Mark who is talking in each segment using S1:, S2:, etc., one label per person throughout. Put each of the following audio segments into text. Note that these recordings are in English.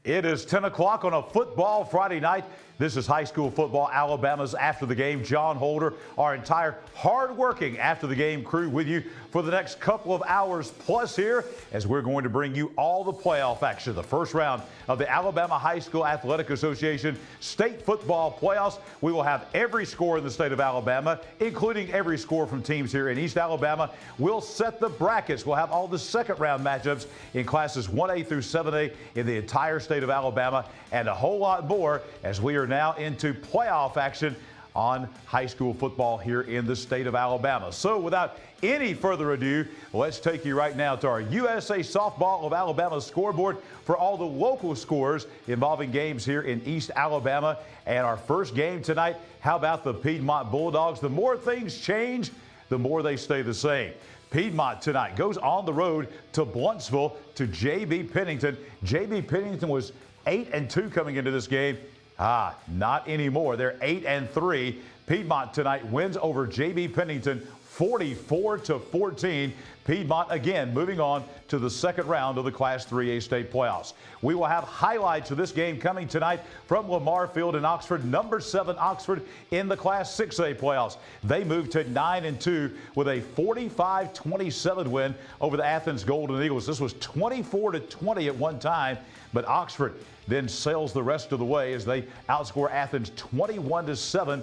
S1: It is 10 o'clock on a football Friday night. This is high school football, Alabama's After the Game. Jon Holder, our entire hard-working After the Game crew with you for the next couple of hours plus here as we're going to bring you all the playoff action. The first round of the Alabama High School Athletic Association State Football Playoffs. We will have every score in the state of Alabama, including every score from teams here in East Alabama. We'll set the brackets. We'll have all the second round matchups in classes 1A through 7A in the entire state of Alabama and a whole lot more as we are now into playoff action on high school football here in the state of Alabama. So without any further ado, let's take you right now to our USA Softball of Alabama scoreboard for all the local scores involving games here in East Alabama. And our first game tonight, how about the Piedmont Bulldogs? The more things change, the more they stay the same. Piedmont tonight goes on the road to Bluntsville to J.B. Pennington. J.B. Pennington was 8-2 coming into this game. Not anymore. They're 8-3. Piedmont tonight wins over J.B. Pennington 44-14. Piedmont again moving on to the second round of the Class 3A state playoffs. We will have highlights of this game coming tonight from Lamar Field in Oxford. Number 7 Oxford in the Class 6A playoffs. They moved to 9-2 with a 45-27 win over the Athens Golden Eagles. This was 24-20 at one time, but Oxford then sails the rest of the way as they outscore Athens 21-7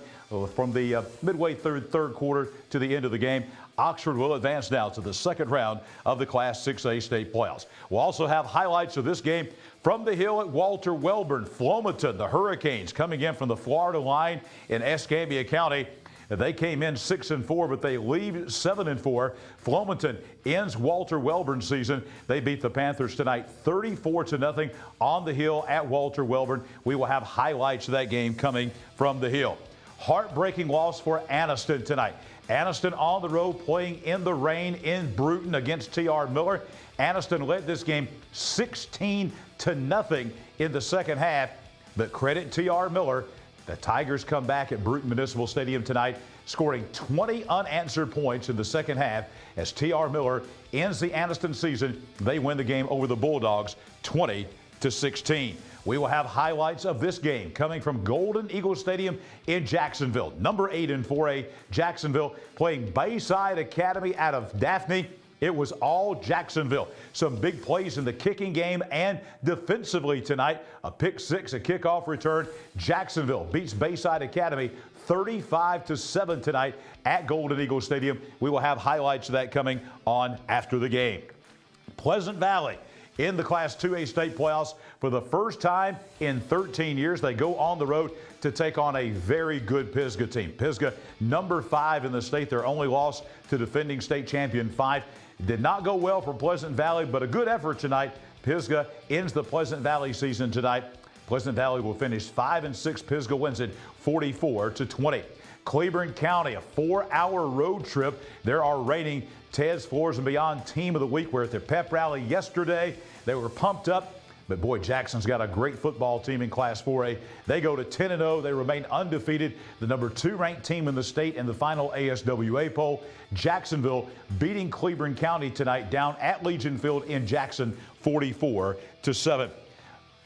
S1: from the midway through third quarter to the end of the game. Oxford will advance now to the second round of the Class 6A state playoffs. We'll also have highlights of this game from the Hill at Walter Wellborn. Flomaton, the Hurricanes, coming in from the Florida line in Escambia County. They came in 6-4, but they leave 7-4. Flomaton ends Walter Wellborn season. They beat the Panthers tonight 34-0 on the Hill at Walter Wellborn. We will have highlights of that game coming from the Hill. Heartbreaking loss for Anniston tonight. Anniston on the road playing in the rain in Bruton against T.R. Miller. Anniston led this game 16-0 in the second half, but credit T.R. Miller. The Tigers come back at Bruton Municipal Stadium tonight, scoring 20 unanswered points in the second half as T.R. Miller ends the Anniston season. They win the game over the Bulldogs 20-16. We will have highlights of this game coming from Golden Eagle Stadium in Jacksonville. Number 8 in 4A, Jacksonville playing Bayside Academy out of Daphne. It was all Jacksonville. Some big plays in the kicking game and defensively tonight. A pick six, a kickoff return. Jacksonville beats Bayside Academy 35-7 tonight at Golden Eagle Stadium. We will have highlights of that coming on after the game. Pleasant Valley in the Class 2A state playoffs for the first time in 13 years. They go on the road to take on a very good Pisgah team. Pisgah, number 5 in the state. Their only loss to defending state champion 5. Did not go well for Pleasant Valley, but a good effort tonight. Pisgah ends the Pleasant Valley season tonight. Pleasant Valley will finish 5-6. Pisgah wins it 44-20. Cleburne County, a 4-hour road trip. There are reigning Ted's Floors and Beyond Team of the Week. We're at their pep rally yesterday. They were pumped up. But boy, Jackson's got a great football team in Class 4A. They go to 10-0. They remain undefeated. The number 2 ranked team in the state in the final ASWA poll. Jacksonville beating Cleburne County tonight down at Legion Field in Jackson 44-7.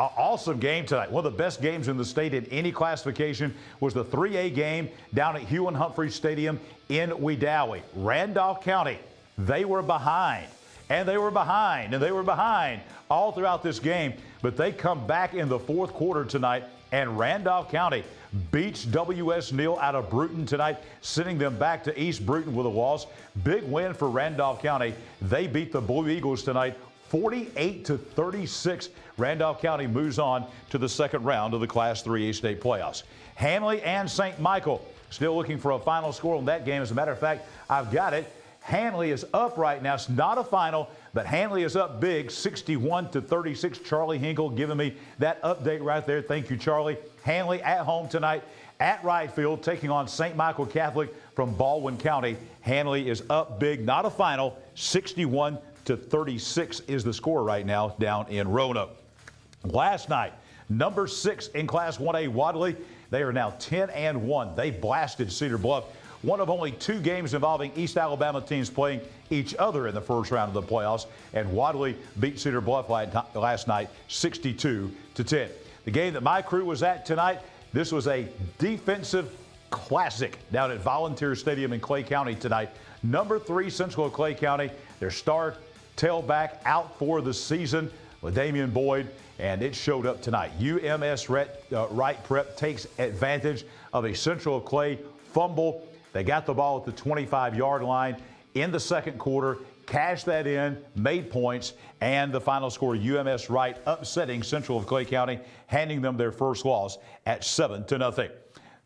S1: Awesome game tonight. One of the best games in the state in any classification was the 3A game down at Hugh and Humphrey Stadium in Wedowee. Randolph County, they were behind. And they were behind, and they were behind all throughout this game. But they come back in the fourth quarter tonight, and Randolph County beats W.S. Neal out of Bruton tonight, sending them back to East Bruton with a loss. Big win for Randolph County. They beat the Blue Eagles tonight 48-36. Randolph County moves on to the second round of the Class 3A state playoffs. Hanley and St. Michael still looking for a final score on that game. As a matter of fact, I've got it. Hanley is up right now. It's not a final, but Hanley is up big, 61-36. Charlie Hinkle giving me that update right there. Thank you, Charlie. Hanley at home tonight at Wright Field, taking on St. Michael Catholic from Baldwin County. Hanley is up big, not a final. 61-36 is the score right now down in Roanoke. Last night, number 6 in Class 1A, Wadley, they are now 10-1. They blasted Cedar Bluff one of only 2 games involving East Alabama teams playing each other in the first round of the playoffs. And Wadley beat Cedar Bluff last night 62-10. The game that my crew was at tonight, this was a defensive classic down at Volunteer Stadium in Clay County tonight. Number 3 Central of Clay County, their star tailback out for the season, Damian Boyd, and it showed up tonight. UMS-Wright Prep takes advantage of a Central of Clay fumble. They got the ball at the 25-yard line in the second quarter, cashed that in, made points, and the final score, UMS-Wright upsetting Central of Clay County, handing them their first loss at 7-0.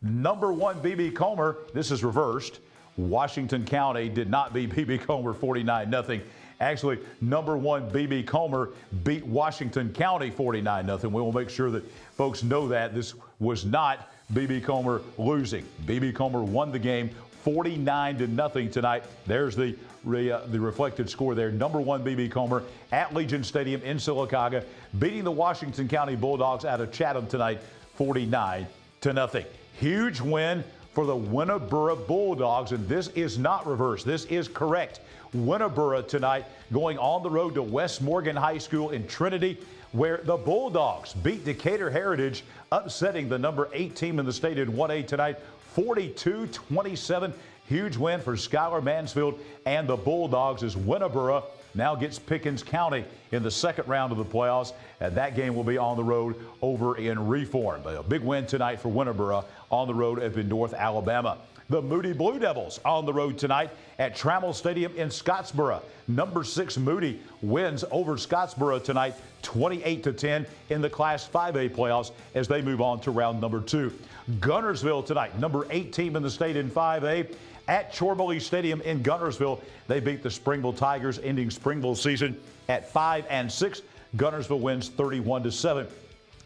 S1: Number 1 B.B. Comer, this is reversed. Washington County did not beat B.B. Comer 49-0. Actually, number 1 B.B. Comer beat Washington County 49-0. We will make sure that folks know that this was not B.B. Comer losing. B.B. Comer won the game 49-0 tonight. There's the reflected score there. Number 1 B.B. Comer at Legion Stadium in Sylacauga, beating the Washington County Bulldogs out of Chatham tonight 49-0. Huge win for the Winterboro Bulldogs, and this is not reversed. This is correct. Winterboro tonight going on the road to West Morgan High School in Trinity, where the Bulldogs beat Decatur Heritage, upsetting the number 8 team in the state in 1A tonight, 42-27. Huge win for Skylar Mansfield and the Bulldogs as Winterboro now gets Pickens County in the second round of the playoffs, and that game will be on the road over in Reform. But a big win tonight for Winterboro on the road up in North Alabama. The Moody Blue Devils on the road tonight at Trammell Stadium in Scottsboro. Number 6 Moody wins over Scottsboro tonight 28-10 in the Class 5A playoffs as they move on to round number 2. Guntersville tonight, number 8 team in the state in 5A. At Chorley Stadium in Guntersville, they beat the Springville Tigers, ending Springville's season at 5-6. Guntersville wins 31-7.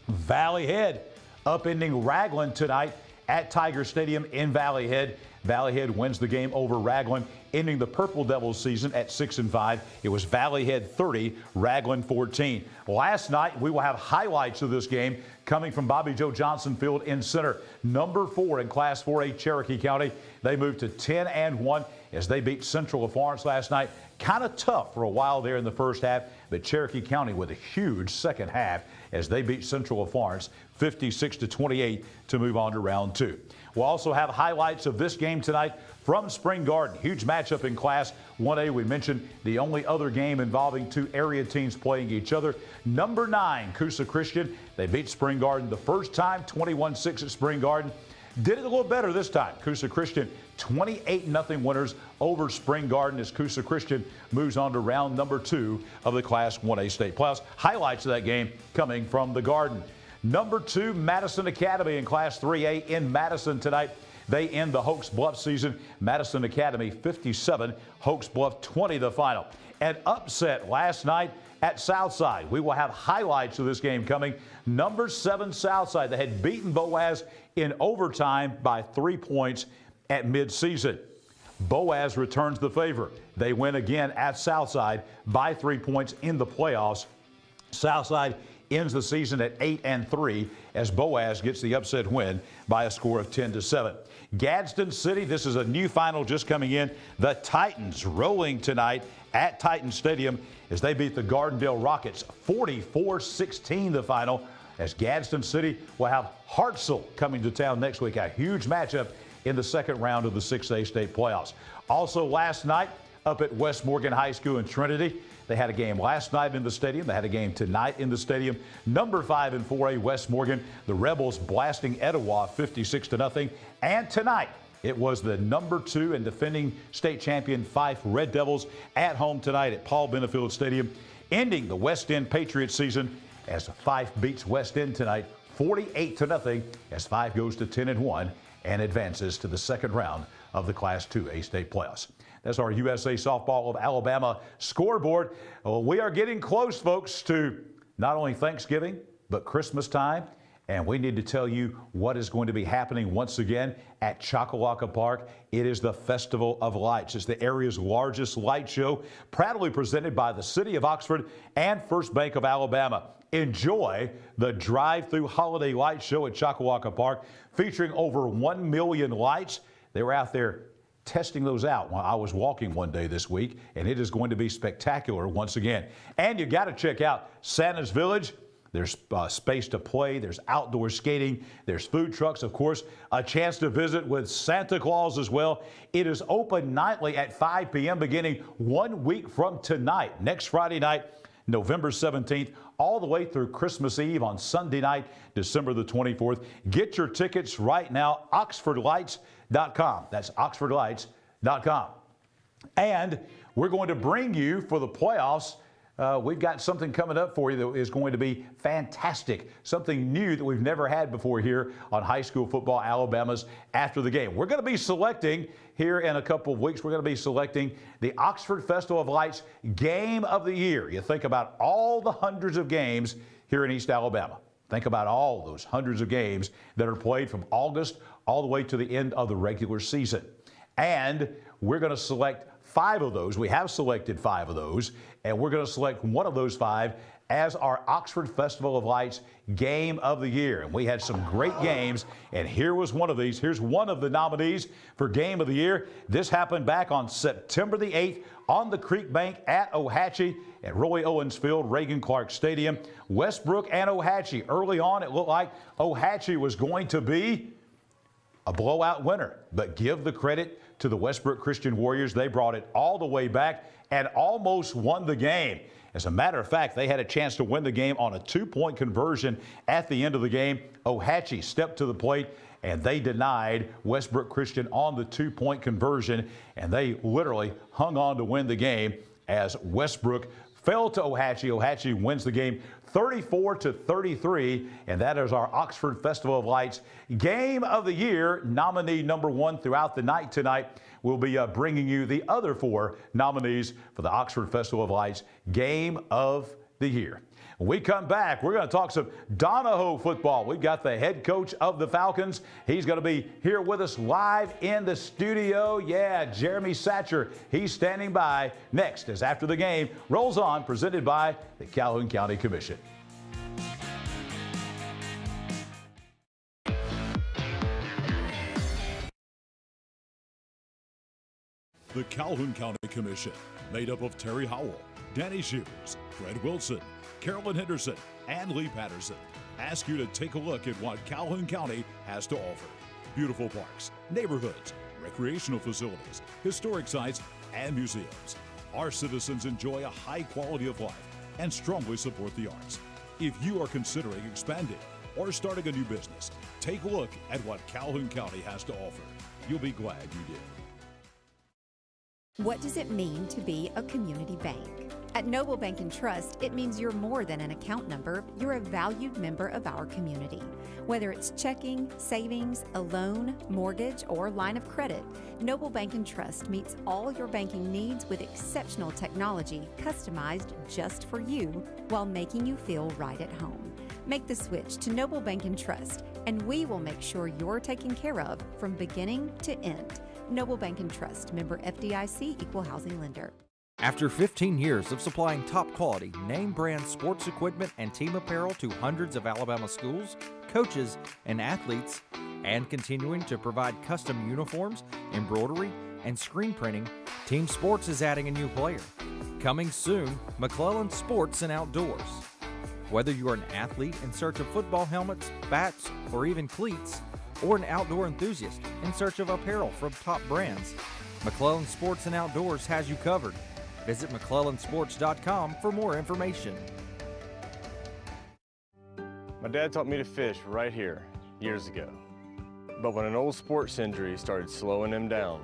S1: Valley Head upending Raglan tonight at Tiger Stadium in Valley Head. Valley Head wins the game over Raglan, ending the Purple Devils season at 6-5. It was Valley Head 30, Raglan 14. Last night, we will have highlights of this game coming from Bobby Joe Johnson Field in center. Number 4 in Class 4A Cherokee County. They moved to 10-1 as they beat Central of Florence last night. Kind of tough for a while there in the first half, but Cherokee County with a huge second half as they beat Central of Florence 56-28 to move on to round 2. We'll also have highlights of this game tonight from Spring Garden. Huge matchup in Class 1A. We mentioned the only other game involving 2 area teams playing each other. Number 9, CUSA Christian. They beat Spring Garden the first time, 21-6 at Spring Garden. Did it a little better this time. CUSA Christian 28-0 winners over Spring Garden as CUSA Christian moves on to round number 2 of the Class 1A state playoffs. Highlights of that game coming from the Garden. Number 2, Madison Academy in Class 3A in Madison tonight. They end the Hoax Bluff season. Madison Academy 57, Hoax Bluff 20 the final. An upset last night at Southside. We will have highlights of this game coming. Number 7 Southside. They had beaten Boaz in overtime by 3 points at midseason. Boaz returns the favor. They win again at Southside by 3 points in the playoffs. Southside ends the season at 8-3 as Boaz gets the upset win by a score of 10-7. Gadsden City, this is a new final just coming in. The Titans rolling tonight at Titan Stadium as they beat the Gardendale Rockets 44-16 the final, as Gadsden City will have Hartselle coming to town next week. A huge matchup in the second round of the 6A state playoffs. Also last night up at West Morgan High School in Trinity, they had a game last night in the stadium. They had a game tonight in the stadium. Number 5 in 4A West Morgan, the Rebels blasting Etowah 56-0. And tonight, it was the number 2 and defending state champion Fife Red Devils at home tonight at Paul Benefield Stadium, ending the West End Patriots season as Fife beats West End tonight 48-0 as Fife goes to 10-1 and advances to the second round of the Class 2A state playoffs. That's our USA Softball of Alabama scoreboard. Well, we are getting close, folks, to not only Thanksgiving, but Christmas time. And we need to tell you what is going to be happening once again at Choccolocca Park. It is the Festival of Lights. It's the area's largest light show, proudly presented by the City of Oxford and First Bank of Alabama. Enjoy the drive-through holiday light show at Choccolocca Park, featuring over 1 million lights. They were out there testing those out while I was walking one day this week, and it is going to be spectacular once again. And you got to check out Santa's Village. There's space to play, there's outdoor skating, there's food trucks, of course, a chance to visit with Santa Claus as well. It is open nightly at 5 p.m. beginning 1 week from tonight, next Friday night, November 17th, all the way through Christmas Eve on Sunday night, December the 24th. Get your tickets right now, oxfordlights.com. That's oxfordlights.com. And we're going to bring you for the playoffs. We've got something coming up for you that is going to be fantastic, something new that we've never had before here on High School Football Alabama's After the Game. We're going to be selecting here in a couple of weeks, we're going to be selecting the Oxford Festival of Lights Game of the Year. You think about all the hundreds of games here in East Alabama. Think about all those hundreds of games that are played from August all the way to the end of the regular season. And we're going to select 5 of those. We have selected 5 of those, and we're going to select one of those 5 as our Oxford Festival of Lights Game of the Year. And we had some great games, and here was one of these. Here's one of the nominees for Game of the Year. This happened back on September the 8th on the Creek Bank at AHSAA at Roy Owens Field, Reagan Clark Stadium. Westbrook and AHSAA. Early on, it looked like AHSAA was going to be a blowout winner, but give the credit to the Westbrook Christian Warriors. They brought it all the way back and almost won the game. As a matter of fact, they had a chance to win the game on a 2-point conversion at the end of the game. AHSAA stepped to the plate and they denied Westbrook Christian on the 2-point conversion, and they literally hung on to win the game as Westbrook fell to AHSAA. AHSAA wins the game 34-33, and that is our Oxford Festival of Lights Game of the Year. Nominee number 1 throughout the night tonight. We'll be bringing you the other 4 nominees for the Oxford Festival of Lights Game of the Year. When we come back, we're going to talk some Donahoe football. We've got the head coach of the Falcons. He's going to be here with us live in the studio. Yeah, Jeremy Satcher. He's standing by. Next, as After the Game rolls on, presented by the Calhoun County Commission.
S2: The Calhoun County Commission, made up of Terry Howell, Danny Shears, Fred Wilson, Carolyn Henderson, and Lee Patterson, ask you to take a look at what Calhoun County has to offer. Beautiful parks, neighborhoods, recreational facilities, historic sites, and museums. Our citizens enjoy a high quality of life and strongly support the arts. If you are considering expanding or starting a new business, take a look at what Calhoun County has to offer. You'll be glad you did.
S3: What does it mean to be a community bank? At Noble Bank and Trust, it means you're more than an account number. You're a valued member of our community. Whether it's checking, savings, a loan, mortgage, or line of credit, Noble Bank and Trust meets all your banking needs with exceptional technology customized just for you while making you feel right at home. Make the switch to Noble Bank and Trust, and we will make sure you're taken care of from beginning to end. Noble Bank and Trust, member FDIC, equal housing lender.
S4: After 15 years of supplying top-quality, name-brand sports equipment and team apparel to hundreds of Alabama schools, coaches, and athletes, and continuing to provide custom uniforms, embroidery, and screen printing, Team Sports is adding a new player. Coming soon, McClellan Sports and Outdoors. Whether you are an athlete in search of football helmets, bats, or even cleats, or an outdoor enthusiast in search of apparel from top brands, McClellan Sports and Outdoors has you covered. Visit McClellansports.com for more information.
S5: My dad taught me to fish right here years ago. But when an old sports injury started slowing him down,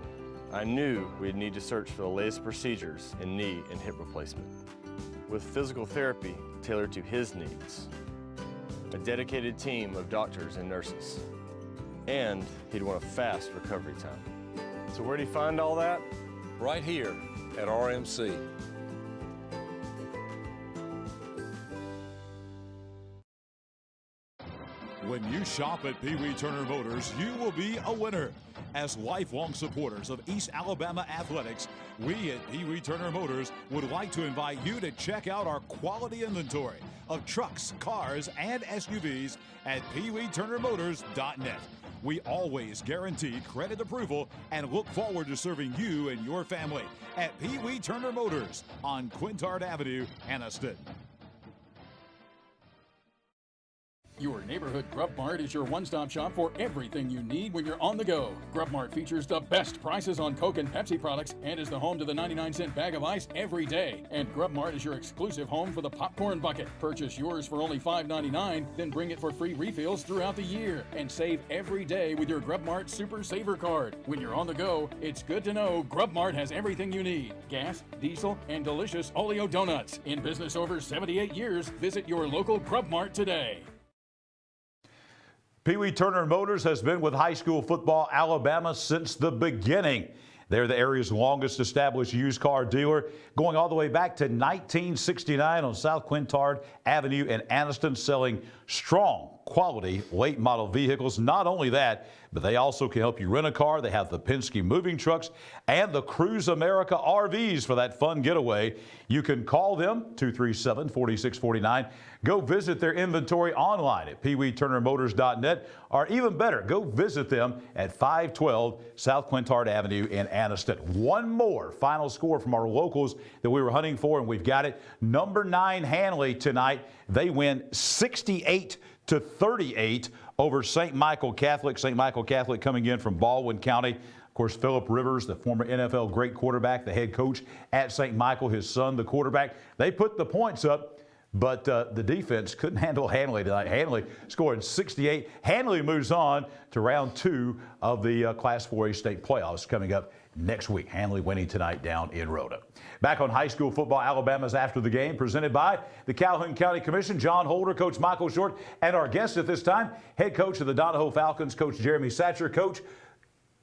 S5: I knew we'd need to search for the latest procedures in knee and hip replacement. With physical therapy tailored to his needs, a dedicated team of doctors and nurses, and he'd want a fast recovery time. So where'd he find all that?
S6: Right here at RMC.
S2: When you shop at Pee Wee Turner Motors, you will be a winner. As lifelong supporters of East Alabama athletics, we at Pee Wee Turner Motors would like to invite you to check out our quality inventory of trucks, cars, and SUVs at peeweeturnermotors.net. We always guarantee credit approval and look forward to serving you and your family at Pee Wee Turner Motors on Quintard Avenue, Anniston.
S7: Your neighborhood Grub Mart is your one-stop shop for everything you need when you're on the go. Grub Mart features the best prices on Coke and Pepsi products and is the home to the 99-cent bag of ice every day. And Grub Mart is your exclusive home for the popcorn bucket. Purchase yours for only $5.99, then bring it for free refills throughout the year. And save every day with your Grub Mart Super Saver card. When you're on the go, it's good to know Grub Mart has everything you need. Gas, diesel, and delicious Oleo donuts. In business over 78 years, visit your local Grub Mart today.
S1: Pee Wee Turner Motors has been with high school football Alabama since the beginning. They're the area's longest established used car dealer, going all the way back to 1969 on South Quintard Avenue in Anniston, selling strong quality late model vehicles. Not only that, but they also can help you rent a car. They have the Penske moving trucks and the Cruise America RVs for that fun getaway. You can call them 237-4649. Go visit their inventory online at peeweeturnermotors.net, or even better, go visit them at 512 South Quintard Avenue in Anniston. One more final score from our locals that we were hunting for, and we've got it. Number 9 Hanley tonight. They win 68-38 over St. Michael Catholic. St. Michael Catholic coming in from Baldwin County. Of course, Phillip Rivers, the former NFL great quarterback, the head coach at St. Michael, his son, the quarterback. They put the points up, but the defense couldn't handle Hanley tonight. Hanley scored 68. Hanley moves on to round 2 of the Class 4A state playoffs coming up next week. Hanley winning tonight down in Rhoda. Back on high school football, Alabama's After the Game, presented by the Calhoun County Commission. Jon Holder, Coach Michael Short, and our guest at this time, head coach of the Donahoe Falcons, Coach Jeremy Satcher. Coach,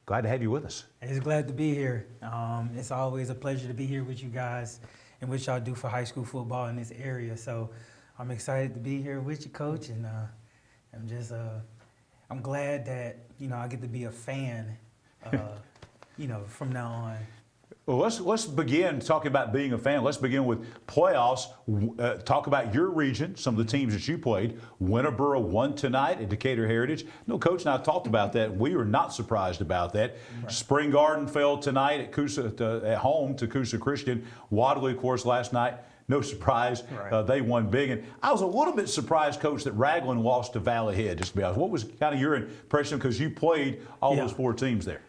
S1: glad to have you with us.
S8: It's glad to be here. It's always a pleasure to be here with you guys and what y'all do for high school football in this area. So I'm excited to be here with you, Coach, and I'm glad that, I get to be a fan, from now on.
S1: Well, let's begin talking about being a fan. Let's begin with playoffs. Talk about your region, some of the teams that you played. Winterboro won tonight at Decatur Heritage. No, Coach and I talked about that. We were not surprised about that. Right. Spring Garden fell tonight at CUSA, at home to CUSA Christian. Wadley, of course, last night. No surprise. Right. They won big. And I was a little bit surprised, Coach, that Raglan lost to Valley Head, just to be honest. What was kind of your impression, because you played all those 4 teams there?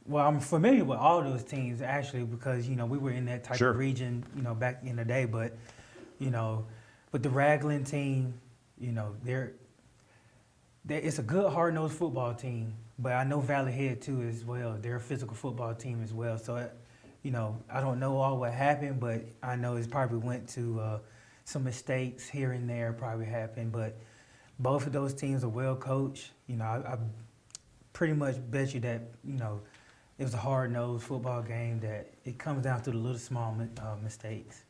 S8: Well, I'm familiar with all those teams, actually, because, we were in that type of region, back in the day. But, with the Raglan team, it's a good, hard-nosed football team. But I know Valley Head, too, as well. They're a physical football team as well. So, I don't know all what happened, but I know it probably went to some mistakes here and there probably happened. But both of those teams are well coached. I pretty much bet you that, it was a hard-nosed football game that it comes down to the little small mistakes.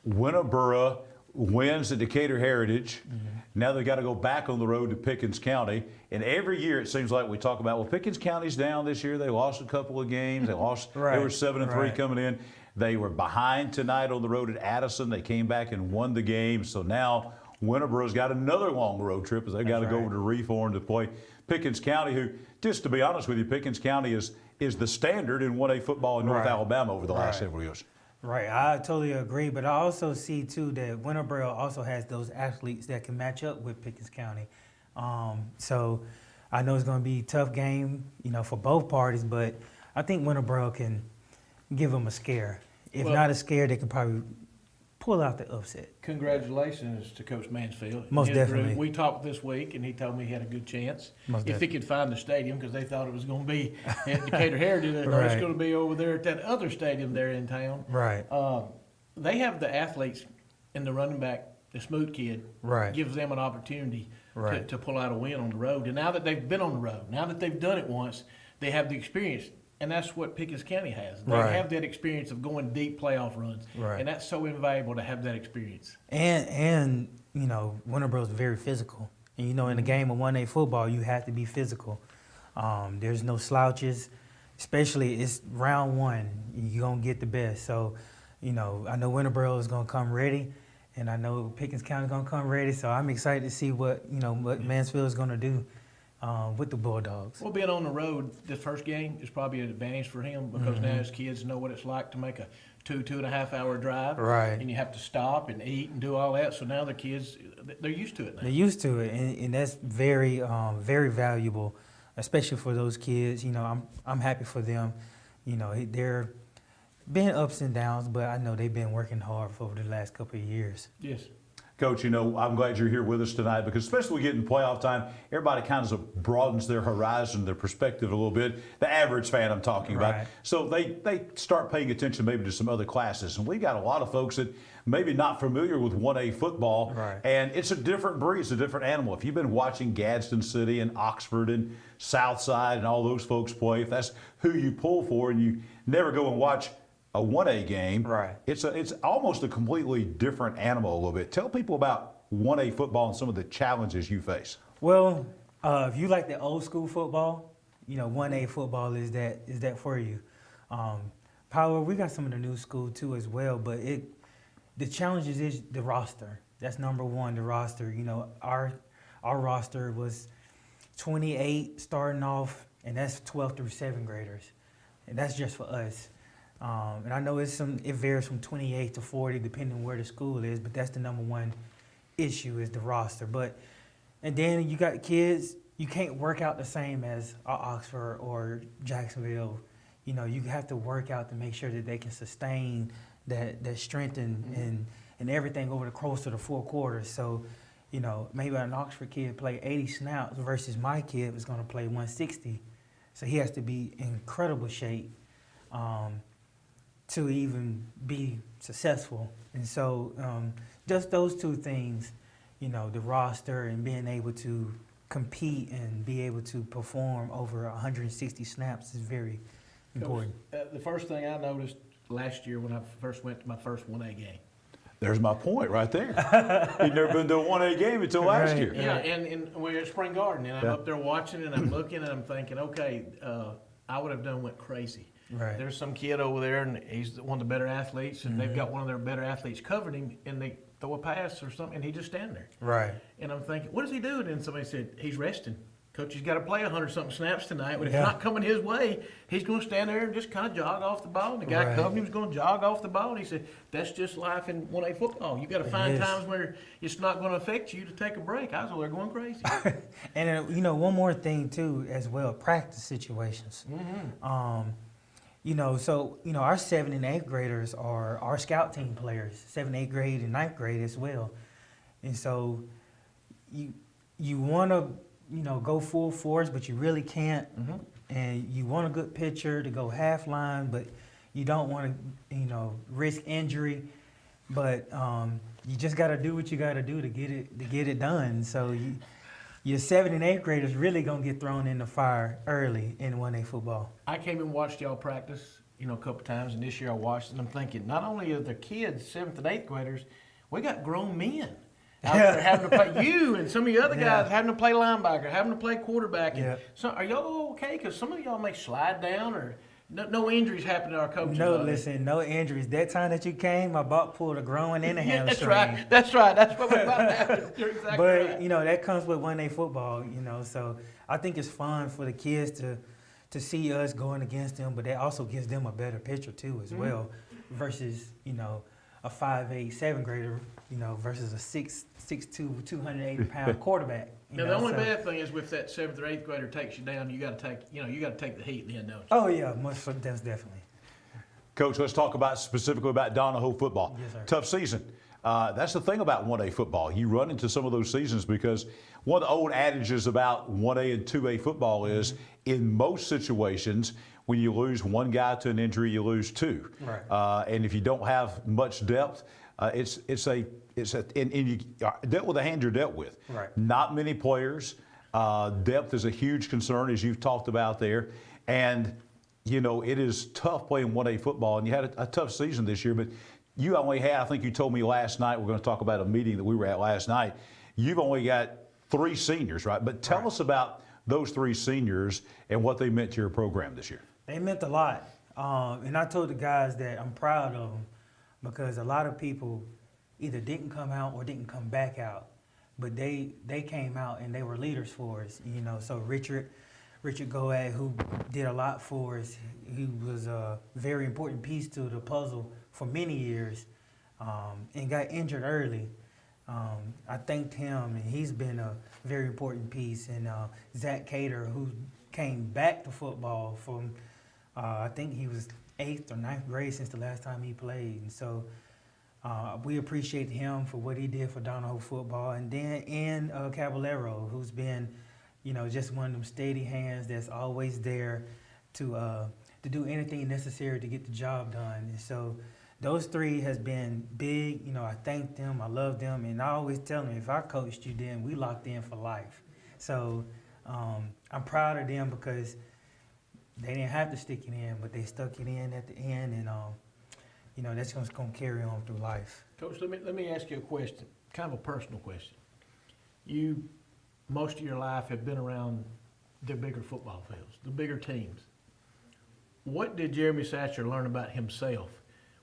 S1: Winterboro wins at Decatur Heritage. Mm-hmm. Now they've got to go back on the road to Pickens County. And every year it seems like we talk about, well, Pickens County's down this year. They lost a couple of games. They lost. They were 7-3 coming in. They were behind tonight on the road at Addison. They came back and won the game. So now Winterboro's got another long road trip as they've got to go over to Reform to play Pickens County, who, just to be honest with you, Pickens County is the standard in 1A football in North Alabama over the last several years. Right,
S8: I totally agree, but I also see, too, that Winterboro also has those athletes that can match up with Pickens County. So I know it's going to be a tough game, for both parties, but I think Winterboro can give them a scare. If not a scare, they can probably pull out the upset.
S9: Congratulations to Coach Mansfield.
S8: Most definitely.
S9: We talked this week, and he told me he had a good chance.
S8: Most
S9: if he could find the stadium, because they thought it was going to be at Decatur Heritage. They thought it's going to be over there at that other stadium there in town.
S8: Right.
S9: They have the athletes and the running back, the Smoot kid, gives them an opportunity to pull out a win on the road. And now that they've been on the road, now that they've done it once, they have the experience. And that's what Pickens County has. They have that experience of going deep playoff runs. And that's so invaluable to have that experience.
S8: And Winterboro's very physical. And, in the game of 1A football, you have to be physical. There's no slouches, especially it's round 1. You're going to get the best. So, I know Winterboro is going to come ready. and I know Pickens County is going to come ready, so I'm excited to see what Mansfield is going to do with the Bulldogs.
S9: Well, being on the road, the first game is probably an advantage for him because now his kids know what it's like to make a 2.5 hour drive.
S8: Right.
S9: And you have to stop and eat and do all that. So now the kids, they're used to it now.
S8: They're used to it, and that's very, very valuable, especially for those kids. I'm happy for them. They're been ups and downs, but I know they've been working hard for over the last couple of years.
S9: Yes.
S1: Coach, I'm glad you're here with us tonight because especially we get in playoff time, everybody kind of broadens their horizon, their perspective a little bit. The average fan I'm talking about. So they start paying attention maybe to some other classes. And we've got a lot of folks that maybe not familiar with 1A football.
S8: Right.
S1: And it's a different breed, it's a different animal. If you've been watching Gadsden City and Oxford and Southside and all those folks play, if that's who you pull for and you never go and watch a 1A game,
S8: right?
S1: It's almost a completely different animal a little bit. Tell people about 1A football and some of the challenges you face.
S8: Well, if you like the old school football, 1A football is that for you. Power, we got some of the new school too as well, but the challenges is the roster. That's number one, the roster. Our roster was 28 starting off, and that's 12th through 7th graders, and that's just for us. And I know it varies from 28 to 40 depending on where the school is, but that's the number one issue is the roster. And then you got kids, you can't work out the same as Oxford or Jacksonville. You have to work out to make sure that they can sustain that strength and everything over the course of the 4 quarters. So, maybe an Oxford kid play 80 snaps versus my kid was going to play 160. So he has to be in incredible shape to even be successful. And so just those two things, the roster and being able to compete and be able to perform over 160 snaps is very important.
S9: The first thing I noticed last year when I first went to my first 1A game.
S1: There's my point right there. You'd never been to a 1A game until last year.
S9: Yeah, and we're at Spring Garden, and I'm up there watching, and I'm looking, and I'm thinking, okay, I would have went crazy.
S8: Right.
S9: There's some kid over there, and he's one of the better athletes, and they've got one of their better athletes covering him, and they throw a pass or something, and he just stand there.
S8: Right.
S9: And I'm thinking, what is he doing? And somebody said, he's resting. Coach, he's got to play 100-something snaps tonight, but if it's not coming his way, he's going to stand there and just kind of jog off the ball. And the guy covering him is going to jog off the ball. And he said, that's just life in 1A football. You got to find times where it's not going to affect you to take a break. I was over there going crazy.
S8: And, one more thing, too, as well, practice situations. So, our 7th and 8th graders are our scout team players, 7th, 8th grade, and 9th grade as well. And so you want to, go full force, but you really can't. And you want a good pitcher to go half line, but you don't want to, risk injury. But you just got to do what you got to do to get it done. So your 7th and 8th graders really gonna get thrown in the fire early in 1A football.
S9: I came and watched y'all practice, a couple times, and this year I watched, and I'm thinking, not only are the kids 7th and 8th graders, we got grown men out there having to play. You and some of the other guys having to play linebacker, having to play quarterback. And so are y'all okay? Because some of y'all may slide down or no injuries happen to our coaches.
S8: No, listen, no injuries. That time that you came, my butt pulled a groin and a hamstring.
S9: That's right. That's what we're about to happen. You're exactly right.
S8: But, that comes with 1A football, so I think it's fun for the kids to see us going against them, but that also gives them a better picture, too, as well, versus, a 5'8", 7th grader, versus a 6'2", 280-pound quarterback.
S9: Now the only bad thing is if that 7th or 8th grader takes you down, you got to take the heat then, don't you?
S8: Oh yeah, that's definitely.
S1: Coach, let's talk specifically about Donahoe football.
S8: Yes, sir.
S1: Tough season. That's the thing about 1A football. You run into some of those seasons because one of the old adages about 1A and 2A football is in most situations, when you lose one guy to an injury, you lose 2.
S8: Right.
S1: And if you don't have much depth, and you dealt with the hand you're dealt with.
S8: Right.
S1: Not many players. Depth is a huge concern, as you've talked about there. And, it is tough playing 1A football. And you had a tough season this year, but you only had, I think you told me last night, we're going to talk about a meeting that we were at last night. You've only got 3 seniors, right? But tell us about those 3 seniors and what they meant to your program this year.
S8: They meant a lot. And I told the guys that I'm proud of them because a lot of people, either didn't come out or didn't come back out. But they came out and they were leaders for us, you know. So Richard Boaz, who did a lot for us, he was a very important piece to the puzzle for many years, and got injured early. I thanked him, and he's been a very important piece. And Zach Cater, who came back to football from, I think he was 8th or 9th grade since the last time he played. And so we appreciate him for what he did for Donahoe football. And then Caballero, who's been, you know, just one of them steady hands that's always there to do anything necessary to get the job done. And so those three has been big. You know, I thank them, I love them, and I always tell them, if I coached you then, we locked in for life. So I'm proud of them because they didn't have to stick it in, but they stuck it in at the end, and you know, that's going to carry on through life.
S9: Coach, let me ask you a question, kind of a personal question. You, most of your life, have been around the bigger football fields, the bigger teams. What did Jeremy Satcher learn about himself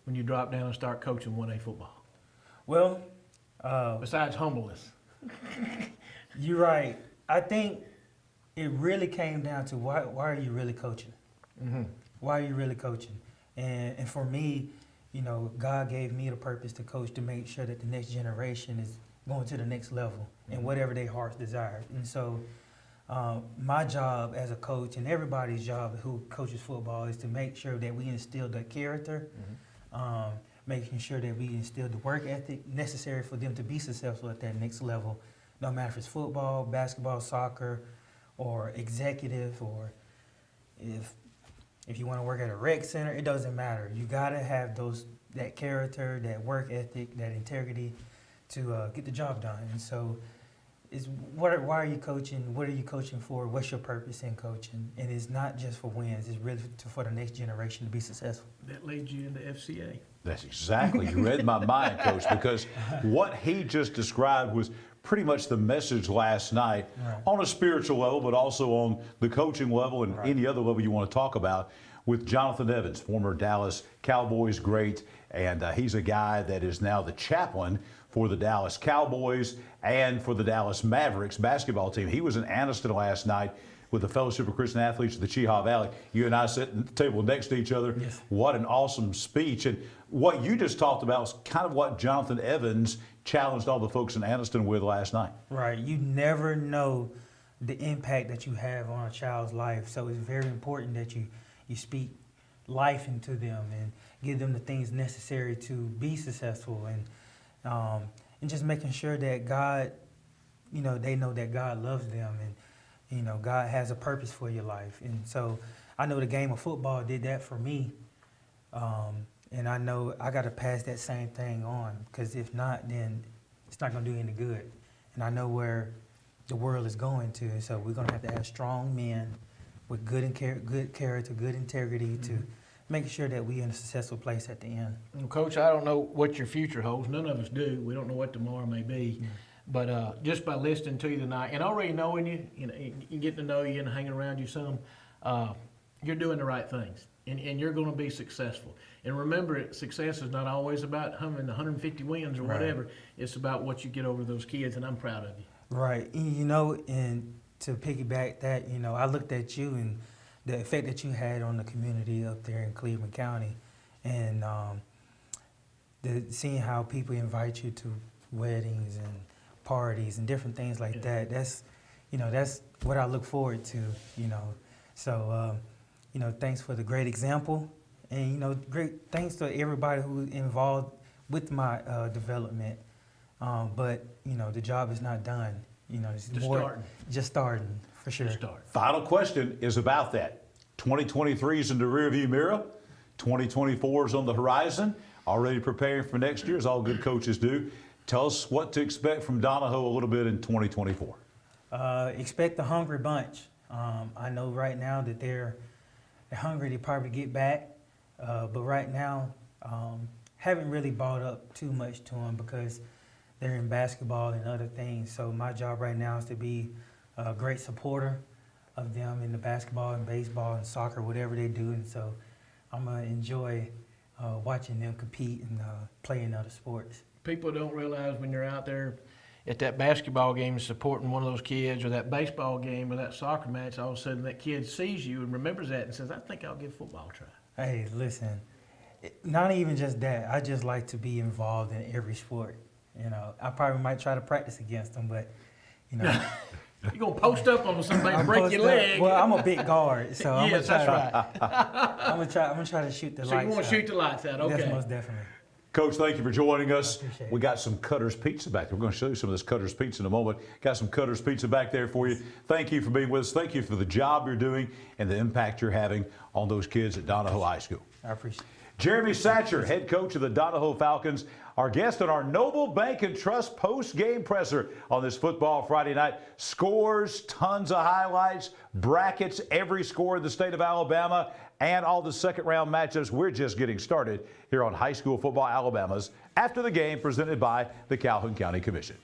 S9: when you drop down and start coaching 1A football?
S8: Well,
S9: besides humbleness.
S8: You're right. I think it really came down to why are you really coaching? Mm-hmm. Why are you really coaching? And for me, you know, God gave me the purpose to coach to make sure that the next generation is going to the next level and whatever their hearts desire. And so my job as a coach, and everybody's job who coaches football, is to make sure that we instill the character, making sure that we instill the work ethic necessary for them to be successful at that next level, no matter if it's football, basketball, soccer, or executive, or if you want to work at a rec center, it doesn't matter. You got to have that character, that work ethic, that integrity to get the job done. And so why are you coaching? What are you coaching for? What's your purpose in coaching? And it's not just for wins. It's really for the next generation to be successful.
S9: That leads you into FCA.
S1: That's exactly. You read my mind, Coach, because what he just described was pretty much the message last night, on a spiritual level, but also on the coaching level and any other level you want to talk about, with Jonathan Evans, former Dallas Cowboys great, and he's a guy that is now the chaplain for the Dallas Cowboys and for the Dallas Mavericks basketball team. He was in Anniston last night with the Fellowship of Christian Athletes of the Chehaw Valley. You and I sat at the table next to each other. Yes. What an awesome speech. And what you just talked about was kind of what Jonathan Evans challenged all the folks in Anniston with last night.
S8: Right. You never know the impact that you have on a child's life. So it's very important that you speak life into them and give them the things necessary to be successful, and just making sure that God, you know, they know that God loves them, and, you know, God has a purpose for your life. And so I know the game of football did that for me. And I know I got to pass that same thing on, because if not, then it's not going to do any good. And I know where the world is going to, and so we're going to have strong men with good character, good integrity to make sure that we're in a successful place at the end.
S9: Well, Coach, I don't know what your future holds. None of us do. We don't know what tomorrow may be. But just by listening to you tonight and already knowing you know, getting to know you and hanging around you some, you're doing the right things. And you're going to be successful. And remember, success is not always about having 150 wins or whatever. It's about what you get over those kids, and I'm proud of you.
S8: Right. You know, and to piggyback that, you know, I looked at you and the effect that you had on the community up there in Cleburne County, and seeing how people invite you to weddings and parties and different things like that. That's, you know, that's what I look forward to, you know. So, you know, thanks for the great example, and, you know, great thanks to everybody who's involved with my development. But, you know, the job is not done. You know, it's just starting, for sure.
S1: Final question is about that. 2023 is in the rearview mirror. 2024 is on the horizon. Already preparing for next year, as all good coaches do. Tell us what to expect from Donahoe a little bit in 2024.
S8: Expect a hungry bunch. I know right now that they're hungry to probably get back, but right now haven't really bought up too much to them because they're in basketball and other things. So my job right now is to be a great supporter of them in the basketball and baseball and soccer, whatever they do. And so I'm going to enjoy watching them compete and play in other sports.
S9: people don't realize when you're out there at that basketball game supporting one of those kids, or that baseball game, or that soccer match, all of a sudden that kid sees you and remembers that and says, I think I'll give football a try.
S8: Hey, listen, not even just that. I just like to be involved in every sport. You know, I probably might try to practice against them, but, you know.
S9: You're going to post up on somebody and break your leg.
S8: Well, I'm a big guard, so
S9: yes, that's right.
S8: I'm gonna try to shoot the lights out.
S9: So you want to shoot the lights out, okay.
S8: Yes, most definitely.
S1: Coach, thank you for joining us.
S8: I appreciate it.
S1: We got some Cutter's Pizza back there. We're going to show you some of this Cutter's Pizza in a moment. Got some Cutter's Pizza back there for you. Thank you for being with us. Thank you for the job you're doing and the impact you're having on those kids at Donahoe High School.
S8: I appreciate it.
S1: Jeremy Satcher, head coach of the Donahoe Falcons, our guest on our Noble Bank and Trust post-game presser on this football Friday night. Scores, tons of highlights, brackets, every score in the state of Alabama, and all the second-round matchups. We're just getting started here on High School Football Alabama's After the Game, presented by the Calhoun County Commission.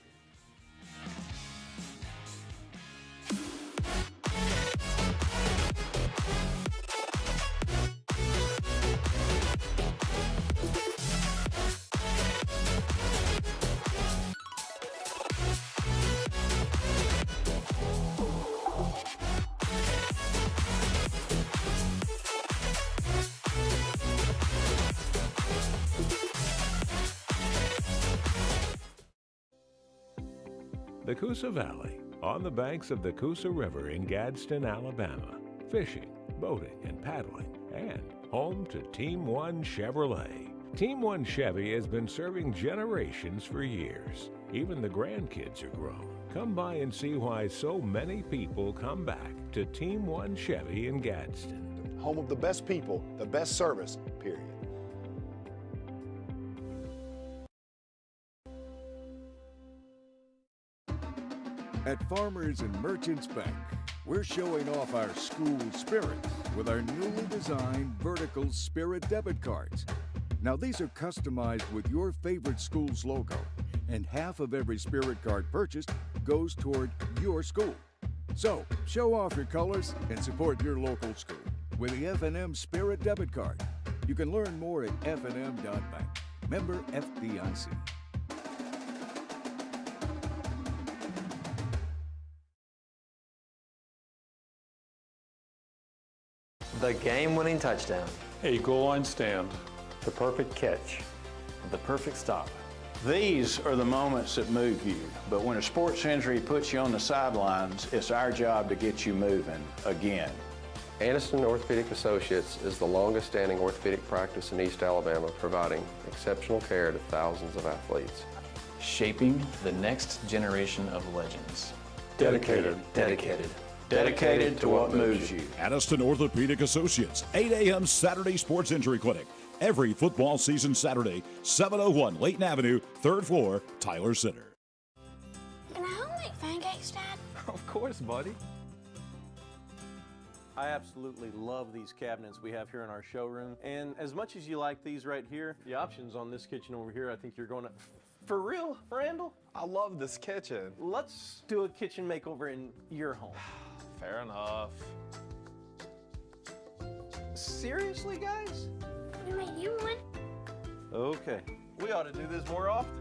S10: The CUSA Valley, on the banks of the CUSA River in Gadsden, Alabama. Fishing, boating, and paddling, and home to Team One Chevrolet. Team One Chevy has been serving generations for years. Even the grandkids are grown. Come by and see why so many people come back to Team One Chevy in Gadsden.
S11: Home of the best people, the best service, period.
S12: At Farmers and Merchants Bank, we're showing off our school spirit with our newly designed vertical Spirit debit cards. Now these are customized with your favorite school's logo, and half of every Spirit card purchased goes toward your school. So show off your colors and support your local school with the F&M Spirit debit card. You can learn more at fnm.bank. Member FDIC.
S13: The game-winning touchdown.
S6: A goal line stand.
S13: The perfect catch.
S14: The perfect stop. These are the moments that move you, but when a sports injury puts you on the sidelines, it's our job to get you moving again.
S15: Aniston Orthopedic Associates is the longest-standing orthopedic practice in East Alabama, providing exceptional care to thousands of athletes.
S16: Shaping the next generation of legends.
S14: Dedicated. Dedicated to what moves you.
S2: Aniston Orthopedic Associates, 8 a.m. Saturday Sports Injury Clinic. Every football season Saturday, 701 Layton Avenue, 3rd floor, Tyler Center.
S17: Can I help make pancakes, Dad?
S16: Of course, buddy.
S18: I absolutely love these cabinets we have here in our showroom. And as much as you like these right here, the options on this kitchen over here, I think you're going to... For real, Randall?
S5: I love this kitchen.
S18: Let's do a kitchen makeover in your home.
S5: Fair enough.
S18: Seriously, guys?
S17: We made you one.
S18: Okay. We ought to do this more often.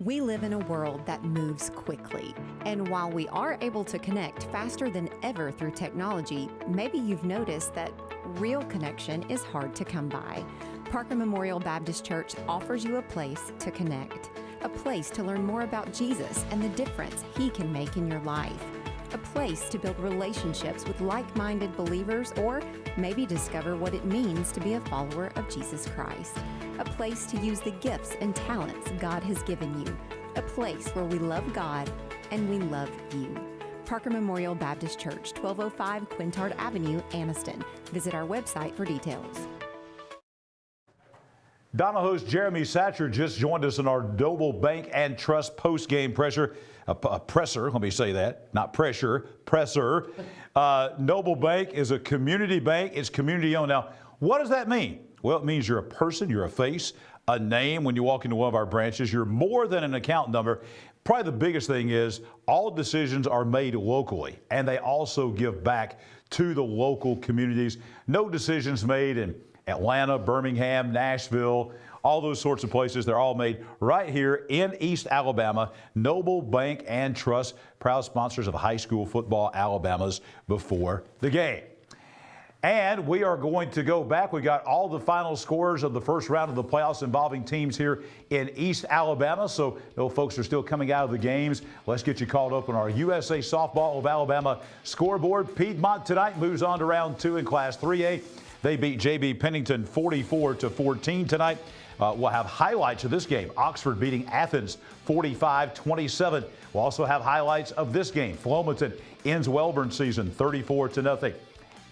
S3: We live in a world that moves quickly, and while we are able to connect faster than ever through technology, maybe you've noticed that real connection is hard to come by. Parker Memorial Baptist Church offers you a place to connect, a place to learn more about Jesus and the difference He can make in your life, a place to build relationships with like-minded believers, or maybe discover what it means to be a follower of Jesus Christ, a place to use the gifts and talents God has given you, a place where we love God and we love you. Parker Memorial Baptist Church, 1205 Quintard Avenue, Aniston. Visit our website for details.
S1: Donahoe's Jeremy Satcher just joined us in our Noble Bank and Trust post-game presser. Let me say that, not pressure, presser. Noble Bank is a community bank. It's community-owned. Now, what does that mean? Well, it means you're a person, you're a face, a name when you walk into one of our branches. You're more than an account number. Probably the biggest thing is all decisions are made locally, and they also give back to the local communities. No decisions made in Atlanta, Birmingham, Nashville, all those sorts of places. They're all made right here in East Alabama. Noble Bank and Trust, proud sponsors of high school football Alabamas before the game. And we are going to go back. We got all the final scores of the first round of the playoffs involving teams here in East Alabama. So, folks are still coming out of the games. Let's get you caught up on our USA Softball of Alabama scoreboard. Piedmont tonight moves on to round 2 in Class 3A. They beat J.B. Pennington 44-14 tonight. We'll have highlights of this game. Oxford beating Athens 45-27. We'll also have highlights of this game. Flomaton ends Wellborn season 34-0.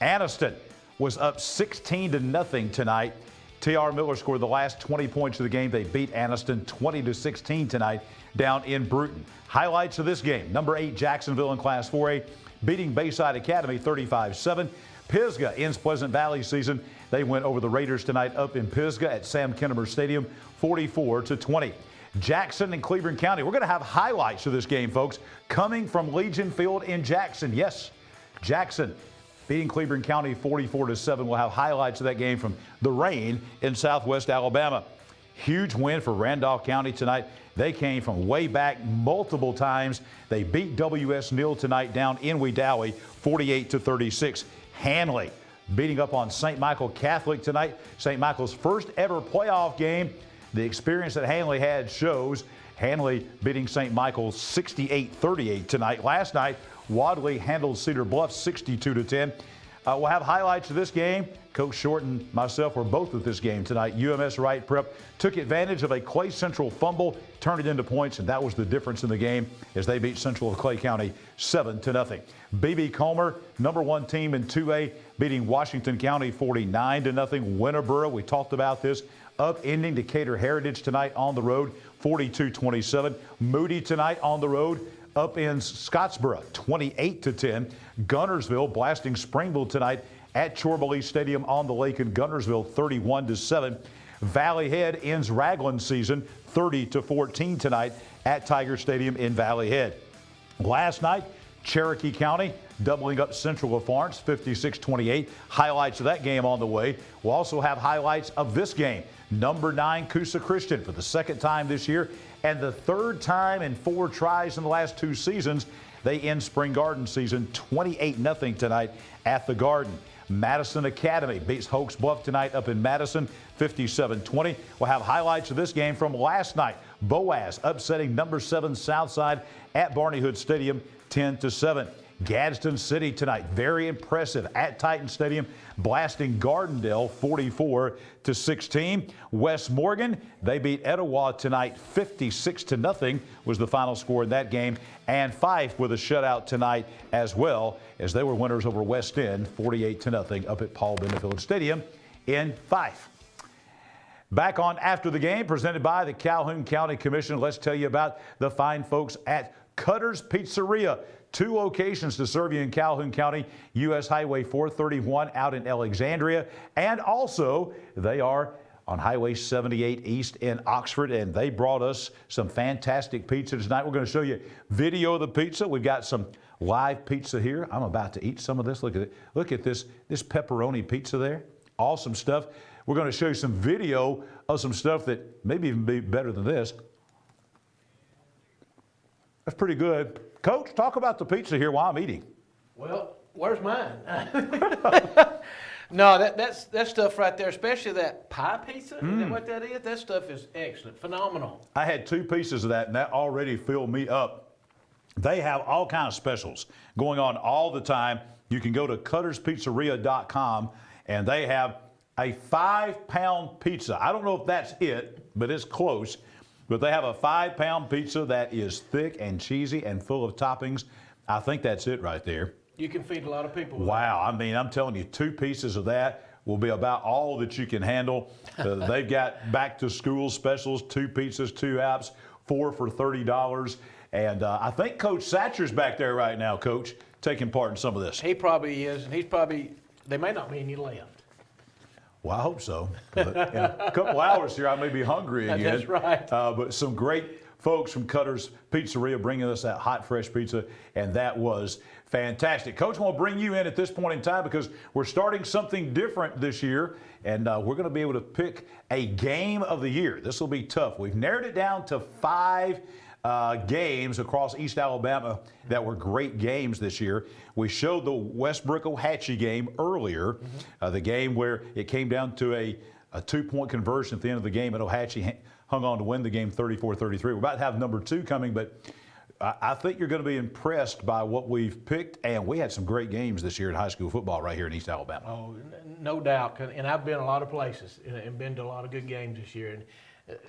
S1: Anniston was up 16-0 tonight. T.R. Miller scored the last 20 points of the game. They beat Anniston 20-16 tonight down in Bruton. Highlights of this game. Number 8 Jacksonville in Class 4A beating Bayside Academy 35-7. Pisgah ends Pleasant Valley season. They went over the Raiders tonight up in Pisgah at Sam Kennemer Stadium 44-20. Jackson and Cleburne County. We're going to have highlights of this game, folks, coming from Legion Field in Jackson. Yes, Jackson beating Cleburne County 44-7. We'll have highlights of that game from the rain in southwest Alabama. Huge win for Randolph County tonight. They came from way back multiple times. They beat W.S. Neal tonight down in Wedowee 48-36. Hanley beating up on St. Michael Catholic tonight. St. Michael's first ever playoff game. The experience that Hanley had shows. Hanley beating St. Michael's 68-38 tonight. Last night, Wadley handled Cedar Bluff 62-10. We'll have highlights of this game. Coach Short and myself were both at this game tonight. UMS-Wright Prep took advantage of a Clay Central fumble, turned it into points, and that was the difference in the game as they beat Central of Clay County 7-0. BB Comer, number 1 team in 2A, beating Washington County 49-0. Winterboro, we talked about this, upending Decatur Heritage tonight on the road 42-27. Moody tonight on the road up in Scottsboro 28-10. Gunnersville blasting Springville tonight at Chorley Stadium on the lake in Gunnersville 31-7. Valley Head ends Ragland season 30-14 tonight at Tiger Stadium in Valley Head. Last night, Cherokee County doubling up Central of Florence 56-28. Highlights of that game on the way. We'll also have highlights of this game. Number 9 CUSA Christian for the second time this year and the third time in 4 tries in the last 2 seasons. They end Spring Garden season 28-0 tonight at the Garden. Madison Academy beats Hoax Bluff tonight up in Madison 57-20. We'll have highlights of this game from last night. Boaz upsetting number 7 Southside at Barney Hood Stadium 10-7. Gadsden City tonight, very impressive at Titan Stadium, blasting Gardendale 44-16. West Morgan, they beat Etowah tonight 56-0 was the final score in that game. And Fife with a shutout tonight as well, as they were winners over West End 48-0 up at Paul Benefield Stadium in Fife. Back on after the game, presented by the Calhoun County Commission. Let's tell you about the fine folks at Cutter's Pizzeria. 2 locations to serve you in Calhoun County, U.S. Highway 431 out in Alexandria. And also, they are on Highway 78 East in Oxford, and they brought us some fantastic pizza tonight. We're going to show you video of the pizza. We've got some live pizza here. I'm about to eat some of this. Look at it. Look at this pepperoni pizza there. Awesome stuff. We're going to show you some video of some stuff that maybe even be better than this. That's pretty good. Coach, talk about the pizza here while I'm eating.
S9: Well, where's mine? No, that stuff right there, especially that pie pizza, is that what that is? That stuff is excellent, phenomenal.
S1: I had 2 pieces of that, and that already filled me up. They have all kinds of specials going on all the time. You can go to cutterspizzeria.com, and they have a 5-pound pizza. I don't know if that's it, but it's close. But they have a 5-pound pizza that is thick and cheesy and full of toppings. I think that's it right there.
S9: You can feed a lot of people.
S1: Wow. I mean, I'm telling you, 2 pieces of that will be about all that you can handle. They've got back to school specials, 2 pizzas, 2 apps, 4 for $30. And I think Coach Satcher's back there right now, Coach, taking part in some of this.
S9: He probably is. And he's probably, there may not be any left.
S1: Well, I hope so. But in a couple hours here, I may be hungry again.
S9: That's right.
S1: But some great folks from Cutter's Pizzeria bringing us that hot, fresh pizza, and that was fantastic. Coach, I want to bring you in at this point in time because we're starting something different this year, and we're going to be able to pick a game of the year. This will be tough. We've narrowed it down to 5 games across East Alabama that were great games this year. We showed the Westbrook-AHSAA game earlier, the game where it came down to a 2-point conversion at the end of the game, and AHSAA hung on to win the game 34-33. We're about to have number 2 coming, but I think you're going to be impressed by what we've picked, and we had some great games this year in high school football right here in East Alabama.
S9: Oh, no doubt, and I've been a lot of places and been to a lot of good games this year. And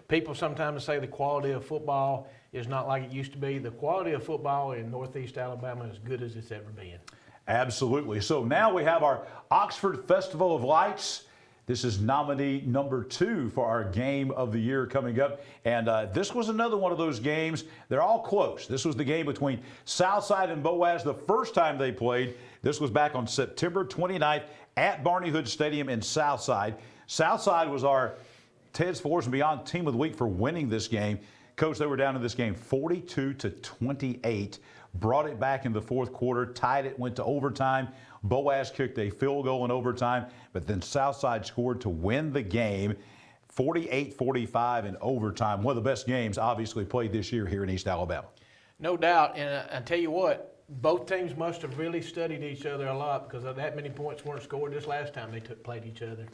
S9: people sometimes say the quality of football is not like it used to be. The quality of football in Northeast Alabama is as good as it's ever been.
S1: Absolutely. So now we have our Oxford Festival of Lights. This is nominee number 2 for our game of the year coming up. And this was another one of those games. They're all close. This was the game between Southside and Boaz the first time they played. This was back on September 29th at Barney Hood Stadium in Southside. Southside was our Ted's Force and Beyond Team of the Week for winning this game. Coach, they were down in this game 42-28. Brought it back in the fourth quarter, tied it, went to overtime. Boaz kicked a field goal in overtime, but then Southside scored to win the game 48-45 in overtime. One of the best games, obviously, played this year here in East Alabama.
S9: No doubt, and I tell you what, both teams must have really studied each other a lot because that many points weren't scored this last time they played each other.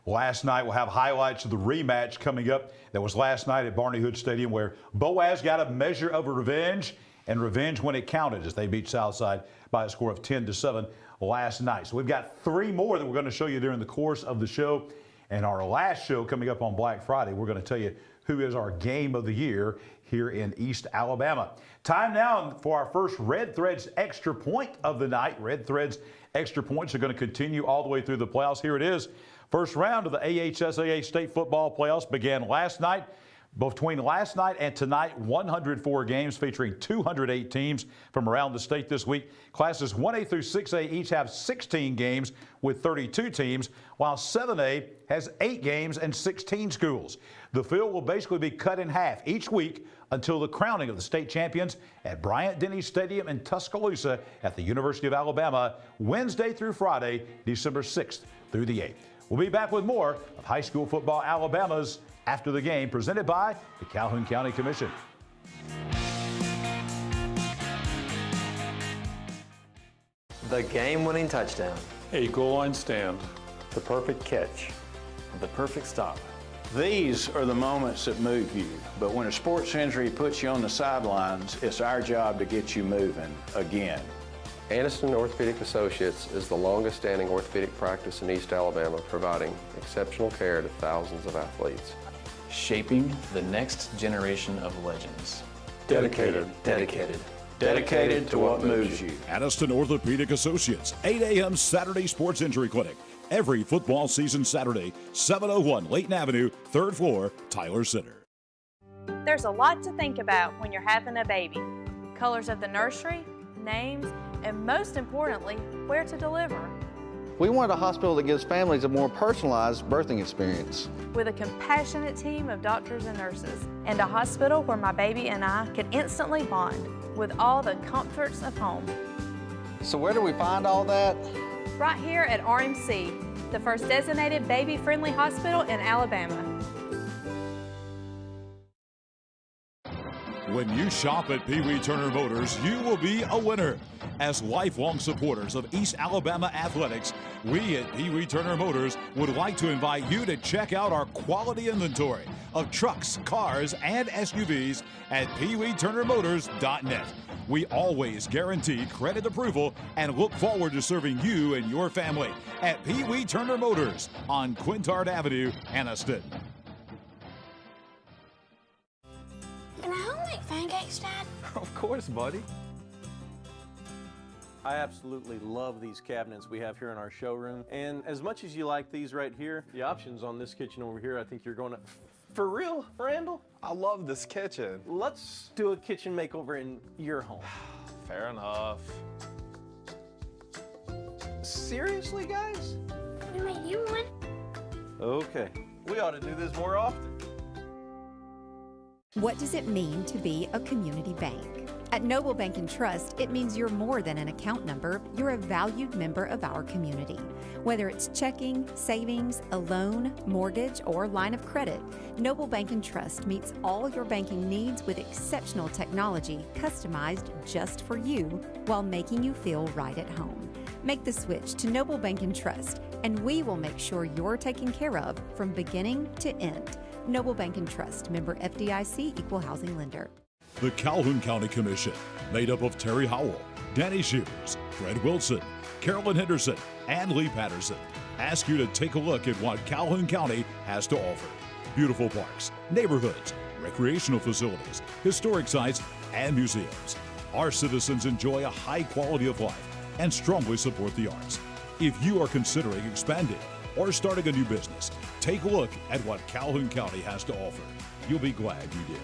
S1: Last night, we'll have highlights of the rematch coming up. That was last night at Barney Hood Stadium where Boaz got a measure of revenge, and revenge when it counted as they beat Southside by a score of 10-7 last night. So we've got 3 more that we're going to show you during the course of the show. And our last show coming up on Black Friday, we're going to tell you who is our game of the year here in East Alabama. Time now for our first Red Threads Extra Point of the night. Red Threads Extra Points are going to continue all the way through the playoffs. Here it is. First round of the AHSAA State Football Playoffs began last night. Between last night and tonight, 104 games featuring 208 teams from around the state this week. Classes 1A through 6A each have 16 games with 32 teams, while 7A has 8 games and 16 schools. The field will basically be cut in half each week until the crowning of the state champions at Bryant-Denny Stadium in Tuscaloosa at the University of Alabama, Wednesday through Friday, December 6th through the 8th. We'll be back with more of high school football Alabama's After the Game, presented by the Calhoun County Commission.
S13: The game-winning touchdown.
S6: A goal line stand.
S13: The perfect catch.
S16: The perfect stop.
S14: These are the moments that move you, but when a sports injury puts you on the sidelines, it's our job to get you moving again.
S15: Aniston Orthopedic Associates is the longest-standing orthopedic practice in East Alabama, providing exceptional care to thousands of athletes.
S16: Shaping the next generation of legends.
S14: Dedicated to what moves you.
S2: Aniston Orthopedic Associates, 8 a.m. Saturday Sports Injury Clinic. Every football season Saturday, 701 Layton Avenue, 3rd floor, Tyler Center.
S19: There's a lot to think about when you're having a baby. Colors of the nursery, names, and most importantly, where to deliver.
S20: We want a hospital that gives families a more personalized birthing experience.
S19: With a compassionate team of doctors and nurses, and a hospital where my baby and I can instantly bond with all the comforts of home.
S20: So where do we find all that?
S19: Right here at RMC, the first designated baby-friendly hospital in Alabama.
S2: When you shop at Pee Wee Turner Motors, you will be a winner. As lifelong supporters of East Alabama athletics, we at Pee Wee Turner Motors would like to invite you to check out our quality inventory of trucks, cars, and SUVs at peeweeturnermotors.net. We always guarantee credit approval and look forward to serving you and your family at Pee Wee Turner Motors on Quintard Avenue, Aniston.
S17: Can I help make pancakes, Dad?
S18: Of course, buddy. I absolutely love these cabinets we have here in our showroom. And as much as you like these right here, the options on this kitchen over here, I think you're going to... For real, Randall?
S5: I love this kitchen.
S18: Let's do a kitchen makeover in your home.
S5: Fair enough.
S18: Seriously, guys?
S17: We made you one.
S18: Okay. We ought to do this more often.
S3: What does it mean to be a community bank? At Noble Bank and Trust, it means you're more than an account number, you're a valued member of our community. Whether it's checking, savings, a loan, mortgage, or line of credit, Noble Bank and Trust meets all your banking needs with exceptional technology customized just for you while making you feel right at home. Make the switch to Noble Bank and Trust, and we will make sure you're taken care of from beginning to end. Noble Bank and Trust, member FDIC, equal housing lender.
S2: The Calhoun County Commission, made up of Terry Howell, Danny Shears, Fred Wilson, Carolyn Henderson, and Lee Patterson, ask you to take a look at what Calhoun County has to offer. Beautiful parks, neighborhoods, recreational facilities, historic sites, and museums. Our citizens enjoy a high quality of life and strongly support the arts. If you are considering expanding or starting a new business, take a look at what Calhoun County has to offer. You'll be glad you did.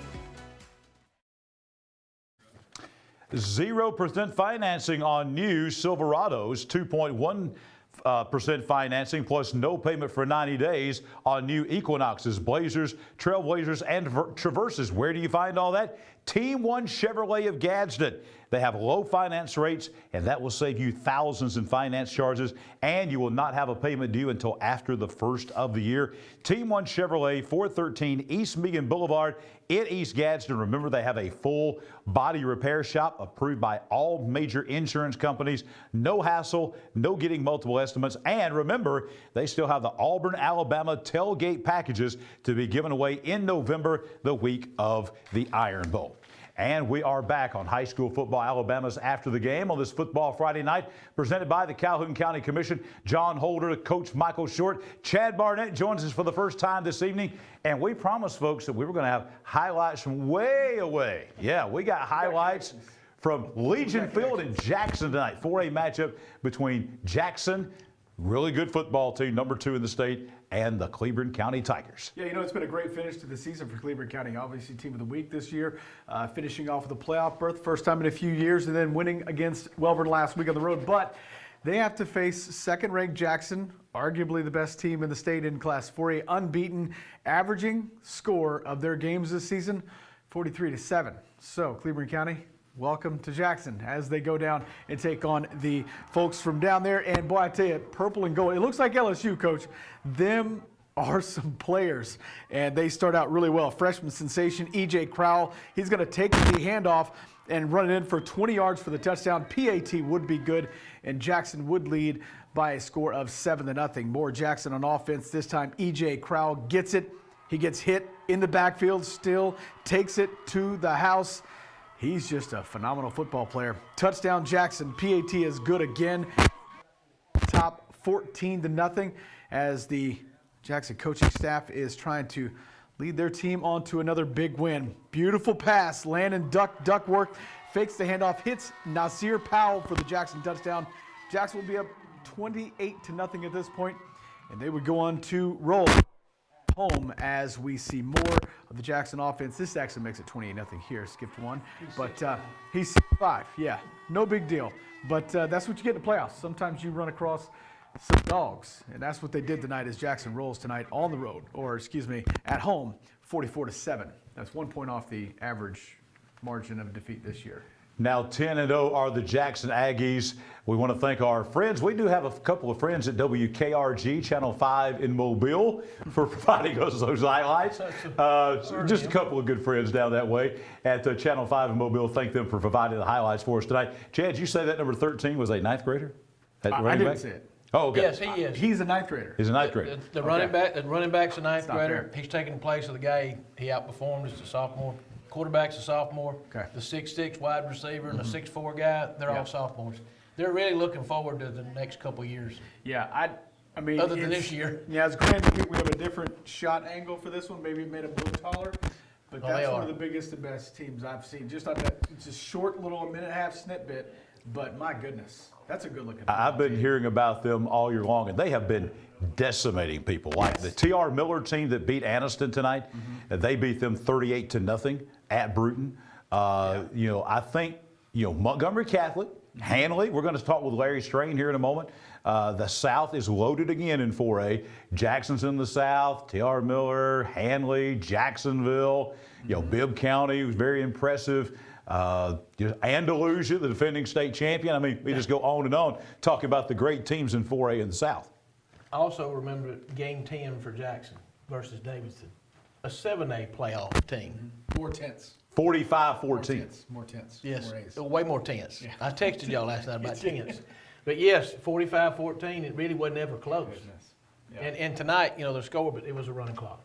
S1: 0% financing on new Silverados, 2.1% financing plus no payment for 90 days on new Equinoxes, Blazers, Trailblazers, and Traverses. Where do you find all that? Team 1 Chevrolet of Gadsden. They have low finance rates, and that will save you thousands in finance charges, and you will not have a payment due until after the first of the year. Team 1 Chevrolet, 413 East Megan Boulevard in East Gadsden. Remember, they have a full body repair shop approved by all major insurance companies. No hassle, no getting multiple estimates, and remember, they still have the Auburn, Alabama tailgate packages to be given away in November, the week of the Iron Bowl. And we are back on high school football, Alabama's After the Game on this Football Friday night, presented by the Calhoun County Commission. Jon Holder, Coach Michael Short, Chad Barnett joins us for the first time this evening. And we promised folks that we were going to have highlights from way away. Yeah, we got highlights from Legion Field in Jackson tonight. 4A matchup between Jackson, really good football team, number 2 in the state, and the Cleburne County Tigers.
S21: Yeah, you know, it's been a great finish to the season for Cleburne County. Obviously, Team of the Week this year, finishing off with a playoff berth, first time in a few years, and then winning against Wellborn last week on the road. But they have to face second-ranked Jackson, arguably the best team in the state in Class 4A, unbeaten, averaging score of their games this season, 43-7. So, Cleburne County, welcome to Jackson as they go down and take on the folks from down there. And boy, I tell you, purple and gold, it looks like LSU, Coach. Them are some players, and they start out really well. Freshman sensation, E.J. Crowell, he's going to take the handoff and run it in for 20 yards for the touchdown. PAT would be good, and Jackson would lead by a score of 7-0. More Jackson on offense. This time, E.J. Crowell gets it. He gets hit in the backfield, still takes it to the house. He's just a phenomenal football player. Touchdown Jackson. PAT is good again. Top 14-0 as the Jackson coaching staff is trying to lead their team on to another big win. Beautiful pass. Landon duck work. Fakes the handoff. Hits Nasir Powell for the Jackson touchdown. Jackson will be up 28-0 at this point, and they would go on to roll home as we see more of the Jackson offense. This actually makes it 28-0 here. Skipped one, but he's 6'5". Yeah, no big deal. But that's what you get in the playoffs. Sometimes you run across some dogs, and that's what they did tonight as Jackson rolls tonight on the road, or excuse me, at home, 44-7. That's 1 point off the average margin of defeat this year.
S1: Now 10-0 are the Jackson Aggies. We want to thank our friends. We do have a couple of friends at WKRG, Channel 5 in Mobile, for providing us those highlights. Just a couple of good friends down that way at Channel 5 in Mobile. Thank them for providing the highlights for us tonight. Chad, you say that number 13 was a ninth grader?
S21: I didn't say it.
S1: Oh, okay.
S9: Yes, he is.
S21: He's a ninth grader.
S1: He's a ninth grader.
S9: The running back's a ninth grader. He's taking the place of the guy he outperformed as a sophomore. Quarterback's a sophomore.
S21: Okay.
S9: The 6'6" wide receiver and the 6'4" guy, they're all sophomores. They're really looking forward to the next couple of years.
S21: Yeah, I mean,
S9: other than this year.
S21: Yeah, it's granted we have a different shot angle for this one. Maybe it made it a little taller, but that's one of the biggest and best teams I've seen. Just on that, it's a short little 1.5-minute snippet, but my goodness, that's a good looking.
S1: I've been hearing about them all year long, and they have been decimating people. Like the T.R. Miller team that beat Anniston tonight, they beat them 38-0 at Bruton. You know, I think, Montgomery Catholic Hanley, we're going to talk with Larry Strain here in a moment. The South is loaded again in 4A. Jackson's in the South, T.R. Miller, Hanley, Jacksonville, Bibb County was very impressive. Andalusia, the defending state champion. I mean, we just go on and on talking about the great teams in 4A in the South.
S9: I also remember game 10 for Jackson versus Davidson, a 7A playoff team.
S21: More tense.
S1: 45-14.
S21: More tense.
S9: Yes,
S21: more
S9: way more tense.
S21: Yeah.
S9: I texted y'all last night about tense. But yes, 45-14, it really wasn't ever close.
S21: Yeah.
S9: And tonight, the score, but it was a running clock.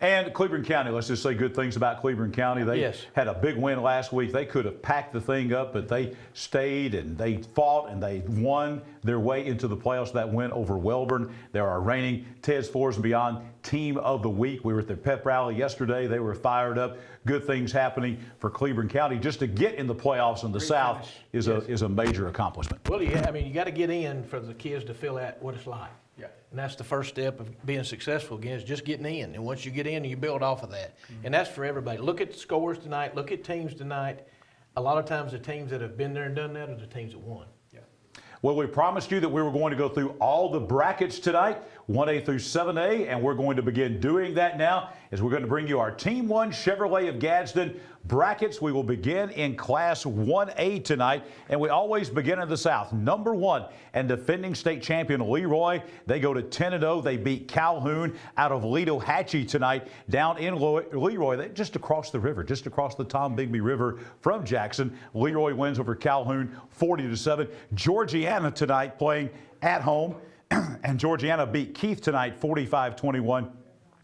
S1: And Cleburne County, let's just say good things about Cleburne County. They had a big win last week. They could have packed the thing up, but they stayed and they fought and they won their way into the playoffs. That win over Wellborn. They're our reigning Ted's Floors and Beyond Team of the Week. We were at their pep rally yesterday. They were fired up. Good things happening for Cleburne County. Just to get in the playoffs in the South is a major accomplishment.
S9: Well, yeah, you got to get in for the kids to feel out what it's like.
S21: Yeah.
S9: And that's the first step of being successful again, is just getting in. And once you get in, you build off of that. And that's for everybody. Look at the scores tonight. Look at teams tonight. A lot of times the teams that have been there and done that are the teams that won.
S1: Well, we promised you that we were going to go through all the brackets tonight, 1A through 7A, and we're going to begin doing that now as we're going to bring you our Team 1 Chevrolet of Gadsden brackets. We will begin in Class 1A tonight, and we always begin in the South. Number 1 and defending state champion Leroy. They go to 10-0. They beat Calhoun out of Lido Hatchie tonight down in Leroy. They just across the river, just across the Tom Bigby River from Jackson. Leroy wins over Calhoun 40-7. Georgiana tonight playing at home, and Georgiana beat Keith tonight 45-21.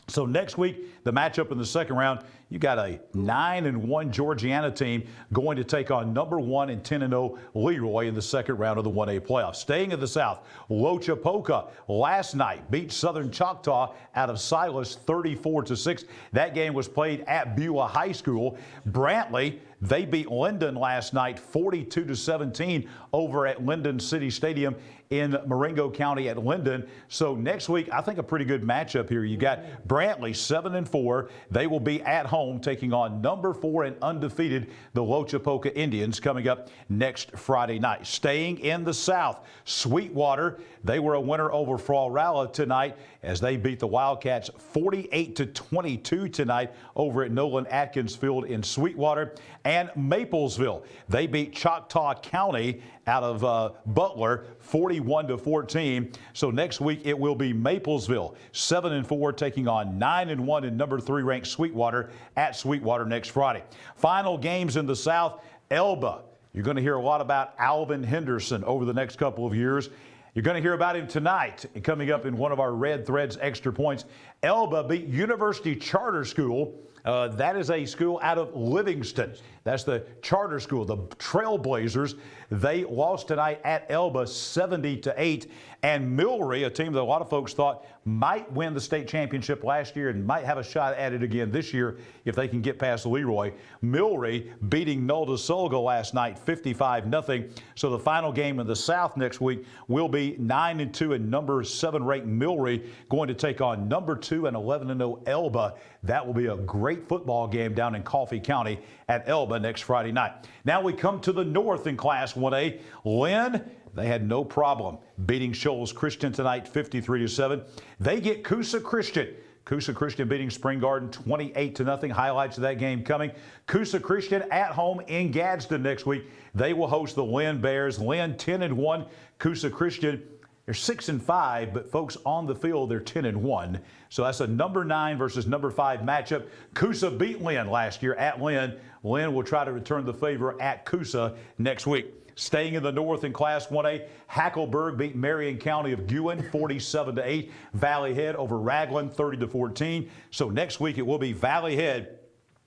S1: So next week, the matchup in the second round, you got a 9-1 Georgiana team going to take on number 1 and 10-0 Leroy in the second round of the 1A playoffs. Staying in the South, Lochapoka last night beat Southern Choctaw out of Silas 34-6. That game was played at Beulah High School. Brantley, they beat Linden last night 42-17 over at Linden City Stadium in Marengo County at Linden. So next week, I think a pretty good matchup here. You got Brantley 7-4. They will be at home taking on number 4 and undefeated, the Lochapoka Indians, coming up next Friday night. Staying in the South, Sweetwater, they were a winner over Florence tonight as they beat the Wildcats 48-22 tonight over at Nolan Atkins Field in Sweetwater. And Maplesville, they beat Choctaw County out of Butler 41-14. So next week it will be Maplesville 7-4 taking on 9-1 and number 3 ranked Sweetwater at Sweetwater next Friday. Final games in the South, Elba. You're going to hear a lot about Alvin Henderson over the next couple of years. You're going to hear about him tonight. And coming up in one of our Red Threads extra points, Elba beat University Charter School. That is a school out of Livingston. That's the charter school, the Trailblazers. They lost tonight at Elba 70-8. And Milry, a team that a lot of folks thought might win the state championship last year and might have a shot at it again this year if they can get past Leroy. Milry beating Nolde Solga last night 55-0. So the final game in the South next week will be 9-2 and number 7 ranked Milry going to take on number 2 and 11-0 Elba. That will be a great football game down in Coffee County at Elba next Friday night. Now we come to the North in Class 1A. Lynn, they had no problem beating Shoals Christian tonight 53-7. They get CUSA Christian. CUSA Christian beating Spring Garden 28-0. Highlights of that game coming. CUSA Christian at home in Gadsden next week. They will host the Lynn Bears. Lynn 10-1. CUSA Christian, they're 6-5, but folks on the field, they're 10-1. So that's a number 9 versus number 5 matchup. CUSA beat Lynn last year at Lynn. Lynn will try to return the favor at CUSA next week. Staying in the North in Class 1A, Hackleburg beat Marion County of Guin 47-8. Valley Head over Raglan 30-14. So next week it will be Valley Head.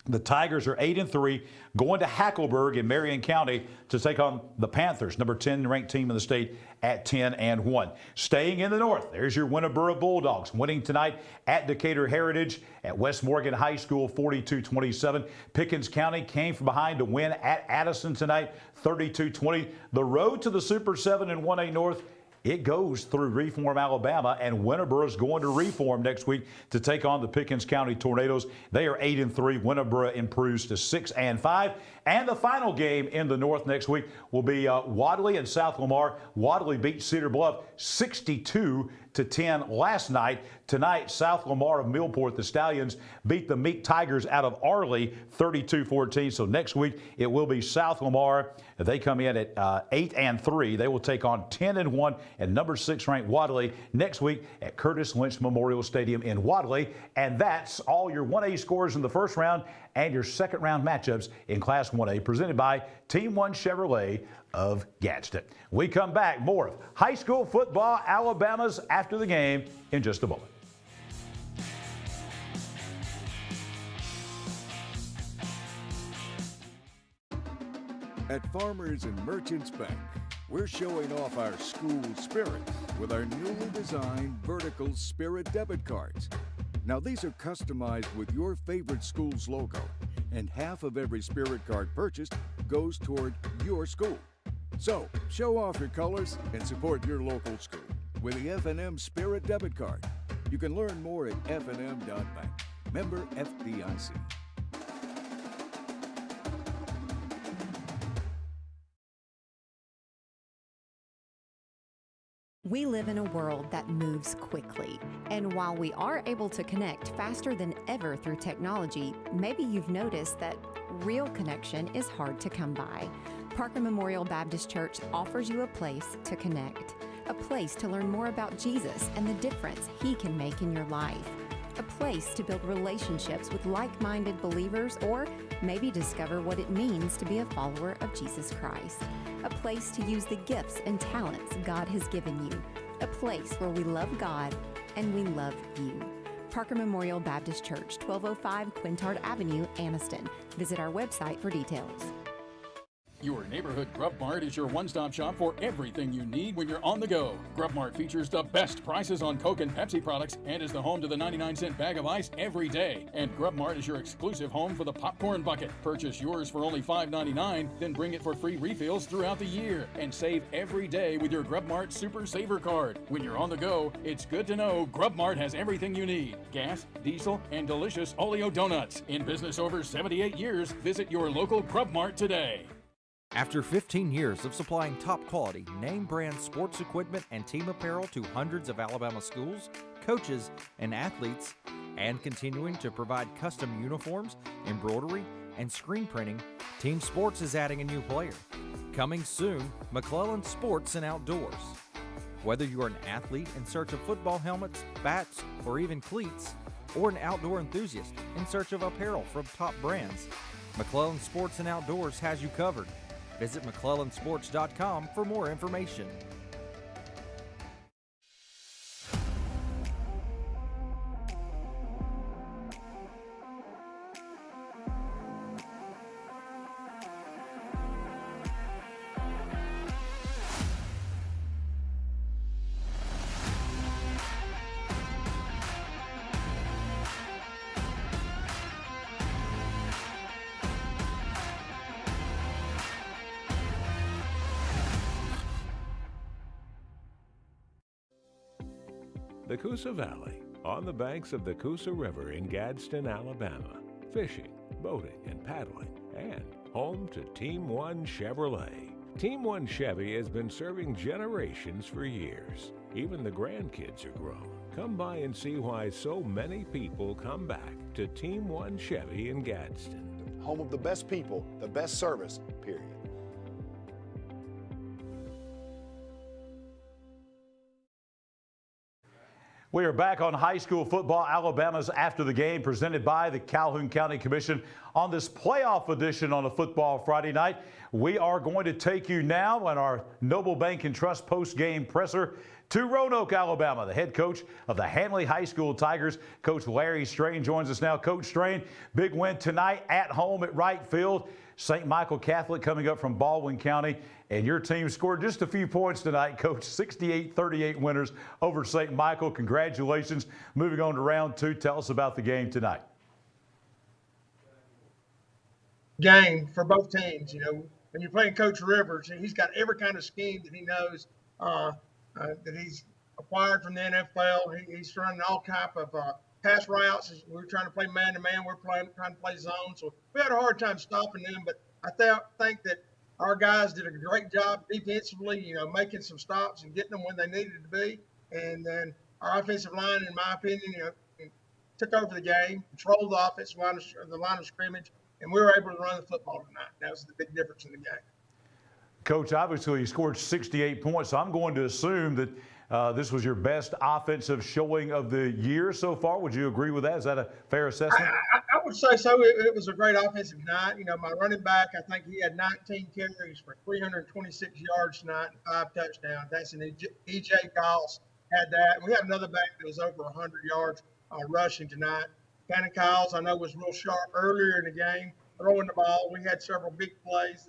S1: The Tigers are 8-3, going to Hackleburg in Marion County to take on the Panthers, number 10 ranked team in the state at 10-1. Staying in the North, there's your Winterboro Bulldogs, winning tonight at Decatur Heritage at West Morgan High School 42-27. Pickens County came from behind to win at Addison tonight 32-20. The road to the Super 7 and 1A North it goes through Reform, Alabama, and Winterboro is going to Reform next week to take on the Pickens County Tornadoes. They are 8-3. Winterboro improves to 6-5. And the final game in the North next week will be Wadley and South Lamar. Wadley beat Cedar Bluff 62-10 last night. Tonight, South Lamar of Millport, the Stallions, beat the Meek Tigers out of Arley 32-14. So next week it will be South Lamar. They come in at 8-3. They will take on 10-1 and number 6 ranked Wadley next week at Curtis Lynch Memorial Stadium in Wadley. And that's all your 1A scores in the first round and your second round matchups in Class 1A, presented by Team 1 Chevrolet of Gadsden. We come back, more of high school football, Alabama's after the game in just a moment.
S12: At Farmers and Merchants Bank, we're showing off our school spirit with our newly designed vertical Spirit debit cards. Now these are customized with your favorite school's logo, and half of every Spirit card purchased goes toward your school. So show off your colors and support your local school with the F&M Spirit debit card. You can learn more at fnm.bank. Member FDIC.
S3: We live in a world that moves quickly, and while we are able to connect faster than ever through technology, maybe you've noticed that real connection is hard to come by. Parker Memorial Baptist Church offers you a place to connect, a place to learn more about Jesus and the difference He can make in your life, a place to build relationships with like-minded believers, or maybe discover what it means to be a follower of Jesus Christ. A place to use the gifts and talents God has given you. A place where we love God and we love you. Parker Memorial Baptist Church, 1205 Quintard Avenue, Anniston. Visit our website for details.
S7: Your neighborhood Grub Mart is your one-stop shop for everything you need when you're on the go. Grub Mart features the best prices on Coke and Pepsi products and is the home to the 99-cent bag of ice every day. And Grub Mart is your exclusive home for the popcorn bucket. Purchase yours for only $5.99, then bring it for free refills throughout the year. And save every day with your Grub Mart Super Saver card. When you're on the go, it's good to know Grub Mart has everything you need. Gas, diesel, and delicious Oleo donuts. In business over 78 years, visit your local Grub Mart today.
S4: After 15 years of supplying top-quality, name-brand sports equipment and team apparel to hundreds of Alabama schools, coaches, and athletes, and continuing to provide custom uniforms, embroidery, and screen printing, Team Sports is adding a new player. Coming soon, McClellan Sports and Outdoors. Whether you're an athlete in search of football helmets, bats, or even cleats, or an outdoor enthusiast in search of apparel from top brands, McClellan Sports and Outdoors has you covered. Visit McClellansports.com for more information.
S10: The CUSA Valley, on the banks of the CUSA River in Gadsden, Alabama. Fishing, boating, and paddling, and home to Team 1 Chevrolet. Team 1 Chevy has been serving generations for years. Even the grandkids are grown. Come by and see why so many people come back to Team 1 Chevy in Gadsden.
S11: Home of the best people, the best service, period.
S1: We are back on high school football, Alabama's After the Game, presented by the Calhoun County Commission on this playoff edition on a football Friday night. We are going to take you now on our Noble Bank and Trust post-game presser to Roanoke, Alabama. The head coach of the Handley High School Tigers, Coach Larry Strain, joins us now. Coach Strain, big win tonight at home at Wright Field. St. Michael Catholic coming up from Baldwin County, and your team scored just a few points tonight, Coach. 68-38 winners over St. Michael. Congratulations. Moving on to round two, tell us about the game tonight.
S22: Game for both teams. You know, when you're playing Coach Rivers, he's got every kind of scheme that he knows. that he's acquired from the NFL. He's running all type of pass routes. We're trying to play man-to-man. We're trying to play zone. So we had a hard time stopping them. But I think that our guys did a great job defensively, making some stops and getting them when they needed to be. And then our offensive line, in my opinion, took over the game, controlled the offensive line of scrimmage, and we were able to run the football tonight. That was the big difference in the game.
S1: Coach, obviously you scored 68 points, so I'm going to assume that this was your best offensive showing of the year so far. Would you agree with that? Is that a fair assessment?
S22: I would say so. It was a great offensive night. My running back, I think he had 19 carries for 326 yards tonight and 5 touchdowns. That's an E.J. Goss had that. We had another back that was over 100 yards rushing tonight. Cannon Kyles, I know, was real sharp earlier in the game, throwing the ball. We had several big plays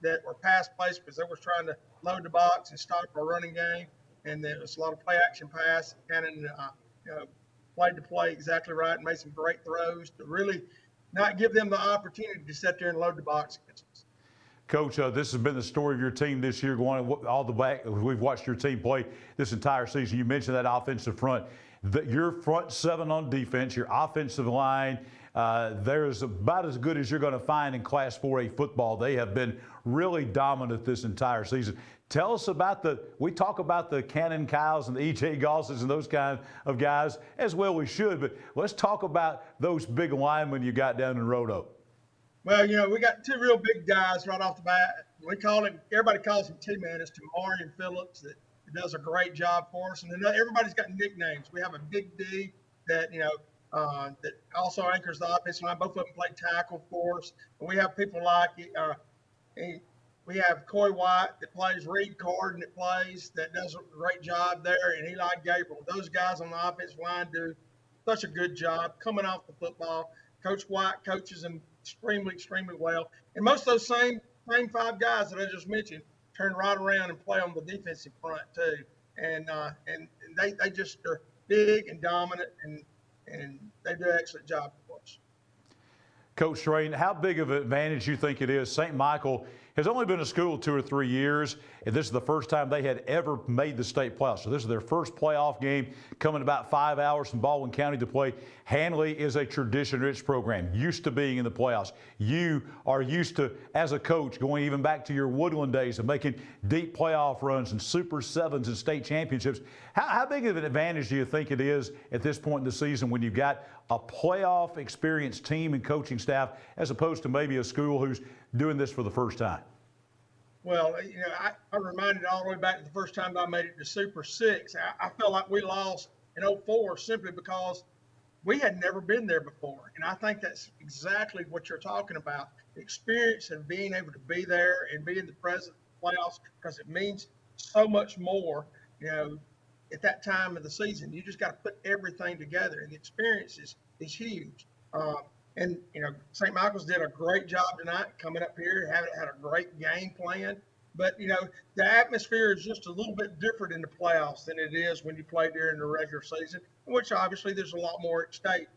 S22: that were pass plays because they were trying to load the box and stop our running game. And there was a lot of play-action pass. Cannon played the play exactly right and made some great throws to really not give them the opportunity to sit there and load the box against us.
S1: Coach, this has been the story of your team this year, going all the way. We've watched your team play this entire season. You mentioned that offensive front. Your front seven on defense, your offensive line, there's about as good as you're going to find in Class 4A football. They have been really dominant this entire season. Tell us about we talk about the Cannon Kyles and the E.J. Gosses and those kind of guys, as well we should, but let's talk about those big linemen you got down in Roanoke.
S22: Well, we got 2 real big guys right off the bat. Everybody calls him T-Man. It's Tamarian Phillips that does a great job for us. And then everybody's got nicknames. We have a Big D that, that also anchors the offensive line. Both of them play tackle for us. And we have people like we have Coy White that plays, Reed Carden that does a great job there, and Eli Gabriel. Those guys on the offensive line do such a good job coming off the football. Coach White coaches them extremely, extremely well. And most of those same 5 guys that I just mentioned turn right around and play on the defensive front too. And they just are big and dominant, and they do an excellent job for us.
S1: Coach Strain, how big of an advantage you think it is? St. Michael has only been a school 2 or 3 years, and this is the first time they had ever made the state playoffs. So this is their first playoff game, coming about 5 hours from Baldwin County to play. Handley is a tradition-rich program, used to being in the playoffs. You are used to, as a coach, going even back to your Woodland days and making deep playoff runs and Super Sevens and state championships. How big of an advantage do you think it is at this point in the season when you've got a playoff experienced team and coaching staff as opposed to maybe a school who's doing this for the first time?
S22: Well, I'm reminded all the way back to the first time I made it to Super 6. I felt like we lost in 2004 simply because we had never been there before. And I think that's exactly what you're talking about, the experience of being able to be there and be in the present playoffs, because it means so much more, at that time of the season. You just got to put everything together, and the experience is huge. And, St. Michael's did a great job tonight coming up here, had a great game plan. But, the atmosphere is just a little bit different in the playoffs than it is when you play during the regular season, which obviously there's a lot more at stake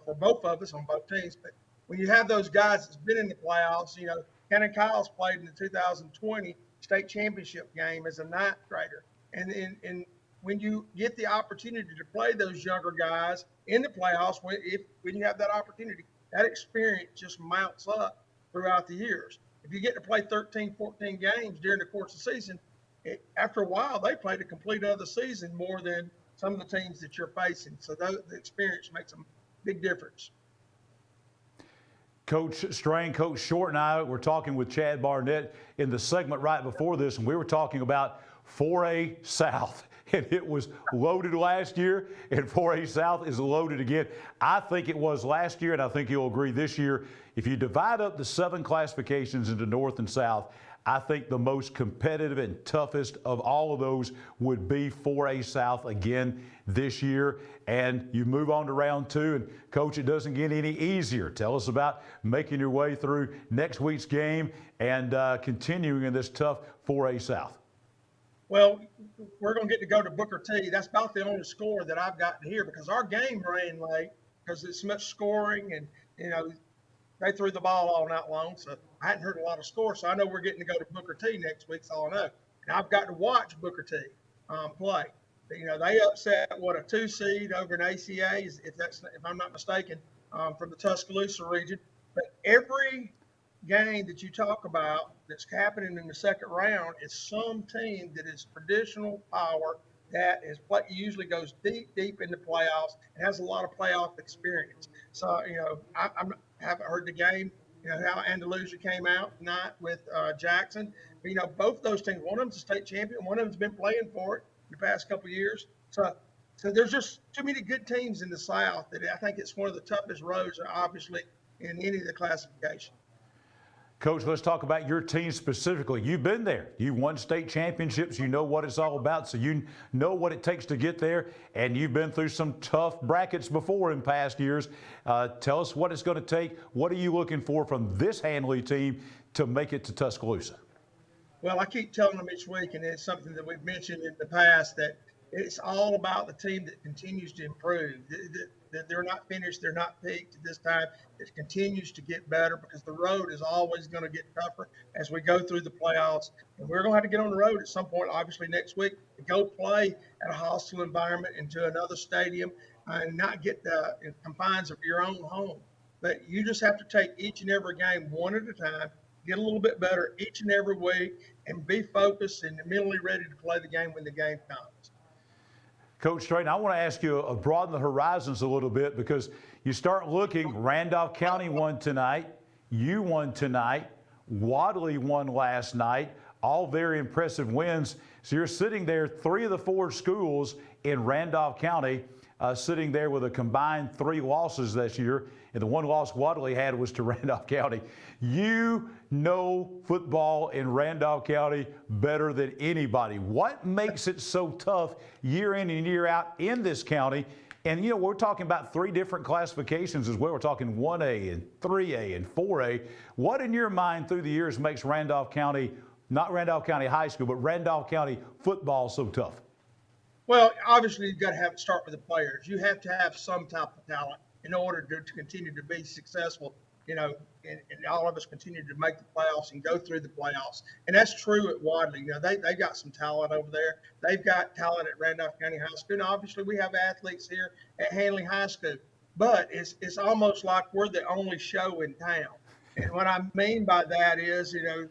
S22: for both of us on both teams. But when you have those guys that's been in the playoffs, Cannon Kyles played in the 2020 state championship game as a 9th grader. And when you get the opportunity to play those younger guys in the playoffs, when you have that opportunity, that experience just mounts up throughout the years. If you get to play 13, 14 games during the course of the season, after a while, they play the complete other season more than some of the teams that you're facing. So the experience makes a big difference.
S1: Coach Strain, Coach Short, and I were talking with Chad Barnett in the segment right before this, and we were talking about 4A South. And it was loaded last year, and 4A South is loaded again. I think it was last year, and I think you'll agree this year. If you divide up the 7 classifications into North and South, I think the most competitive and toughest of all of those would be 4A South again this year. And you move on to round 2, and Coach, it doesn't get any easier. Tell us about making your way through next week's game and continuing in this tough 4A South.
S22: Well, we're going to get to go to Booker T. That's about the only score that I've gotten to hear because our game ran late because it's much scoring and, they threw the ball all night long. So I hadn't heard a lot of scores. So I know we're getting to go to Booker T next week. That's all I know. And I've got to watch Booker T. play. You know, they upset a 2 seed over an ACA, if I'm not mistaken, from the Tuscaloosa region. But every game that you talk about that's happening in the second round is some team that is traditional power that usually goes deep in the playoffs and has a lot of playoff experience. So, you know, I haven't heard the game, you know, how Andalusia came out tonight with Jackson. But, you know, both those teams, one of them's a state champion, one of them's been playing for it the past couple of years. So there's just too many good teams in the South that I think it's one of the toughest roads, obviously, in any of the classification.
S1: Coach, let's talk about your team specifically. You've been there. You won state championships. You know what it's all about, so you know what it takes to get there, and you've been through some tough brackets before in past years. Tell us what it's going to take. What are you looking for from this Handley team to make it to Tuscaloosa?
S22: Well, I keep telling them each week, and it's something that we've mentioned in the past, that it's all about the team that continues to improve. They're not finished. They're not peaked at this time. It continues to get better because the road is always going to get tougher as we go through the playoffs. And we're going to have to get on the road at some point, obviously next week, to go play at a hostile environment into another stadium and not get the confines of your own home. But you just have to take each and every game one at a time, get a little bit better each and every week, and be focused and mentally ready to play the game when the game comes.
S1: Coach Strayton, I want to ask you to broaden the horizons a little bit, because you start looking, Randolph County won tonight, you won tonight, Wadley won last night, all very impressive wins. So you're sitting there, 3 of the 4 schools in Randolph County sitting there with a combined 3 losses this year, and the one loss Wadley had was to Randolph County. You know football in Randolph County better than anybody. What makes it so tough year in and year out in this county? And, you know, we're talking about 3 different classifications as well. We're talking 1A and 3A and 4A. What in your mind through the years makes Randolph County, not Randolph County High School, but Randolph County football so tough?
S22: Well, obviously, you've got to start with the players. You have to have some type of talent in order to continue to be successful, you know, and all of us continue to make the playoffs and go through the playoffs. And that's true at Wadley. You know, they got some talent over there. They've got talent at Randolph County High School. And obviously, we have athletes here at Handley High School. But it's almost like we're the only show in town. And what I mean by that is, you know,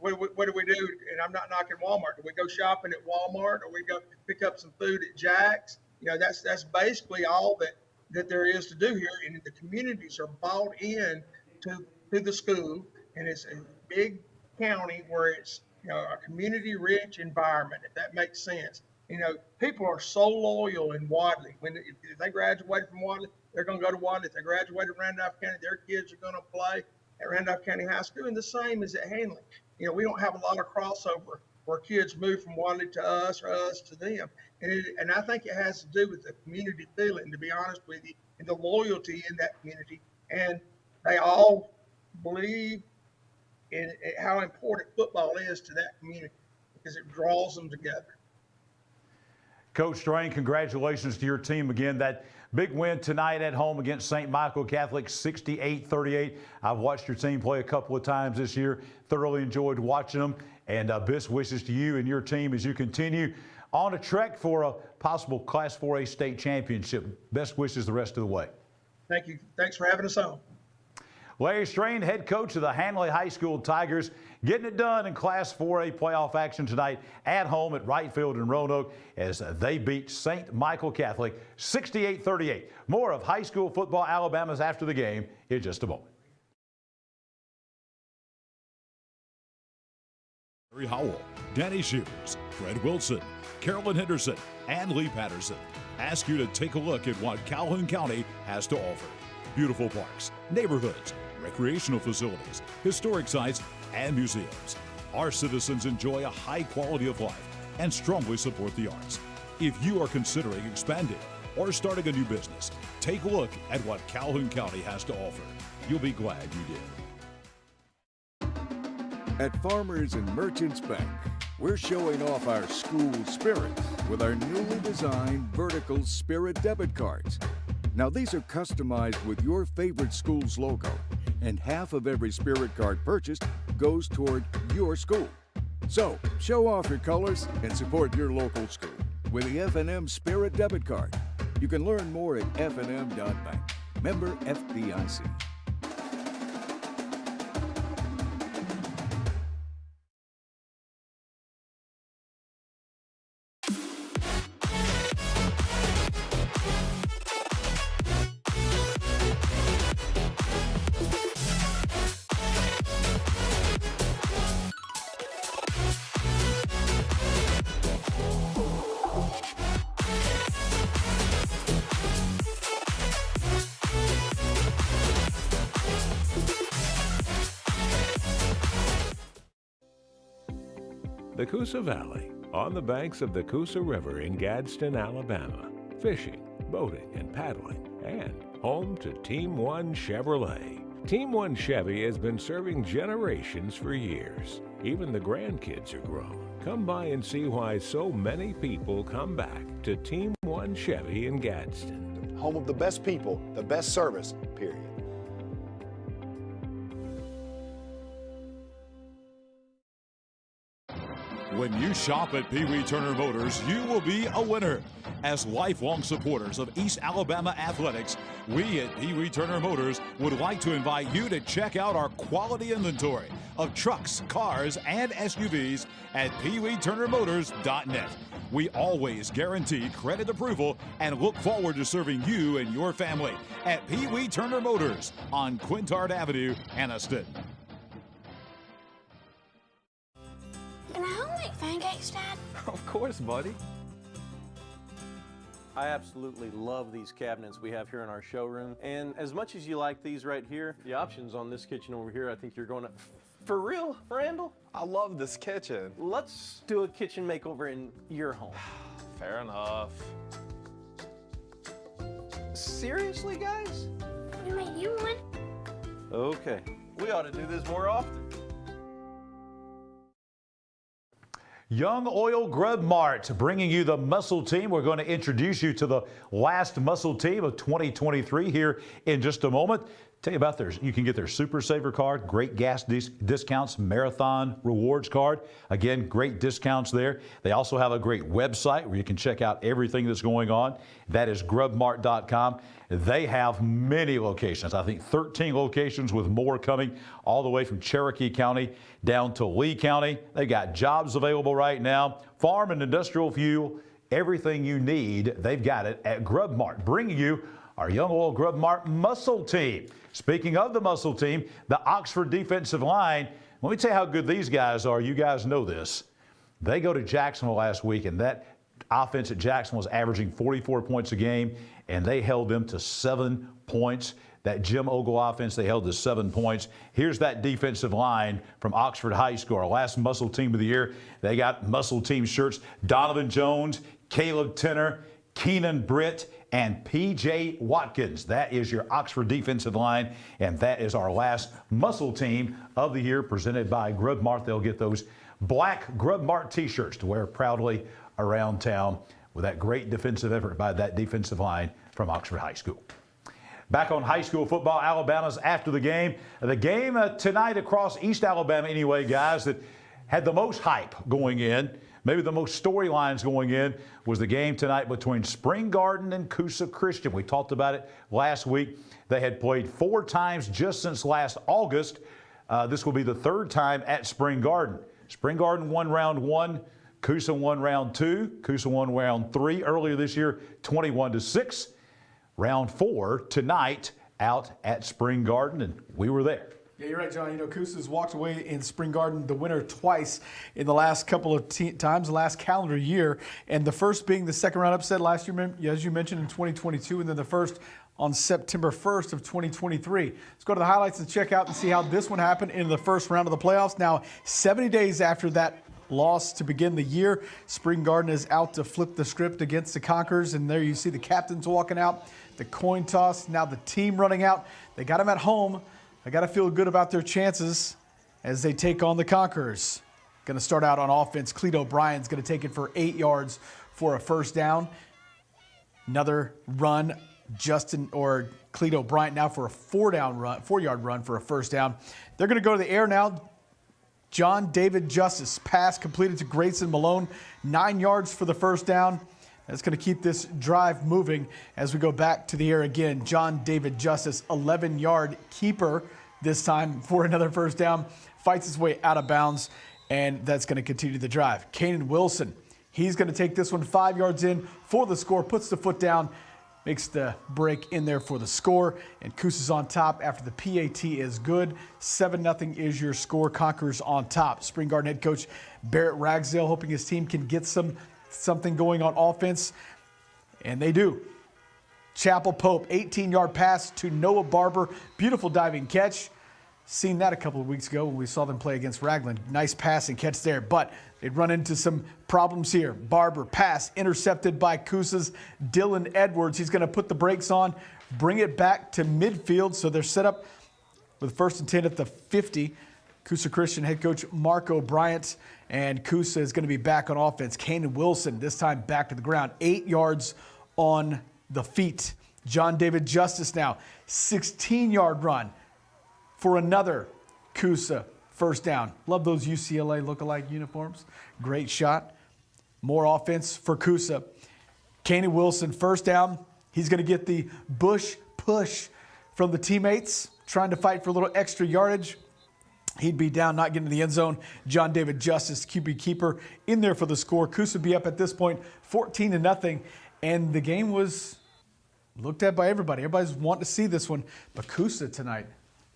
S22: what do we do? And I'm not knocking Walmart. Do we go shopping at Walmart, or we go pick up some food at Jack's? You know, that's basically all that there is to do here. And the communities are bought in to the school, and it's a big county where it's, you know, a community-rich environment, if that makes sense. You know, people are so loyal in Wadley. If they graduated from Wadley, they're going to go to Wadley. If they graduated from Randolph County, their kids are going to play at Randolph County High School, and the same as at Handley. You know, we don't have a lot of crossover where kids move from Wadley to us or us to them. And I think it has to do with the community feeling, to be honest with you, and the loyalty in that community. And they all believe in how important football is to that community, because it draws them together.
S1: Coach Strain, congratulations to your team again. That big win tonight at home against St. Michael Catholic, 68-38. I've watched your team play a couple of times this year. Thoroughly enjoyed watching them. And best wishes to you and your team as you continue on a trek for a possible Class 4A state championship. Best wishes the rest of the way.
S22: Thank you. Thanks for having us on.
S1: Larry Strain, head coach of the Handley High School Tigers, getting it done in Class 4A playoff action tonight at home at Wright Field in Roanoke as they beat St. Michael Catholic 68-38. More of high school football Alabama's after the game in just a moment.
S2: Terry Howell, Danny Shears, Fred Wilson, Carolyn Henderson, and Lee Patterson ask you to take a look at what Calhoun County has to offer. Beautiful parks, neighborhoods, recreational facilities, historic sites, and museums. Our citizens enjoy a high quality of life and strongly support the arts. If you are considering expanding or starting a new business, take a look at what Calhoun County has to offer. You'll be glad you did.
S12: At Farmers and Merchants Bank, we're showing off our school spirit with our newly designed vertical Spirit debit cards. Now these are customized with your favorite school's logo, and half of every Spirit card purchased goes toward your school. So, show off your colors and support your local school with the F&M Spirit Debit Card. You can learn more at fnm.bank. Member FDIC.
S10: The CUSA Valley, on the banks of the CUSA River in Gadsden, Alabama. Fishing, boating, and paddling, and home to Team One Chevrolet. Team One Chevy has been serving generations for years. Even the grandkids are grown. Come by and see why so many people come back to Team One Chevy in Gadsden.
S11: Home of the best people, the best service, period.
S2: When you shop at Pee Wee Turner Motors, you will be a winner. As lifelong supporters of East Alabama athletics, we at Pee Wee Turner Motors would like to invite you to check out our quality inventory of trucks, cars, and SUVs at peeweeturnermotors.net. We always guarantee credit approval and look forward to serving you and your family at Pee Wee Turner Motors on Quintard Avenue, Anniston.
S17: Can I help make pancakes, Dad?
S18: Of course, buddy. I absolutely love these cabinets we have here in our showroom. And as much as you like these right here, the options on this kitchen over here, I think you're going to... For real, Randall?
S5: I love this kitchen.
S18: Let's do a kitchen makeover in your home.
S5: Fair enough.
S18: Seriously, guys?
S17: We made you one.
S18: Okay. We ought to do this more often.
S1: Young Oil Grub Mart bringing you the muscle team. We're going to introduce you to the last muscle team of 2023 here in just a moment. Tell you about theirs. You can get their Super Saver card, great gas discounts, Marathon Rewards card. Again, great discounts there. They also have a great website where you can check out everything that's going on. That is grubmart.com. They have many locations. I think 13 locations with more coming all the way from Cherokee County down to Lee County. They've got jobs available right now. Farm and industrial fuel, everything you need, they've got it at Grub Mart. Bringing you our Young Oil Grub Mart muscle team. Speaking of the muscle team, the Oxford defensive line, let me tell you how good these guys are. You guys know this. They go to Jacksonville last week, and that offense at Jacksonville was averaging 44 points a game, and they held them to 7 points. That Jim Ogle offense, they held to 7 points. Here's that defensive line from Oxford High School, our last muscle team of the year. They got muscle team shirts. Donovan Jones, Caleb Tenner, Keenan Britt, and P.J. Watkins. That is your Oxford defensive line, and that is our last muscle team of the year presented by Grub Mart. They'll get those black Grub Mart t-shirts to wear proudly around town with that great defensive effort by that defensive line from Oxford High School. Back on high school football, Alabama's after the game. The game tonight across East Alabama anyway, guys, that had the most hype going in, maybe the most storylines going in, was the game tonight between Spring Garden and CUSA Christian. We talked about it last week. They had played 4 times just since last August. This will be the 3rd time at Spring Garden. Spring Garden won round 1. CUSA won round 2. CUSA won round 3 earlier this year, 21-6. Round 4 tonight out at Spring Garden, and we were there.
S21: Yeah, you're right, John. You know, CUSA's walked away in Spring Garden the winner twice in the last couple of times, the last calendar year, and the first being the second round upset last year, as you mentioned, in 2022, and then the first on September 1st of 2023. Let's go to the highlights and check out and see how this one happened in the first round of the playoffs. Now, 70 days after that loss to begin the year, Spring Garden is out to flip the script against the Conquerors, and there you see the captains walking out, the coin toss, now the team running out. They got them at home. They got to feel good about their chances as they take on the Conquerors. Going to start out on offense. Cleto O'Brien's going to take it for 8 yards for a first down. Another run, Cleto O'Brien now for a 4-yard run for a first down. They're going to go to the air now. John David Justice, pass completed to Grayson Malone, 9 yards for the first down. That's going to keep this drive moving as we go back to the air again. John David Justice, 11-yard keeper this time for another first down, fights his way out of bounds, and that's going to continue the drive. Kanan Wilson, he's going to take this one 5 yards in for the score, puts the foot down, makes the break in there for the score, and CUSA's on top after the PAT is good. 7-0 is your score. Conquerors on top. Spring Garden head coach Barrett Ragsdale hoping his team can get something going on offense, and they do. Chapel Pope, 18-yard pass to Noah Barber. Beautiful diving catch. Seen that a couple of weeks ago when we saw them play against Ragland. Nice pass and catch there, but they'd run into some problems here. Barber pass intercepted by CUSA's Dylan Edwards. He's going to put the brakes on, bring it back to midfield, so they're set up with 1st and 10 at the 50. CUSA Christian head coach Marco Bryant, and CUSA is going to be back on offense. Kanan Wilson, this time back to the ground, 8 yards on the feet. John David Justice now, 16-yard run for another CUSA first down. Love those UCLA lookalike uniforms. Great shot. More offense for CUSA. Kanan Wilson, first down. He's going to get the Bush push from the teammates, trying to fight for a little extra yardage. He'd be down, not getting to the end zone. John David Justice, QB keeper, in there for the score. CUSA be up at this point 14-0, and the game was looked at by everybody. Everybody's wanting to see this one, but CUSA tonight,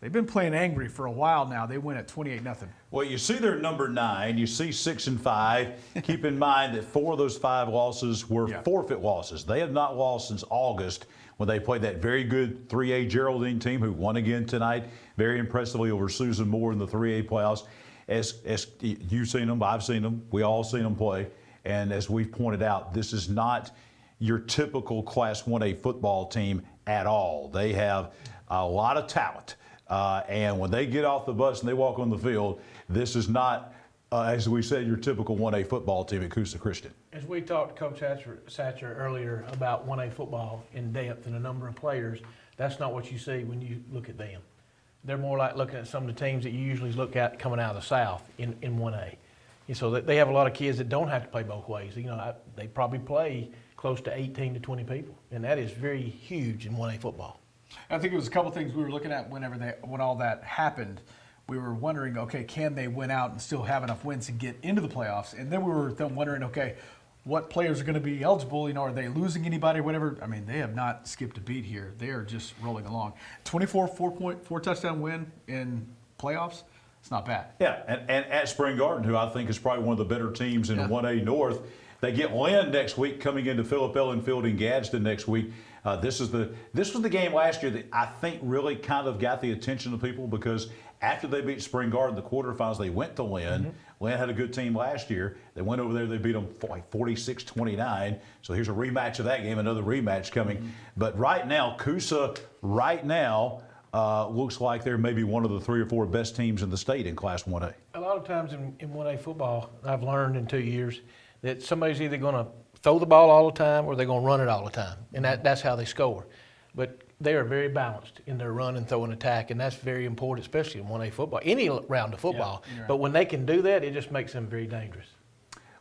S21: they've been playing angry for a while now. They win at 28-0.
S1: Well, you see they're number 9. You see 6-5. Keep in mind that 4 of those 5 losses were forfeit losses. They have not lost since August when they played that very good 3A Geraldine team who won again tonight very impressively over Susan Moore in the 3A playoffs. As you've seen them, I've seen them, we all seen them play. And as we've pointed out, this is not your typical Class 1A football team at all. They have a lot of talent. And when they get off the bus and they walk on the field, this is not, as we said, your typical 1A football team at CUSA Christian.
S9: As we talked to Coach Satcher earlier about 1A football in depth and the number of players, that's not what you see when you look at them. They're more like looking at some of the teams that you usually look at coming out of the South in 1A. And so they have a lot of kids that don't have to play both ways. You know, they probably play close to 18 to 20 people, and that is very huge in 1A football.
S21: I think it was a couple things we were looking at when all that happened. We were wondering, okay, can they win out and still have enough wins to get into the playoffs? And then we were wondering, okay, what players are going to be eligible? You know, are they losing anybody or whatever? I mean, they have not skipped a beat here. They are just rolling along. 24 4-touchdown win in playoffs. It's not bad.
S1: Yeah, and at Spring Garden, who I think is probably one of the better teams in 1A North. They get Lynn next week, coming into Philip Ellen Field in Gadsden next week. This was the game last year that I think really kind of got the attention of people, because after they beat Spring Garden in the quarterfinals, they went to Lynn. Mm-hmm. Lynn had a good team last year. They went over there, they beat them like 46-29. So here's a rematch of that game, another rematch coming. Mm-hmm. But right now, CUSA looks like they're maybe one of the 3 or 4 best teams in the state in Class 1A.
S9: A lot of times in 1A football, I've learned in 2 years that somebody's either going to throw the ball all the time or they're going to run it all the time. And that's how they score. But they are very balanced in their run and throw and attack, and that's very important, especially in 1A football, any round of football. Yeah, right. But when they can do that, it just makes them very dangerous.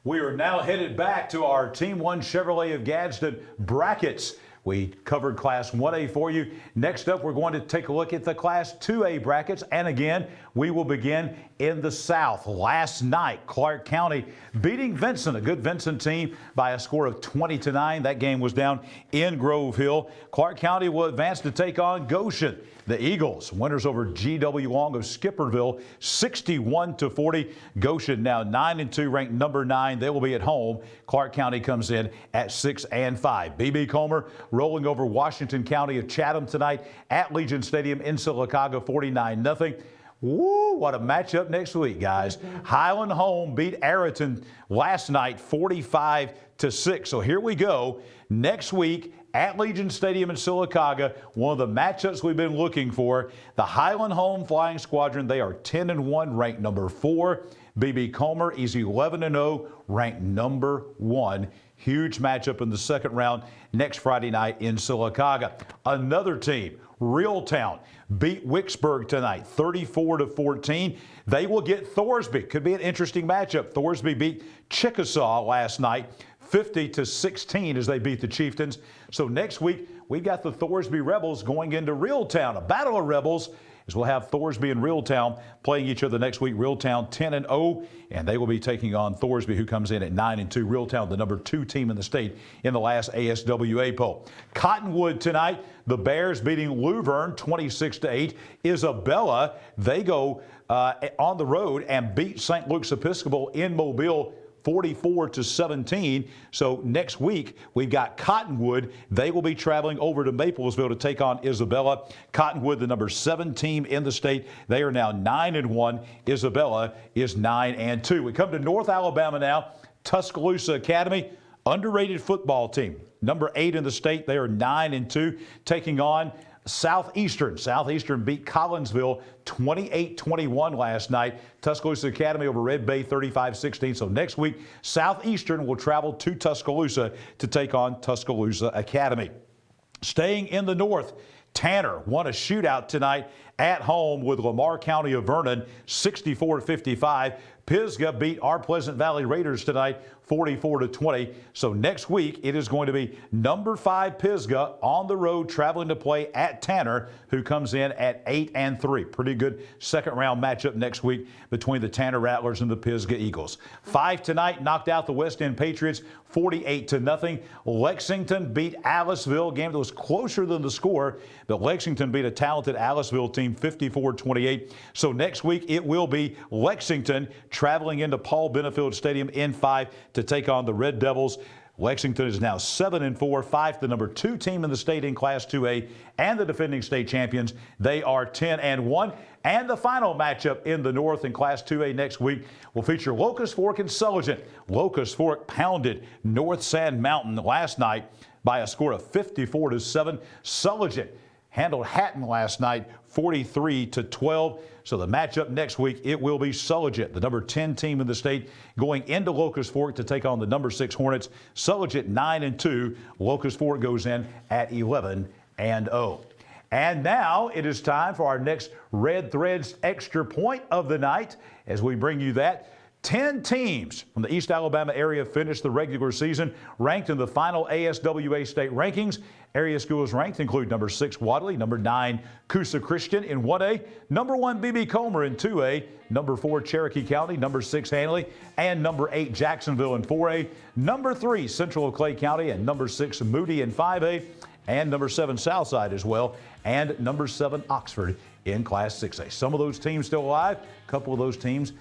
S1: We are now headed back to our Team 1 Chevrolet of Gadsden brackets. We covered Class 1A for you. Next up, we're going to take a look at the Class 2A brackets. And again, we will begin in the South. Last night, Clark County beating Vincent, a good Vincent team, by a score of 20-9. That game was down in Grove Hill. Clark County will advance to take on Goshen. The Eagles, winners over G.W. Long of Skipperville, 61-40. Goshen now 9-2, ranked number 9. They will be at home. Clark County comes in at 6-5. B.B. Comer rolling over Washington County of Chatham tonight at Legion Stadium in Sylacauga, 49-0. Woo, what a matchup next week, guys. Highland Home beat Ariton last night 45-6. So here we go. Next week at Legion Stadium in Sylacauga, one of the matchups we've been looking for. The Highland Home Flying Squadron, they are 10-1, ranked number 4. B.B. Comer is 11-0, ranked number 1. Huge matchup in the second round next Friday night in Sylacauga. Another team, Reeltown, beat Wicksburg tonight, 34-14. They will get Thorsby. Could be an interesting matchup. Thorsby beat Chickasaw last night, 50-16 as they beat the Chieftains. So next week, we've got the Thorsby Rebels going into Reeltown, a battle of rebels, as we'll have Thorsby and Reeltown playing each other next week. Reeltown 10-0, and they will be taking on Thorsby, who comes in at 9-2. Reeltown, the number 2 team in the state in the last ASWA poll. Cottonwood tonight, the Bears beating Luverne 26-8. Isabella, they go on the road and beat St. Luke's Episcopal in Mobile 44-17. So next week, we've got Cottonwood. They will be traveling over to Maplesville to take on Isabella. Cottonwood, the number 7 team in the state. They are now 9-1. Isabella is 9-2. We come to North Alabama now. Tuscaloosa Academy, underrated football team. Number 8 in the state. They are 9-2, taking on Southeastern. Southeastern beat Collinsville 28-21 last night. Tuscaloosa Academy over Red Bay 35-16. So next week, Southeastern will travel to Tuscaloosa to take on Tuscaloosa Academy. Staying in the north, Tanner won a shootout tonight at home with Lamar County of Vernon 64-55. Pisgah beat our Pleasant Valley Raiders tonight 44-20. So next week it is going to be number 5 Pisgah on the road traveling to play at Tanner, who comes in at 8-3. Pretty good second round matchup next week between the Tanner Rattlers and the Pisgah Eagles. 5 tonight knocked out the West End Patriots 48-0. Lexington beat Aliceville, a game that was closer than the score, but Lexington beat a talented Aliceville team 54-28. So next week it will be Lexington traveling into Paul Benefield Stadium in 5 to take on the Red Devils. Lexington is now 7-4, 5th, the number 2 team in the state in Class 2A, and the defending state champions. They are 10-1. And the final matchup in the North in Class 2A next week will feature Locust Fork and Sulligent. Locust Fork pounded North Sand Mountain last night by a score of 54-7. Sulligent handled Hatton last night 43-12. So the matchup next week, it will be Sulligent, the number 10 team in the state, going into Locust Fork to take on the number 6 Hornets. Sulligent 9-2. Locust Fork goes in at 11-0. And now it is time for our next Red Threads Extra Point of the night as we bring you that. 10 teams from the East Alabama area finished the regular season ranked in the final ASWA state rankings. Area schools ranked include number 6 Wadley, number 9 CUSA Christian in 1A, number 1 B.B. Comer in 2A, number 4 Cherokee County, number 6 Hanley, and number 8 Jacksonville in 4A, number 3 Central of Clay County, and number 6 Moody in 5A, and number 7 Southside as well, and number 7 Oxford in Class 6A. Some of those teams still alive. A couple of those teams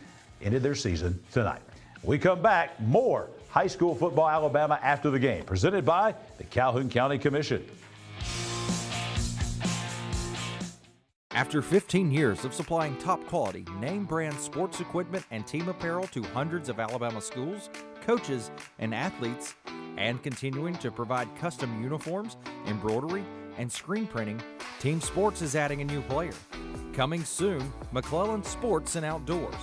S1: ended their season tonight. We come back, more high school football Alabama after the game, presented by the Calhoun County Commission.
S4: After 15 years of supplying top quality, name brand sports equipment and team apparel to hundreds of Alabama schools, coaches, and athletes, and continuing to provide custom uniforms, embroidery, and screen printing, Team Sports is adding a new player. Coming soon, McClellan Sports and Outdoors.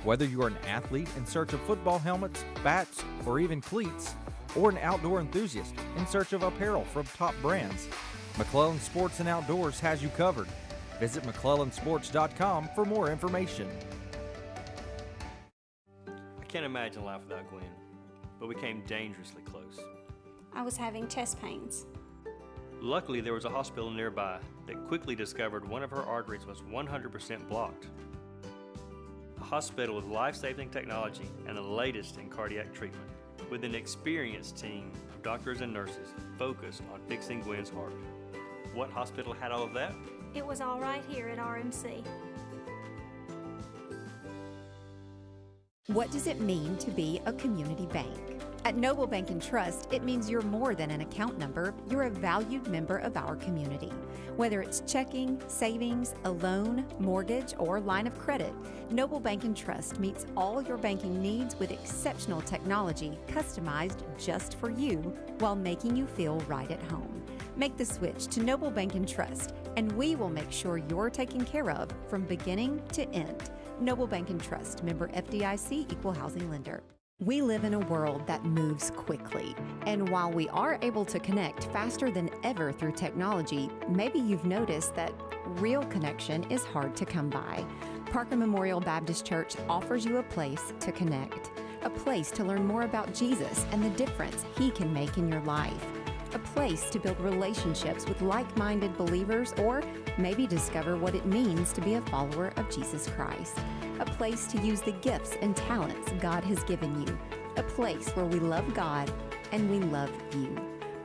S4: Whether you're an athlete in search of football helmets, bats, or even cleats, or an outdoor enthusiast in search of apparel from top brands, McClellan Sports and Outdoors has you covered. Visit McClellansports.com for more information.
S6: I can't imagine life without Gwen, but we came dangerously close.
S17: I was having chest pains.
S6: Luckily, there was a hospital nearby that quickly discovered one of her arteries was 100% blocked. A hospital with life-saving technology and the latest in cardiac treatment, with an experienced team of doctors and nurses focused on fixing Gwen's heart. What hospital had all of that?
S17: It was all right here at RMC.
S3: What does it mean to be a community bank? At Noble Bank and Trust, it means you're more than an account number, you're a valued member of our community. Whether it's checking, savings, a loan, mortgage, or line of credit, Noble Bank and Trust meets all your banking needs with exceptional technology customized just for you while making you feel right at home. Make the switch to Noble Bank and Trust. and we will make sure you're taken care of from beginning to end. Noble Bank and Trust, member FDIC, equal housing lender. We live in a world that moves quickly, and while we are able to connect faster than ever through technology, maybe you've noticed that real connection is hard to come by. Parker Memorial Baptist Church offers you a place to connect, a place to learn more about Jesus and the difference He can make in your life, a place to build relationships with like-minded believers, or maybe discover what it means to be a follower of Jesus Christ, a place to use the gifts and talents God has given you, a place where we love God and we love you.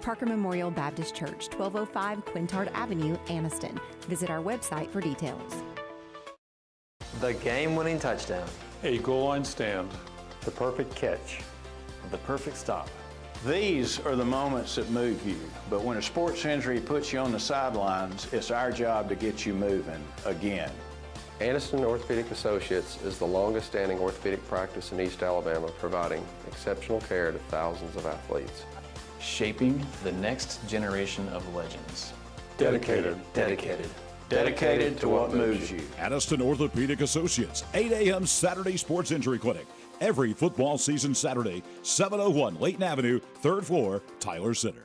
S3: Parker Memorial Baptist Church, 1205 Quintard Avenue, Anniston. Visit our website for details.
S8: The game-winning touchdown.
S13: A goal line stand.
S8: The perfect catch. The perfect stop.
S14: These are the moments that move you, but when a sports injury puts you on the sidelines, it's our job to get you moving again.
S15: Aniston Orthopedic Associates is the longest-standing orthopedic practice in East Alabama, providing exceptional care to thousands of athletes.
S16: Shaping the next generation of legends.
S8: Dedicated.
S14: Dedicated to what moves you.
S2: Aniston Orthopedic Associates, 8 a.m. Saturday Sports Injury Clinic. Every football season Saturday, 701 Layton Avenue, 3rd floor, Tyler Center.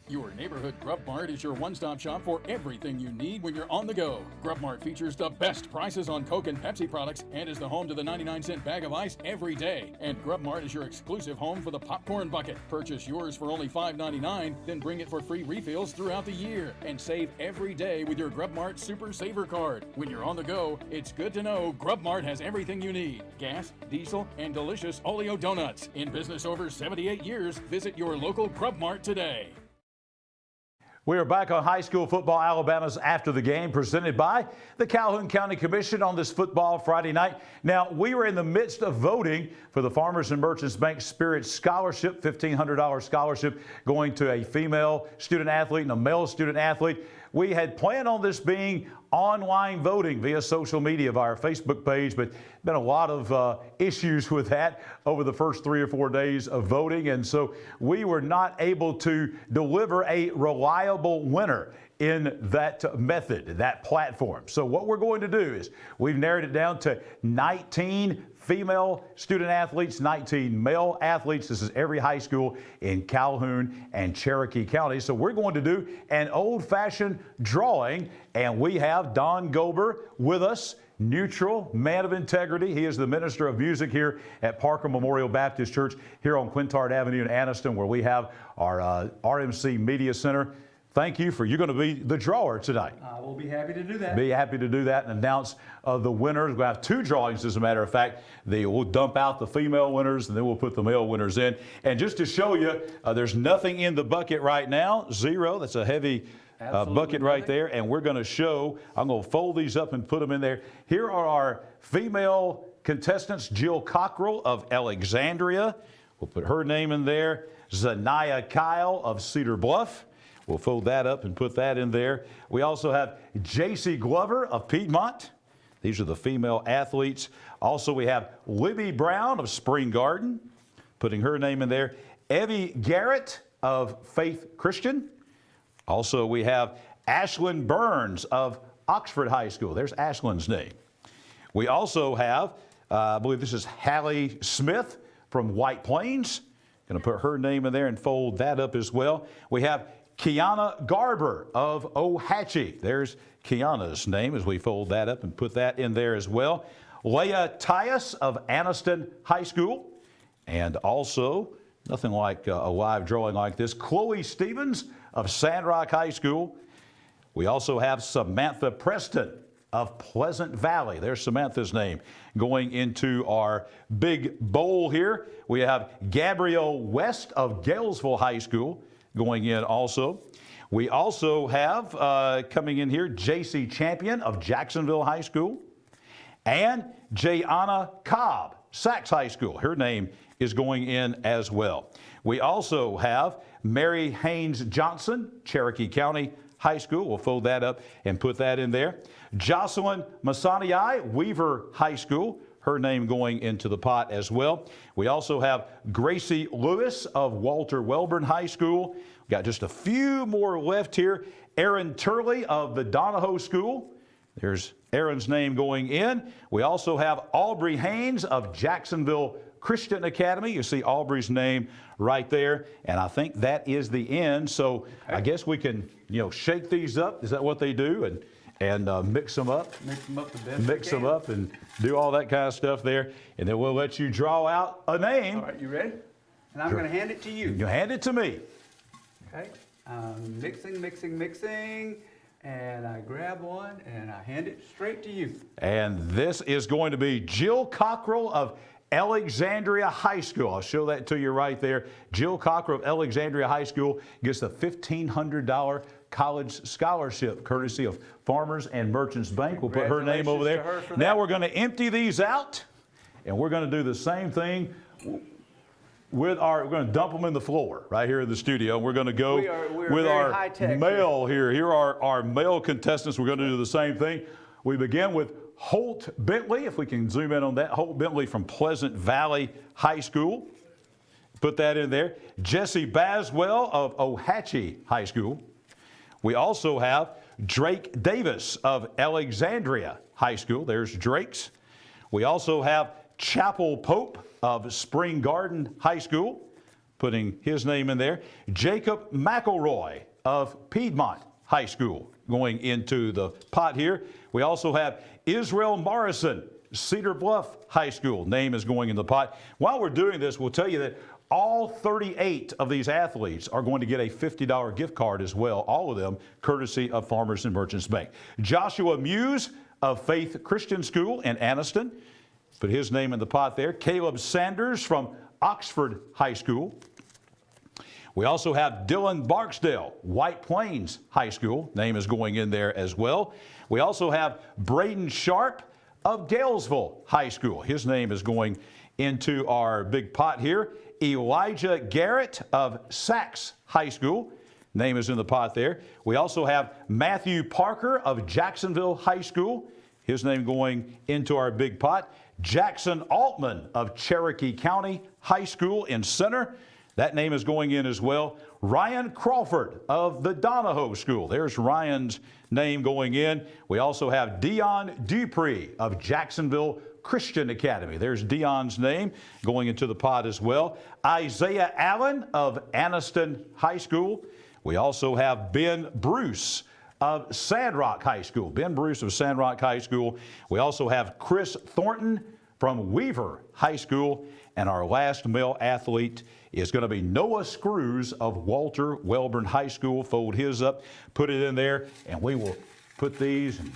S7: Your neighborhood Grub Mart is your one-stop shop for everything you need when you're on the go. Grub Mart features the best prices on Coke and Pepsi products and is the home to the 99-cent bag of ice every day. And Grub Mart is your exclusive home for the popcorn bucket. Purchase yours for only $5.99, then bring it for free refills throughout the year. And save every day with your Grub Mart Super Saver card. When you're on the go, it's good to know Grub Mart has everything you need. Gas, diesel, and delicious Oleo donuts. In business over 78 years, visit your local Grub Mart today.
S1: We are back on High School Football Alabama's After the Game, presented by the Calhoun County Commission on this football Friday night. Now, we were in the midst of voting for the Farmers and Merchants Bank Spirit Scholarship, $1,500 scholarship going to a female student athlete and a male student athlete. We had planned on this being online voting via social media via our Facebook page, but been a lot of issues with that over the first 3 or 4 days of voting, and so we were not able to deliver a reliable winner in that method, that platform. So what we're going to do is we've narrowed it down to 19 female student athletes, 19 male athletes. This is every high school in Calhoun and Cherokee County. So we're going to do an old-fashioned drawing, and we have Don Gober with us, neutral, man of integrity. He is the minister of music here at Parker Memorial Baptist Church here on Quintard Avenue in Anniston, where we have our RMC Media Center. Thank you you're going to be the drawer tonight.
S23: I will be happy to do that.
S1: Be happy to do that and announce the winners. We'll have 2 drawings, as a matter of fact. We'll dump out the female winners, and then we'll put the male winners in. And just to show you, there's nothing in the bucket right now. 0. That's a heavy bucket right there. And we're going to show, I'm going to fold these up and put them in there. Here are our female contestants. Jill Cockrell of Alexandria. We'll put her name in there. Zanaya Kyle of Cedar Bluff. We'll fold that up and put that in there. We also have J.C. Glover of Piedmont. These are the female athletes. Also, we have Libby Brown of Spring Garden, putting her name in there. Evie Garrett of Faith Christian. Also, we have Ashlyn Burns of Oxford High School. There's Ashlyn's name. We also have, I believe this is Hallie Smith from White Plains. Going to put her name in there and fold that up as well. We have Kiana Garber of Ohatchee. There's Kiana's name as we fold that up and put that in there as well. Leah Tyus of Anniston High School. And also, nothing like a live drawing like this, Chloe Stevens of Sandrock High School. We also have Samantha Preston of Pleasant Valley. There's Samantha's name going into our big bowl here. We have Gabrielle West of Galesville High School going in also. We also have coming in here J.C. Champion of Jacksonville High School and Jayana Cobb, Sachs High School. Her name is going in as well. We also have Mary Haynes Johnson, Cherokee County High School. We'll fold that up and put that in there. Jocelyn Masaniai, Weaver High School. her name going into the pot as well. We also have Gracie Lewis of Walter Wellborn High School. We've got just a few more left here. Aaron Turley of the Donahoe School. There's Aaron's name going in. We also have Aubrey Haynes of Jacksonville Christian Academy. You see Aubrey's name right there. And I think that is the end. So I guess we can, shake these up. Is that what they do? And mix them up.
S19: Mix them up the best.
S1: Mix them up and do all that kind of stuff there. And then we'll let you draw out a name.
S19: All right, you ready? And I'm going to hand it to you.
S1: You hand it to me.
S19: Okay. Mixing. And I grab one and I hand it straight to you.
S1: And this is going to be Jill Cockrell of Alexandria High School. I'll show that to you right there. Jill Cockrell of Alexandria High School gets the $1,500 college scholarship courtesy of Farmers and Merchants Bank. We'll put her name over there. Now we're going to empty these out, and we're going to do the same thing with we're going to dump them in the floor right here in the studio. We're going to go with our male here. Here are our male contestants. We're going to do the same thing. We begin with Holt Bentley, if we can zoom in on that. Holt Bentley from Pleasant Valley High School. Put that in there. Jesse Baswell of Ohatchee High School. We also have Drake Davis of Alexandria High School. There's Drake's. We also have Chapel Pope of Spring Garden High School, putting his name in there. Jacob McElroy of Piedmont High School going into the pot here. We also have Israel Morrison, Cedar Bluff High School. Name is going in the pot. While we're doing this, we'll tell you that all 38 of these athletes are going to get a $50 gift card as well, all of them courtesy of Farmers and Merchants Bank. Joshua Muse of Faith Christian School in Anniston, put his name in the pot there. Caleb Sanders from Oxford High School. We also have Dylan Barksdale, White Plains High School. Name is going in there as well. We also have Braden Sharp of Galesville High School. His name is going into our big pot here. Elijah Garrett of Sachs High School. Name is in the pot there. We also have Matthew Parker of Jacksonville High School. His name going into our big pot. Jackson Altman of Cherokee County High School in Center. That name is going in as well. Ryan Crawford of the Donahoe School. There's Ryan's name going in. We also have Dion Dupree of Jacksonville Christian Academy. There's Dion's name going into the pot as well. Isaiah Allen of Anniston High School. We also have Ben Bruce of Sandrock High School. Ben Bruce of Sandrock High School. We also have Chris Thornton from Weaver High School. And our last male athlete is going to be Noah Screws of Walter Wellborn High School. Fold his up, put it in there, and we will put these and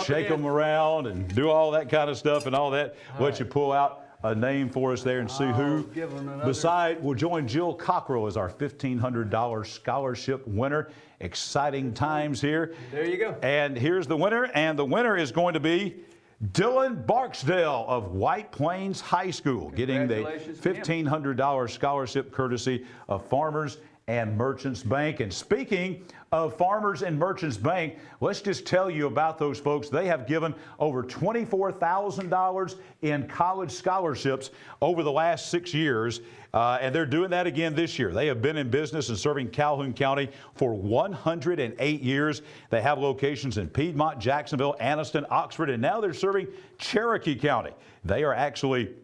S1: shake them around and do all that kind of stuff and all that. Let you pull out a name for us there and see who beside will join Jill Cockrell as our $1,500 scholarship winner. Exciting times here.
S19: There you go.
S1: And here's the winner, and the winner is going to be Dylan Barksdale of White Plains High School, getting the $1,500 scholarship courtesy of Farmers and Merchants Bank. And speaking of Farmers and Merchants Bank, let's just tell you about those folks. They have given over $24,000 in college scholarships over the last 6 years, and they're doing that again this year. They have been in business and serving Calhoun County for 108 years. They have locations in Piedmont, Jacksonville, Anniston, Oxford, and now they're serving Cherokee County. They are actually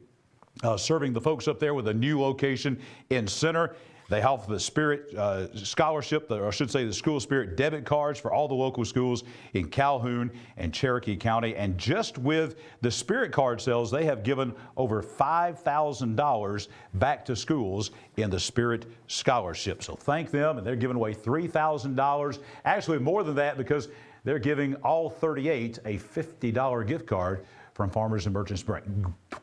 S1: serving the folks up there with a new location in Center. They have the Spirit Scholarship, or I should say the School Spirit debit cards for all the local schools in Calhoun and Cherokee County. And just with the Spirit card sales, they have given over $5,000 back to schools in the Spirit Scholarship. So thank them, and they're giving away $3,000. Actually, more than that, because they're giving all 38 a $50 gift card from Farmers and Merchants Bank.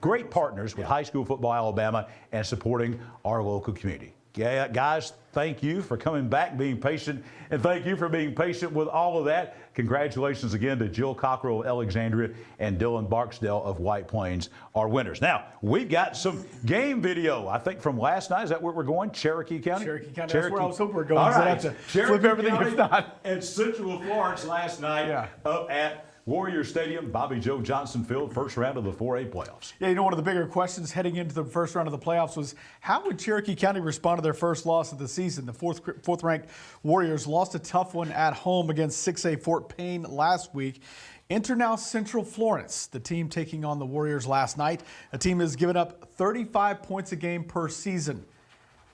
S1: Great partners with High School Football Alabama and supporting our local community. Yeah, guys, thank you for coming back, being patient, and thank you for being patient with all of that. Congratulations again to Jill Cockrell of Alexandria and Dylan Barksdale of White Plains, our winners. Now, we've got some game video, I think, from last night. Is that where we're going? Cherokee County?
S21: Cherokee County. That's where I was hoping we were going.
S1: All right.
S21: So I have to flip everything if not.
S1: And Central Florence last night up at Warrior Stadium, Bobby Joe Johnson Field, first round of the 4A playoffs.
S21: Yeah, one of the bigger questions heading into the first round of the playoffs was how would Cherokee County respond to their first loss of the season? The fourth-ranked Warriors lost a tough one at home against 6A Fort Payne last week. Enter now Central Florence, the team taking on the Warriors last night. A team has given up 35 points a game per season.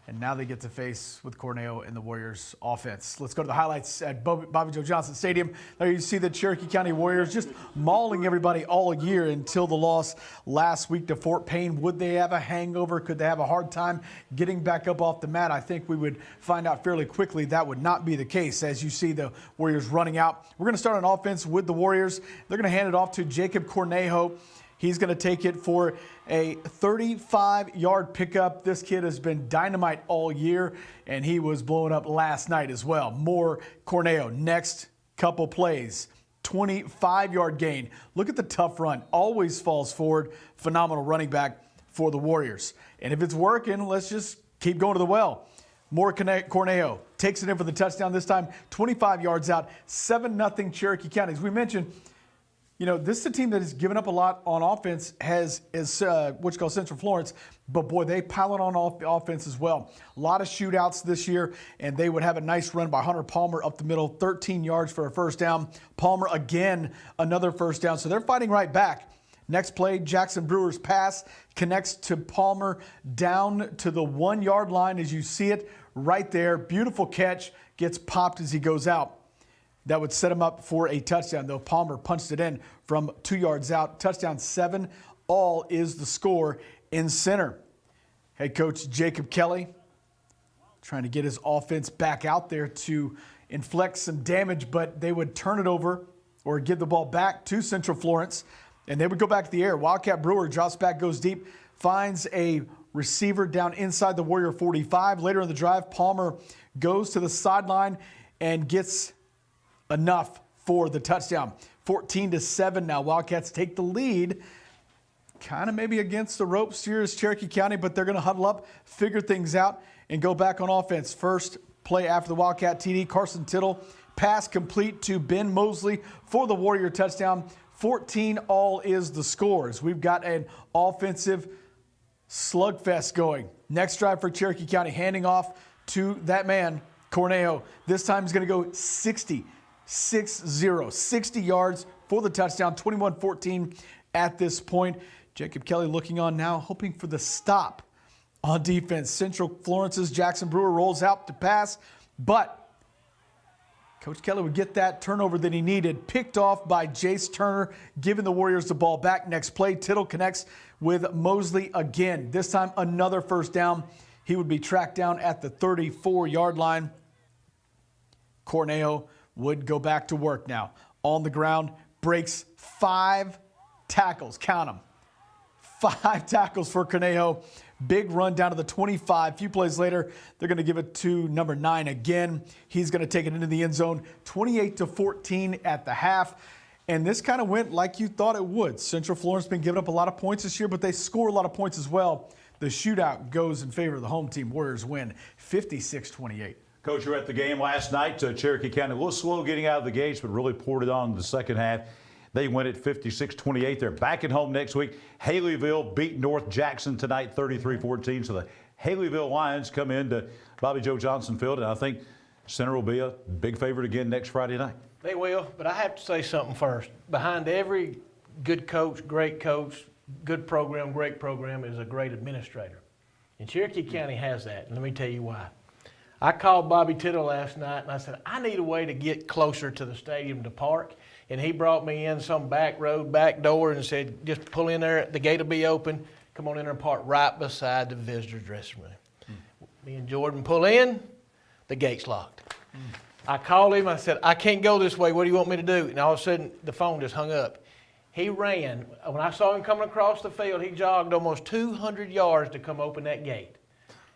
S21: And now they get to face with Corneo and the Warriors offense. Let's go to the highlights at Bobby Joe Johnson Stadium. There you see the Cherokee County Warriors just mauling everybody all year until the loss last week to Fort Payne. Would they have a hangover? Could they have a hard time getting back up off the mat? I think we would find out fairly quickly that would not be the case as you see the Warriors running out. We're going to start on offense with the Warriors. They're going to hand it off to Jacob Cornejo. He's going to take it for a 35-yard pickup. This kid has been dynamite all year, and he was blowing up last night as well. More Corneo. Next couple plays. 25-yard gain. Look at the tough run. Always falls forward. Phenomenal running back for the Warriors. And if it's working, let's just keep going to the well. More Corneo takes it in for the touchdown this time. 25 yards out. 7-0 Cherokee County. As we mentioned, this is a team that has given up a lot on offense, is what you call Central Florence, but boy, they pile it on offense as well. A lot of shootouts this year, and they would have a nice run by Hunter Palmer up the middle, 13 yards for a first down. Palmer again, another first down, so they're fighting right back. Next play, Jackson Brewer's pass connects to Palmer down to the 1-yard line as you see it right there. Beautiful catch, gets popped as he goes out. That would set him up for a touchdown, though Palmer punched it in from 2 yards out. Touchdown 7, all is the score in center. Head coach Jacob Kelly trying to get his offense back out there to inflict some damage, but they would turn it over or give the ball back to Central Florence, and they would go back to the air. Wildcat Brewer drops back, goes deep, finds a receiver down inside the Warrior 45. Later in the drive, Palmer goes to the sideline and gets enough for the touchdown. 14-7 now. Wildcats take the lead. Kind of maybe against the ropes here is Cherokee County, but they're going to huddle up, figure things out, and go back on offense. First play after the Wildcat TD, Carson Tittle. Pass complete to Ben Mosley for the Warrior touchdown. 14 all is the scores. We've got an offensive slugfest going. Next drive for Cherokee County, handing off to that man, Corneo. This time he's going to go 60 yards for the touchdown, 21-14 at this point. Jacob Kelly looking on now, hoping for the stop on defense. Central Florence's Jackson Brewer rolls out to pass, but Coach Kelly would get that turnover that he needed. Picked off by Jace Turner, giving the Warriors the ball back. Next play, Tittle connects with Mosley again. This time another first down. He would be tracked down at the 34-yard line. Corneo would go back to work now. On the ground, breaks 5 tackles. Count them. 5 tackles for Corneo. Big run down to the 25. A few plays later, they're going to give it to number 9 again. He's going to take it into the end zone. 28-14 at the half. And this kind of went like you thought it would. Central Florence has been giving up a lot of points this year, but they score a lot of points as well. The shootout goes in favor of the home team. Warriors win 56-28.
S1: Coach, you were at the game last night. Cherokee County a little slow getting out of the gates, but really poured it on in the second half. They win it 56-28. They're back at home next week. Haleyville beat North Jackson tonight 33-14. So the Haleyville Lions come into Bobby Joe Johnson Field, and I think Center will be a big favorite again next Friday night.
S9: They will, but I have to say something first. Behind every good coach, good program, great program is a great administrator. And Cherokee County has that, and let me tell you why. I called Bobby Tittle last night, and I said, I need a way to get closer to the stadium to park. And he brought me in some back road, back door, and said, just pull in there, the gate will be open. Come on in there and park right beside the visitor's dressing room. Me and Jordan pull in, the gate's locked. I called him, I said, I can't go this way, what do you want me to do? And all of a sudden, the phone just hung up. He ran. When I saw him coming across the field, he jogged almost 200 yards to come open that gate.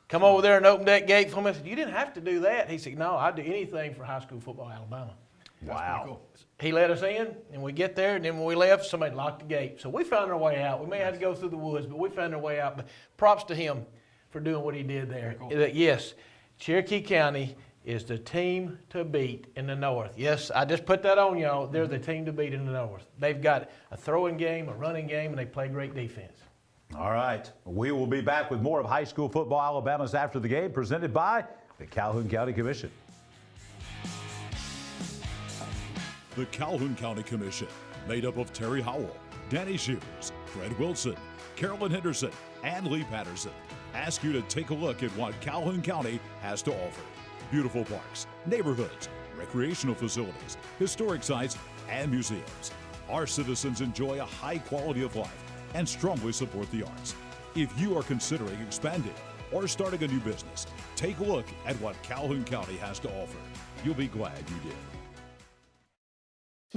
S9: Come over there and open that gate for me. I said, you didn't have to do that. He said, no, I'd do anything for high school football, Alabama.
S1: Wow.
S9: Cool. He let us in, and we get there, and then when we left, somebody locked the gate. So we found our way out. We may have to go through the woods, but we found our way out. But props to him for doing what he did there. Cool. Yes, Cherokee County is the team to beat in the North. Yes, I just put that on y'all. They're the team to beat in the North. They've got a throwing game, a running game, and they play great defense.
S1: All right. We will be back with more of high school football Alabama's After the Game, presented by the Calhoun County Commission.
S2: The Calhoun County Commission, made up of Terry Howell, Danny Shears, Fred Wilson, Carolyn Henderson, and Lee Patterson, ask you to take a look at what Calhoun County has to offer. Beautiful parks, neighborhoods, recreational facilities, historic sites, and museums. Our citizens enjoy a high quality of life and strongly support the arts. If you are considering expanding or starting a new business, take a look at what Calhoun County has to offer. You'll be glad you did.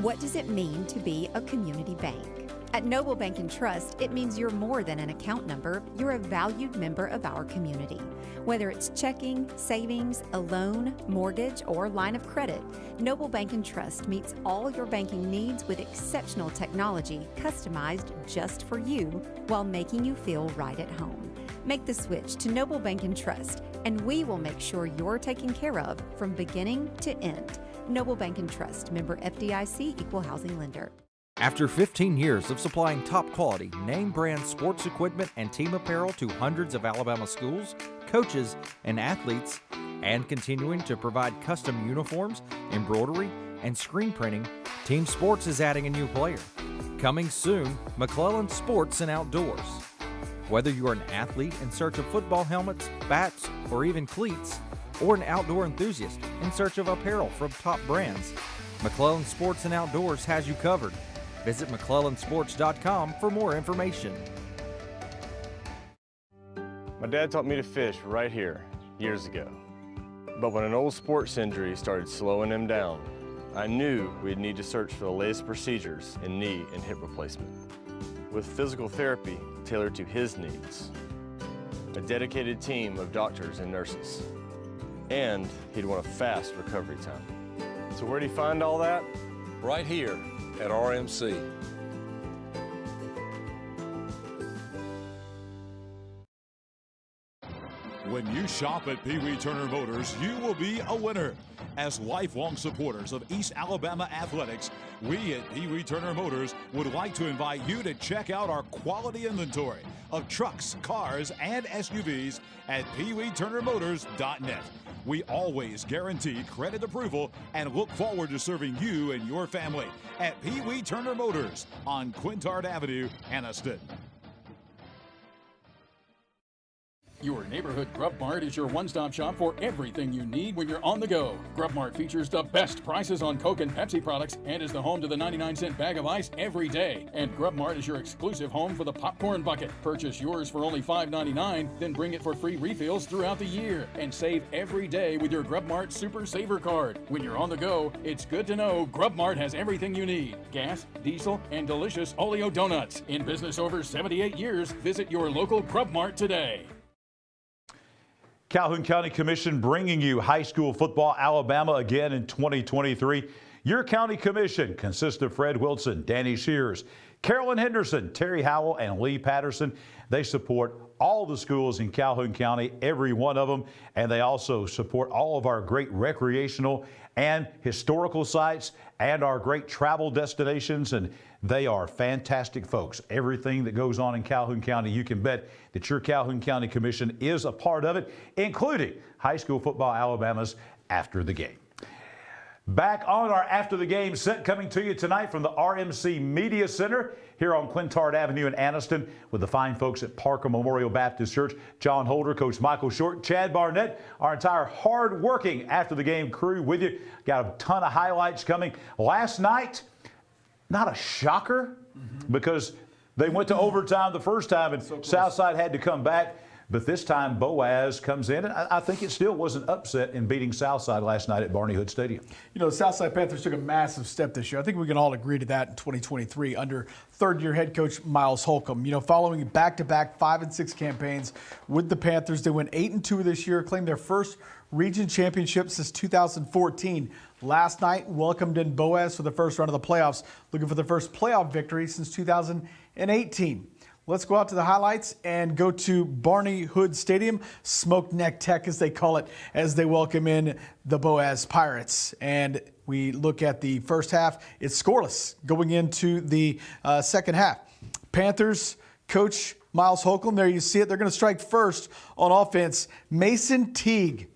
S3: What does it mean to be a community bank? At Noble Bank and Trust, it means you're more than an account number, you're a valued member of our community. Whether it's checking, savings, a loan, mortgage, or line of credit, Noble Bank and Trust meets all your banking needs with exceptional technology customized just for you while making you feel right at home. Make the switch to Noble Bank and Trust, and we will make sure you're taken care of from beginning to end. Noble Bank and Trust, member FDIC, equal housing lender.
S4: After 15 years of supplying top quality, name brand sports equipment and team apparel to hundreds of Alabama schools, coaches, and athletes, and continuing to provide custom uniforms, embroidery, and screen printing, Team Sports is adding a new player. Coming soon, McClellan Sports and Outdoors. Whether you're an athlete in search of football helmets, bats, or even cleats, or an outdoor enthusiast in search of apparel from top brands, McClellan Sports and Outdoors has you covered. Visit McClellansports.com for more information.
S5: My dad taught me to fish right here years ago. But when an old sports injury started slowing him down, I knew we'd need to search for the latest procedures in knee and hip replacement. With physical therapy tailored to his needs, a dedicated team of doctors and nurses, and he'd want a fast recovery time. So where'd he find all that?
S13: Right here at RMC.
S2: When you shop at Pee Wee Turner Motors, you will be a winner. As lifelong supporters of East Alabama athletics, we at Pee Wee Turner Motors would like to invite you to check out our quality inventory of trucks, cars, and SUVs at peeweeturnermotors.net. We always guarantee credit approval and look forward to serving you and your family at Pee Wee Turner Motors on Quintard Avenue, Anniston.
S7: Your neighborhood Grub Mart is your one-stop shop for everything you need when you're on the go. Grub Mart features the best prices on Coke and Pepsi products and is the home to the 99-cent bag of ice every day. And Grub Mart is your exclusive home for the popcorn bucket. Purchase yours for only $5.99, then bring it for free refills throughout the year. And save every day with your Grub Mart Super Saver card. When you're on the go, it's good to know Grub Mart has everything you need. Gas, diesel, and delicious Oleo donuts. In business over 78 years, visit your local Grub Mart today.
S1: Calhoun County Commission bringing you high school football Alabama again in 2023. Your county commission consists of Fred Wilson, Danny Shears, Carolyn Henderson, Terry Howell, and Lee Patterson. They support all the schools in Calhoun County, every one of them, and they also support all of our great recreational and historical sites and our great travel destinations, and they are fantastic folks. Everything that goes on in Calhoun County, you can bet that your Calhoun County Commission is a part of it, including high school football Alabama's After the Game. Back on our After the Game set, coming to you tonight from the RMC Media Center here on Quintard Avenue in Anniston with the fine folks at Parker Memorial Baptist Church. Jon Holder, Coach Michael Short, Chad Barnett, our entire hard-working After the Game crew with you. Got a ton of highlights coming. Last night, not a shocker because they went to overtime the first time and Southside had to come back. But this time, Boaz comes in, and I think it still was an upset in beating Southside last night at Barney Hood Stadium.
S21: You know, the Southside Panthers took a massive step this year. I think we can all agree to that in 2023 under third-year head coach Miles Holcomb. You know, following back-to-back 5-6 campaigns with the Panthers, they went 8-2 this year, claimed their first region championship since 2014. Last night, welcomed in Boaz for the first round of the playoffs, looking for the first playoff victory since 2018. Let's go out to the highlights and go to Barney Hood Stadium, Smoke Neck Tech as they call it, as they welcome in the Boaz Pirates. And we look at the first half. It's scoreless going into the second half. Panthers coach Miles Holcomb, there you see it. They're going to strike first on offense. Mason Teague.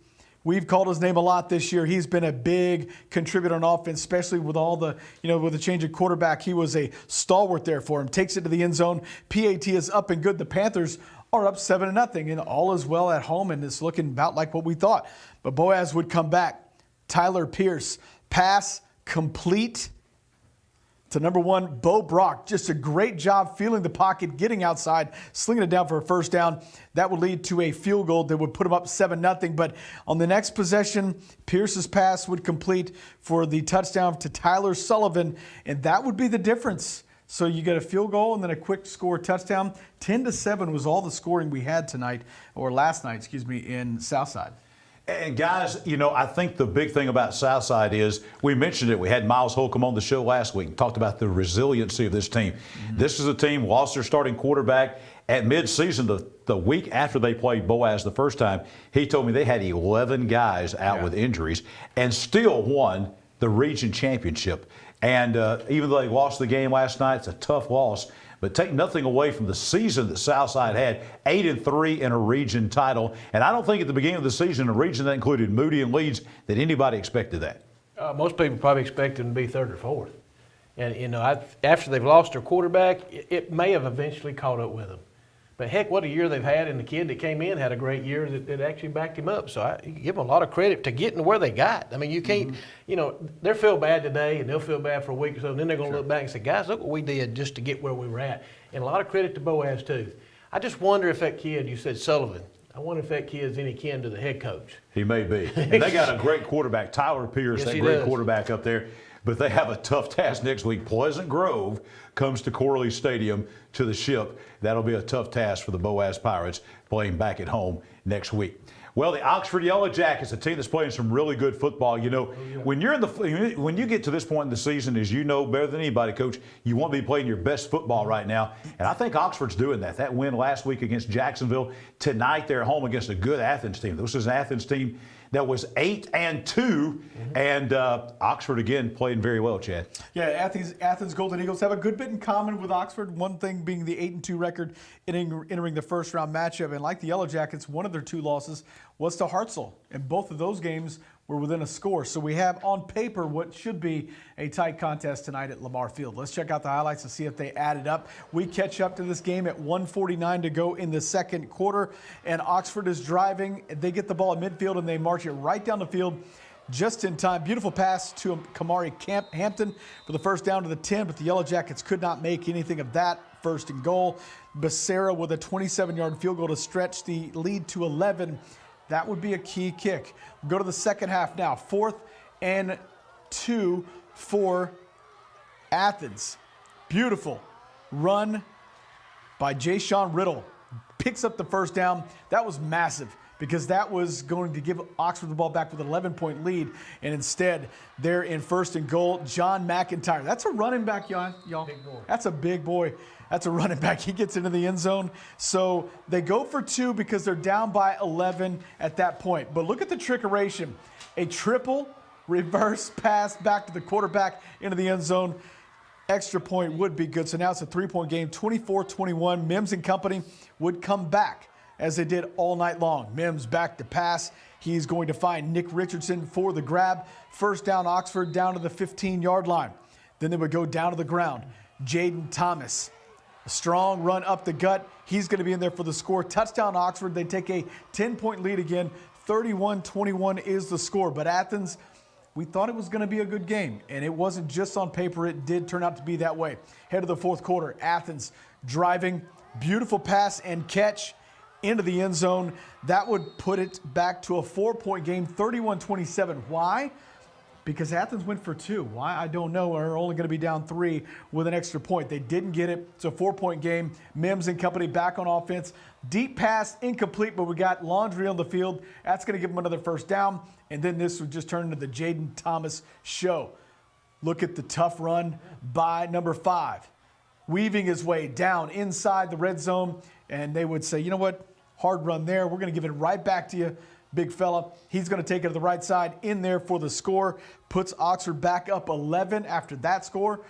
S21: We've called his name a lot this year. He's been a big contributor on offense, especially with all the, with the change of quarterback. He was a stalwart there for him. Takes it to the end zone. PAT is up and good. The Panthers are up 7-0, and all is well at home, and it's looking about like what we thought. But Boaz would come back. Tyler Pierce, pass complete to number 1, Bo Brock. Just a great job feeling the pocket, getting outside, slinging it down for a first down. That would lead to a field goal that would put them up 7-0. But on the next possession, Pierce's pass would complete for the touchdown to Tyler Sullivan, and that would be the difference. So you get a field goal and then a quick score touchdown. 10-7 was all the scoring we had tonight, or last night, in Southside.
S1: And guys, I think the big thing about Southside is, we mentioned it. We had Miles Holcomb on the show last week and talked about the resiliency of this team. Mm-hmm. This is a team lost their starting quarterback at midseason, the week after they played Boaz the first time. He told me they had 11 guys out with injuries and still won the region championship. And even though they lost the game last night, it's a tough loss. But take nothing away from the season that Southside had, 8-3 in a region title. And I don't think at the beginning of the season, a region that included Moody and Leeds, that anybody expected that.
S9: Most people probably expected them to be third or fourth. And, after they've lost their quarterback, it may have eventually caught up with them. But heck, what a year they've had, and the kid that came in had a great year that actually backed him up. So I give them a lot of credit to getting to where they got. I mean, you can't, they'll feel bad today, and they'll feel bad for a week or so, and then they're going to look back and say, guys, look what we did just to get where we were at. And a lot of credit to Boaz, too. I just wonder if that kid, you said Sullivan, I wonder if that kid's any kin to the head coach.
S1: He may be. And they got a great quarterback, Tyler Pierce,
S9: yes,
S1: that great quarterback up there. But they have a tough task next week. Pleasant Grove comes to Corley Stadium to the Ship. That'll be a tough task for the Boaz Pirates playing back at home next week. Well, the Oxford Yellow Jackets, a team that's playing some really good football. When you get to this point in the season, as you know better than anybody, Coach, you want to be playing your best football right now. And I think Oxford's doing that. That win last week against Jacksonville. Tonight they're home against a good Athens team. This is an Athens team that was 8-2, and Oxford again playing very well, Chad.
S21: Yeah, Athens Golden Eagles have a good bit in common with Oxford. One thing being the 8-2 record entering the first round matchup, and like the Yellow Jackets, one of their 2 losses was to Hartselle, and both of those games were within a score. So we have on paper what should be a tight contest tonight at Lamar Field. Let's check out the highlights to see if they added up. We catch up to this game at 1:49 to go in the second quarter, and Oxford is driving. They get the ball at midfield, and they march it right down the field just in time. Beautiful pass to Kamari Hampton for the first down to the 10, but the Yellow Jackets could not make anything of that. First and goal. Becerra with a 27-yard field goal to stretch the lead to 11. That would be a key kick. We'll go to the second half now. 4th and 2 for Athens. Beautiful run by Jay-Sean Riddle. Picks up the first down. That was massive because that was going to give Oxford the ball back with an 11-point lead. And instead, they're in first and goal. John McIntyre. That's a running back, y'all.
S9: Big boy.
S21: That's a big boy. That's a running back. He gets into the end zone. So they go for 2 because they're down by 11 at that point. But look at the trickeration. A triple reverse pass back to the quarterback into the end zone. Extra point would be good. So now it's a 3-point game, 24-21. Mims and company would come back as they did all night long. Mims back to pass. He's going to find Nick Richardson for the grab. First down, Oxford down to the 15-yard line. Then they would go down to the ground. Jaden Thomas. A strong run up the gut. He's going to be in there for the score. Touchdown Oxford. They take a 10-point lead again. 31-21 is the score. But Athens, we thought it was going to be a good game. And it wasn't just on paper. It did turn out to be that way. Head of the fourth quarter. Athens driving. Beautiful pass and catch into the end zone. That would put it back to a 4-point game. 31-27. Why? Because Athens went for 2. Why? I don't know. Are only going to be down 3 with an extra point. They didn't get it. It's a 4-point game. Mims and company back on offense. Deep pass, incomplete, but we got Laundry on the field. That's going to give them another first down. And then this would just turn into the Jaden Thomas show. Look at the tough run by number 5. weaving his way down inside the red zone, and they would say, you know what, hard run there. We're going to give it right back to you, big fella. He's going to take it to the right side in there for the score. Puts Oxford back up 11 after that score,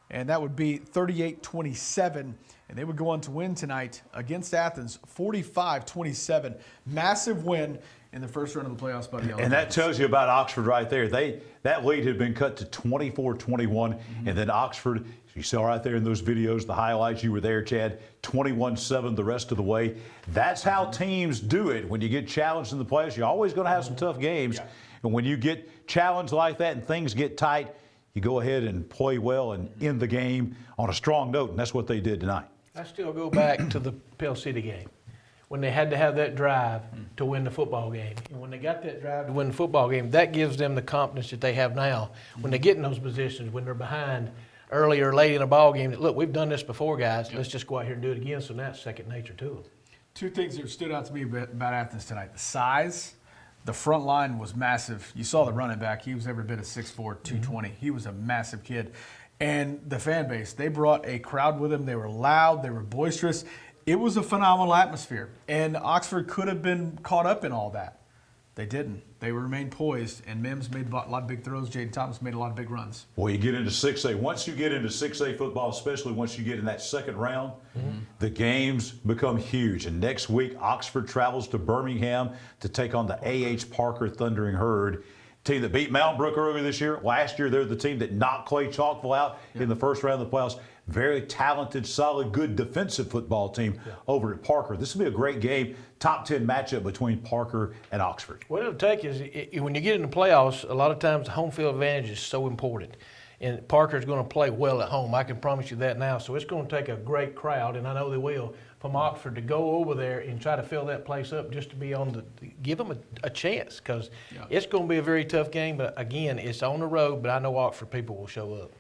S21: and that would be 38-27. And they would go on to win tonight against Athens, 45-27. Massive win in the first round of the playoffs by the Yellow
S1: And that tells you about Oxford right there. That lead had been cut to 24-21, and then Oxford, you saw right there in those videos, the highlights, you were there, Chad, 21-7 the rest of the way. That's how teams do it. When you get challenged in the playoffs, you're always going to have some tough games. Yeah. And when you get challenged like that and things get tight, you go ahead and play well and end the game on a strong note, and that's what they did tonight.
S9: I still go back to the Pell City game when they had to have that drive to win the football game. And when they got that drive to win the football game, that gives them the confidence that they have now. When they get in those positions, when they're behind early or late in a ball game, that, look, we've done this before, guys. Let's just go out here and do it again. So now it's second nature to them.
S21: Two things that stood out to me about Athens tonight. The size. The front line was massive. You saw the running back. He was every bit of 6'4", 220. He was a massive kid. And the fan base, they brought a crowd with them. They were loud. They were boisterous. It was a phenomenal atmosphere. And Oxford could have been caught up in all that. They didn't. They remained poised, and Mims made a lot of big throws. Jaden Thomas made a lot of big runs.
S1: Well, you get into 6A. Once you get into 6A football, especially once you get in that second round, the games become huge. And next week, Oxford travels to Birmingham to take on the A.H. Parker Thundering Herd, team that beat Mountain Brook earlier this year. Last year, they're the team that knocked Clay Chalkville out in the first round of the playoffs. Very talented, solid, good defensive football team over at Parker. This will be a great game. Top 10 matchup between Parker and Oxford.
S9: What it'll take is when you get in the playoffs, a lot of times the home field advantage is so important. And Parker's going to play well at home. I can promise you that now. So it's going to take a great crowd, and I know they will, from Oxford to go over there and try to fill that place up just to be give them a chance, because it's going to be a very tough game. But again, it's on the road, but I know Oxford people will show up.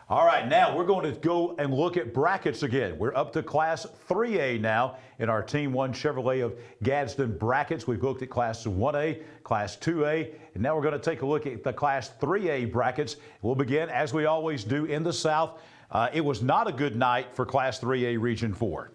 S1: All right, now we're going to go and look at brackets again. We're up to Class 3A now in our Team 1 Chevrolet of Gadsden brackets. We've looked at Class 1A, Class 2A, and now we're going to take a look at the Class 3A brackets. We'll begin, as we always do, in the South. It was not a good night for Class 3A Region 4,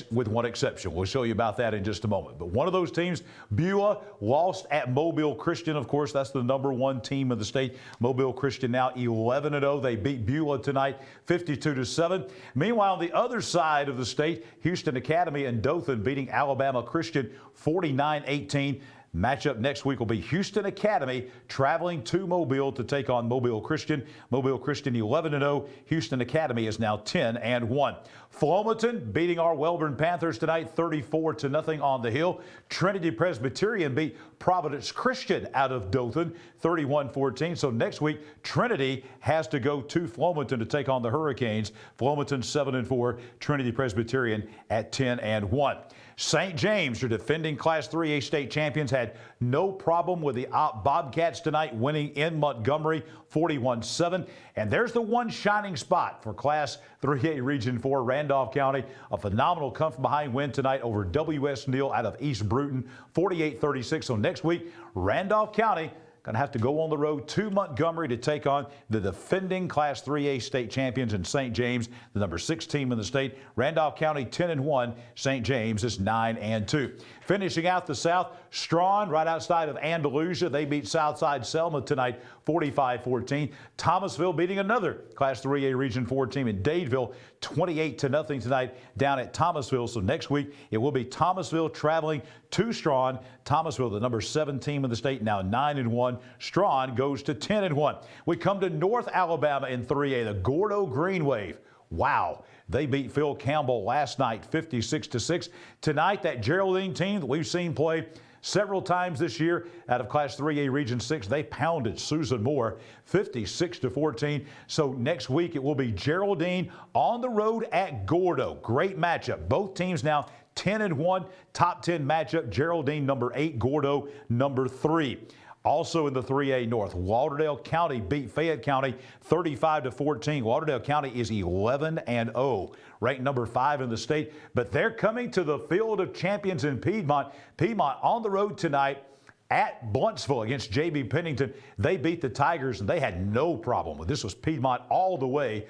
S1: with one exception. We'll show you about that in just a moment. But one of those teams, Beulah, lost at Mobile Christian. Of course, that's the #1 team of the state. Mobile Christian now 11-0. They beat Beulah tonight 52-7. Meanwhile, on the other side of the state, Houston Academy and Dothan beating Alabama Christian 49-18. Matchup next week will be Houston Academy traveling to Mobile to take on Mobile Christian. Mobile Christian 11-0. Houston Academy is now 10-1. Flomaton beating our Wellborn Panthers tonight 34-0 on the hill. Trinity Presbyterian beat Providence Christian out of Dothan 31-14. So next week, Trinity has to go to Flomaton to take on the Hurricanes. Flomaton 7-4. Trinity Presbyterian at 10-1. St. James, your defending Class 3A state champions, had no problem with the Bobcats tonight, winning in Montgomery 41-7. And there's the one shining spot for Class 3A Region 4, Randolph County. A phenomenal come-from-behind win tonight over W.S. Neal out of East Bruton, 48-36. So next week, Randolph County going to have to go on the road to Montgomery to take on the defending Class 3A state champions in St. James, the #6 team in the state. Randolph County 10-1. St. James is 9-2. Finishing out the South, Strawn, right outside of Andalusia, they beat Southside Selma tonight 45-14. Thomasville beating another Class 3A Region 4 team in Dadeville 28-0 tonight down at Thomasville. So next week it will be Thomasville traveling to Strawn. Thomasville, the #7 team in the state, now 9-1. Strawn goes to 10-1. We come to North Alabama in 3A, the Gordo Green Wave. Wow. They beat Phil Campbell last night 56-6. Tonight, that Geraldine team that we've seen play several times this year out of Class 3A Region 6, they pounded Susan Moore 56-14. So next week it will be Geraldine on the road at Gordo. Great matchup. Both teams now 10-1. Top 10 matchup. Geraldine #8, Gordo #3. Also in the 3A North, Lauderdale County beat Fayette County 35-14. Lauderdale County is 11-0, ranked #5 in the state. But they're coming to the Field of Champions in Piedmont. Piedmont on the road tonight at Bluntsville against J.B. Pennington. They beat the Tigers, and they had no problem with this. Was Piedmont all the way.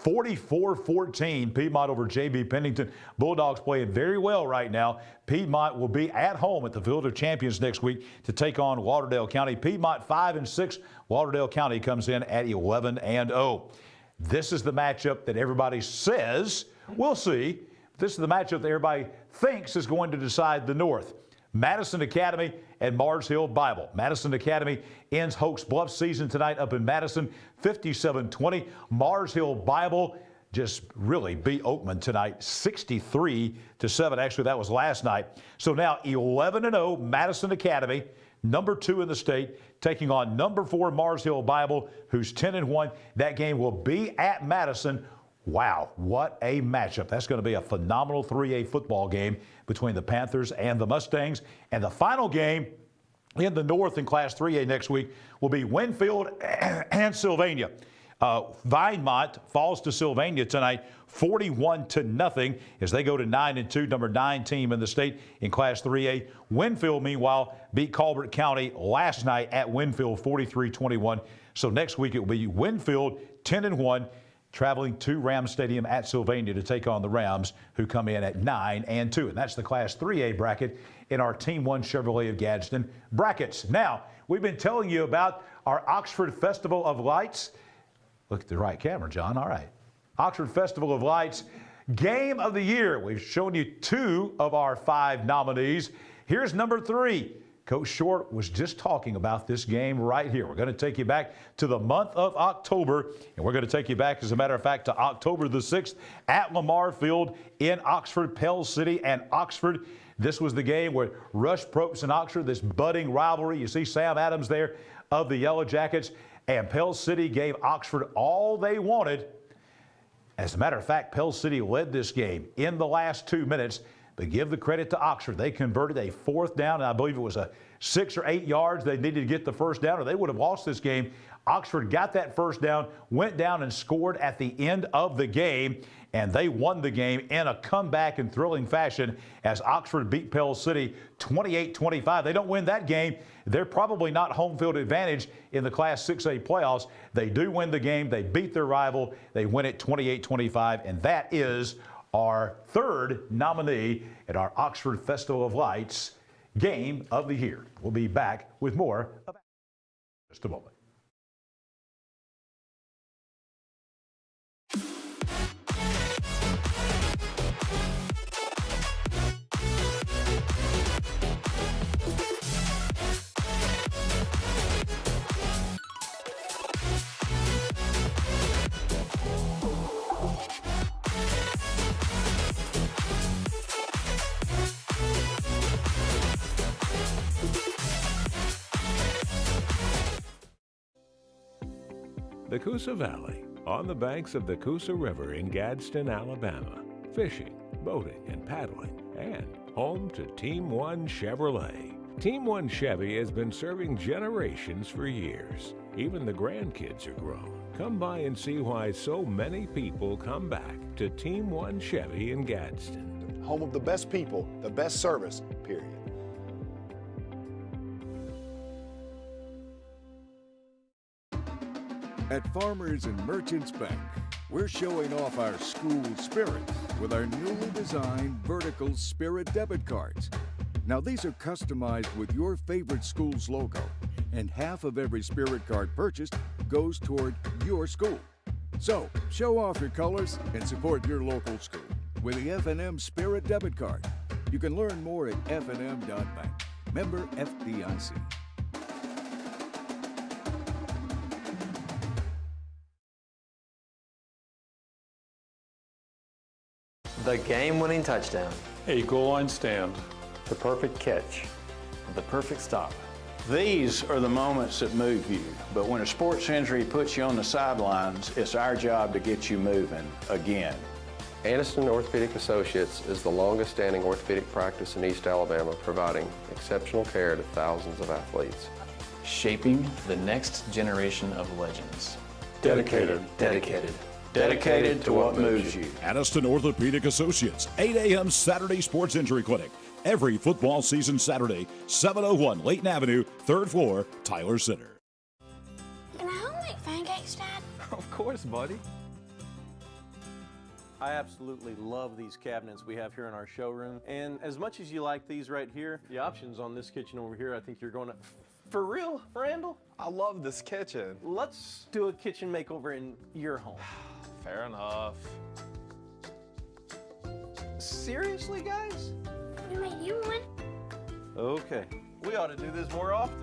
S1: 44-14, Piedmont over J.B. Pennington. Bulldogs playing very well right now. Piedmont will be at home at the Field of Champions next week to take on Lauderdale County. Piedmont 5-6. Lauderdale County comes in at 11-0. This is the matchup that everybody says, we'll see. This is the matchup that everybody thinks is going to decide the North. Madison Academy and Mars Hill Bible. Madison Academy ends Hoax Bluff season tonight up in Madison, 57-20. Mars Hill Bible just really beat Oakman tonight, 63-7. Actually, that was last night. So now 11-0 Madison Academy, number 2 in the state, taking on number 4 Mars Hill Bible, who's 10-1. That game will be at Madison. Wow, what a matchup. That's going to be a phenomenal 3A football game between the Panthers and the Mustangs. And the final game in the North in Class 3A next week will be Winfield and Sylvania. Vinemont falls to Sylvania tonight, 41-0 as they go to 9-2, number 9 team in the state in Class 3A. Winfield, meanwhile, beat Colbert County last night at Winfield, 43-21. So next week it will be Winfield, 10-1. Traveling to Rams Stadium at Sylvania to take on the Rams, who come in at 9-2. And that's the Class 3A bracket in our Team 1 Chevrolet of Gadsden brackets. Now, we've been telling you about our Oxford Festival of Lights. Look at the right camera, John. All right. Oxford Festival of Lights Game of the Year. We've shown you 2 of our 5 nominees. Here's number 3. Coach Short was just talking about this game right here. We're going to take you back to the month of October, and we're going to take you back, as a matter of fact, to October the 6th at Lamar Field in Oxford, Pell City, and Oxford. This was the game where Rush Propst and Oxford, this budding rivalry. You see Sam Adams there of the Yellow Jackets, and Pell City gave Oxford all they wanted. As a matter of fact, Pell City led this game in the last 2 minutes. But give the credit to Oxford. They converted a 4th down, and I believe it was a 6 or 8 yards they needed to get the first down, or they would have lost this game. Oxford got that first down, went down and scored at the end of the game, and they won the game in a comeback and thrilling fashion as Oxford beat Pell City 28-25. They don't win that game. They're probably not home field advantage in the Class 6A playoffs. They do win the game. They beat their rival. They win it 28-25, and that is our 3rd nominee at our Oxford Festival of Lights Game of the Year. We'll be back with more about in just a moment.
S10: The CUSA Valley, on the banks of the CUSA River in Gadsden, Alabama. Fishing, boating, and paddling, and home to Team 1 Chevrolet. Team 1 Chevy has been serving generations for years. Even the grandkids are grown. Come by and see why so many people come back to Team 1 Chevy in Gadsden.
S11: Home of the best people, the best service, period.
S12: At Farmers and Merchants Bank, we're showing off our school spirit with our newly designed vertical Spirit debit cards. Now these are customized with your favorite school's logo, and half of every Spirit card purchased goes toward your school. So show off your colors and support your local school with the F&M Spirit debit card. You can learn more at fnm.bank. Member FDIC.
S8: The game-winning touchdown.
S13: A goal line stand.
S8: The perfect catch. The perfect stop.
S14: These are the moments that move you, but when a sports injury puts you on the sidelines, it's our job to get you moving again.
S15: Aniston Orthopedic Associates is the longest-standing orthopedic practice in East Alabama, providing exceptional care to thousands of athletes.
S16: Shaping the next generation of legends.
S14: Dedicated. Dedicated to what moves you.
S2: Aniston Orthopedic Associates, 8 a.m. Saturday Sports Injury Clinic. Every football season Saturday, 701 Layton Avenue, 3rd floor, Tyler Center.
S17: Can I help make pancakes, Dad?
S19: Of course, buddy.
S18: I absolutely love these cabinets we have here in our showroom. And as much as you like these right here, the options on this kitchen over here, I think you're going to... For real, Randall?
S20: I love this kitchen.
S18: Let's do a kitchen makeover in your home.
S20: Fair enough.
S18: Seriously, guys?
S17: We made you one.
S18: Okay. We ought to do this more often.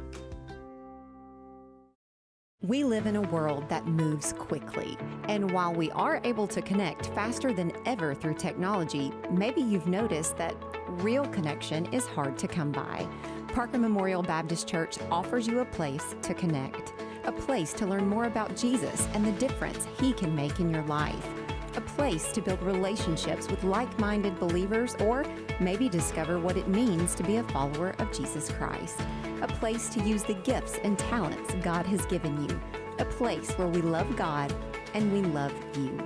S3: We live in a world that moves quickly, and while we are able to connect faster than ever through technology, maybe you've noticed that real connection is hard to come by. Parker Memorial Baptist Church offers you a place to connect, a place to learn more about Jesus and the difference He can make in your life, a place to build relationships with like-minded believers, or maybe discover what it means to be a follower of Jesus Christ. A place to use the gifts and talents God has given you. A place where we love God and we love you.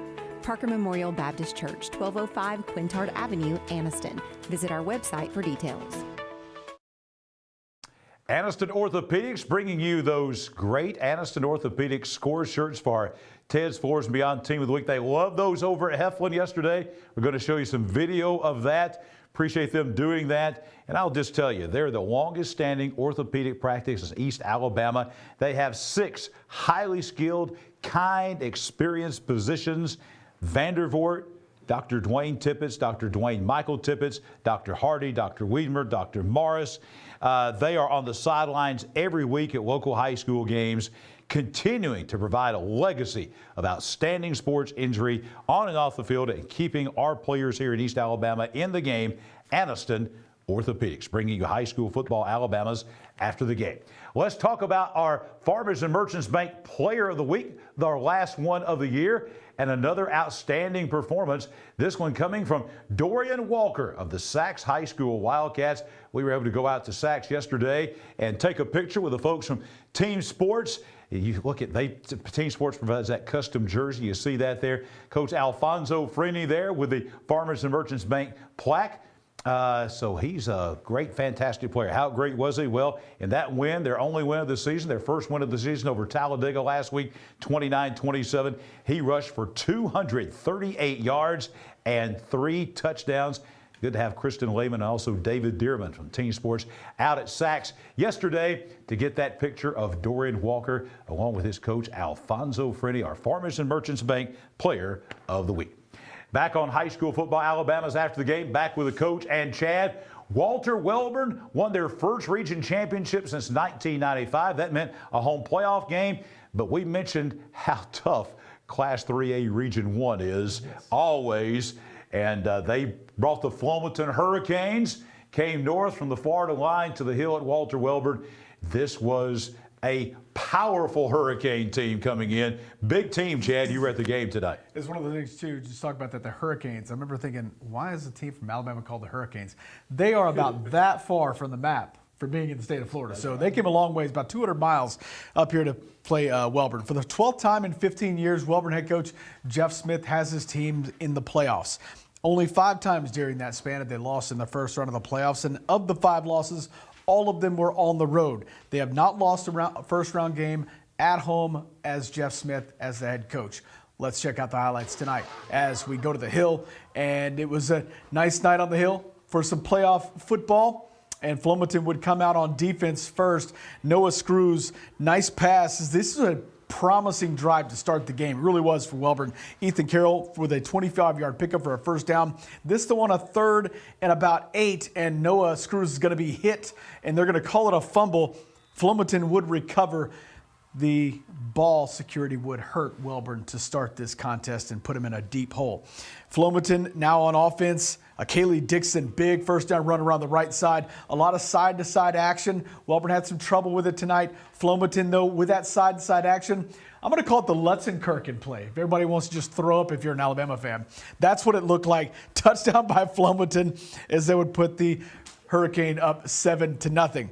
S3: Parker Memorial Baptist Church, 1205 Quintard Avenue, Anniston. Visit our website for details.
S1: Anniston Orthopedics bringing you those great Anniston Orthopedics score shirts for our Ted's Floors and Beyond Team of the Week. They loved those over at Heflin yesterday. We're going to show you some video of that. Appreciate them doing that. And I'll just tell you, they're the longest standing orthopedic practice in East Alabama. They have 6 highly skilled, kind, experienced physicians. Vandervoort, Dr. Dwayne Tippett, Dr. Dwayne Michael Tippett, Dr. Hardy, Dr. Wiedmer, Dr. Morris. They are on the sidelines every week at local high school games, continuing to provide a legacy of outstanding sports injury on and off the field and keeping our players here in East Alabama in the game. Anniston Orthopedics, bringing you high school football Alabamas after the game. Let's talk about our Farmers and Merchants Bank Player of the Week, our last one of the year, and another outstanding performance. This one coming from Dorian Walker of the Sachs High School Wildcats. We were able to go out to Sachs yesterday and take a picture with the folks from Team Sports. You look at, Team Sports provides that custom jersey. You see that there. Coach Alfonso Freeney there with the Farmers and Merchants Bank plaque. So he's a great, fantastic player. How great was he? Well, in that win, their only win of the season, their first win of the season over Talladega last week, 29-27. He rushed for 238 yards and 3 touchdowns. Good to have Kristen Lehman and also David Dearman from Team Sports out at Sachs yesterday to get that picture of Dorian Walker along with his coach Alfonso Freeney, our Farmers and Merchants Bank Player of the Week. Back on high school football, Alabama's after the game, back with the coach and Chad. Walter Wellborn won their first region championship since 1995. That meant a home playoff game, but we mentioned how tough Class 3A Region 1 is, always. And they brought the Flomaton Hurricanes, came north from the Florida line to the hill at Walter Wellborn. This was a powerful Hurricane team coming in. Big team, Chad. You were at the game tonight.
S21: It's one of the things, too, just talk about that, the Hurricanes. I remember thinking, why is a team from Alabama called the Hurricanes? They are about that far from the map for being in the state of Florida. So they came a long ways, about 200 miles up here to play Wellborn. For the 12th time in 15 years, Wellborn head coach Jeff Smith has his team in the playoffs. Only 5 times during that span had they lost in the first round of the playoffs, and of the 5 losses, all of them were on the road. They have not lost a first round game at home as Jeff Smith as the head coach. Let's check out the highlights tonight as we go to the Hill. And it was a nice night on the Hill for some playoff football. And Flomaton would come out on defense first. Noah Screws, nice passes. This is a promising drive to start the game. It really was for Wellborn. Ethan Carroll with a 25-yard pickup for a first down. This the one, a 3rd and about 8, and Noah Screws is going to be hit, and they're going to call it a fumble. Flomaton would recover. The ball security would hurt Wellborn to start this contest and put him in a deep hole. Flomaton now on offense. A Kaylee Dixon, big first down run around the right side. A lot of side-to-side action. Wellborn had some trouble with it tonight. Flomaton, though, with that side-to-side action, I'm going to call it the Lutzenkirchen play. If everybody wants to just throw up if you're an Alabama fan. That's what it looked like. Touchdown by Flomaton as they would put the Hurricane up 7-0.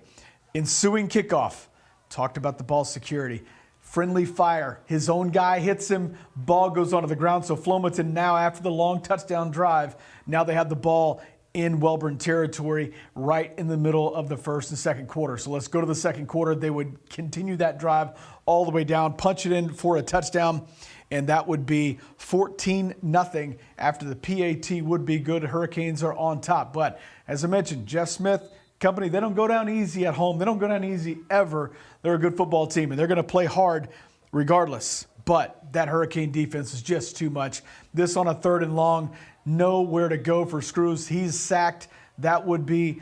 S21: Ensuing kickoff. Talked about the ball security. Friendly fire. His own guy hits him. Ball goes onto the ground. So Flomaton now, after the long touchdown drive, now they have the ball in Wellborn territory right in the middle of the first and second quarter. So let's go to the second quarter. They would continue that drive all the way down, punch it in for a touchdown, and that would be 14-0 after the PAT would be good. Hurricanes are on top. But as I mentioned, Jeff Smith company, they don't go down easy at home. They don't go down easy ever. They're a good football team, and they're going to play hard regardless. But that Hurricane defense is just too much. This on a 3rd and long, nowhere to go for Screws. He's sacked. That would be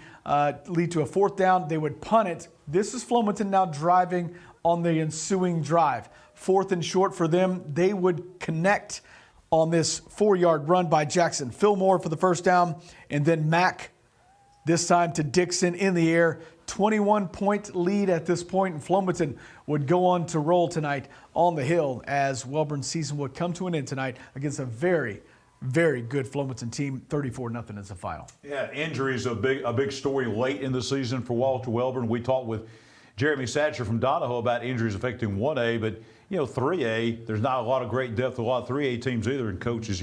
S21: lead to a 4th down. They would punt it. This is Flomaton now driving on the ensuing drive. 4th and short for them. They would connect on this 4-yard run by Jackson Fillmore for the first down, and then Mack this time to Dixon in the air. 21-point lead at this point, and Flomaton would go on to roll tonight on the hill as Wellborn's season would come to an end tonight against a very, very good Flomaton team. 34-0 is the final.
S1: Yeah, injuries a big story late in the season for Walter Wellborn. We talked with Jeremy Satcher from Donahoe about injuries affecting 1A, but 3A, there's not a lot of great depth, a lot of 3A teams either. And coaches,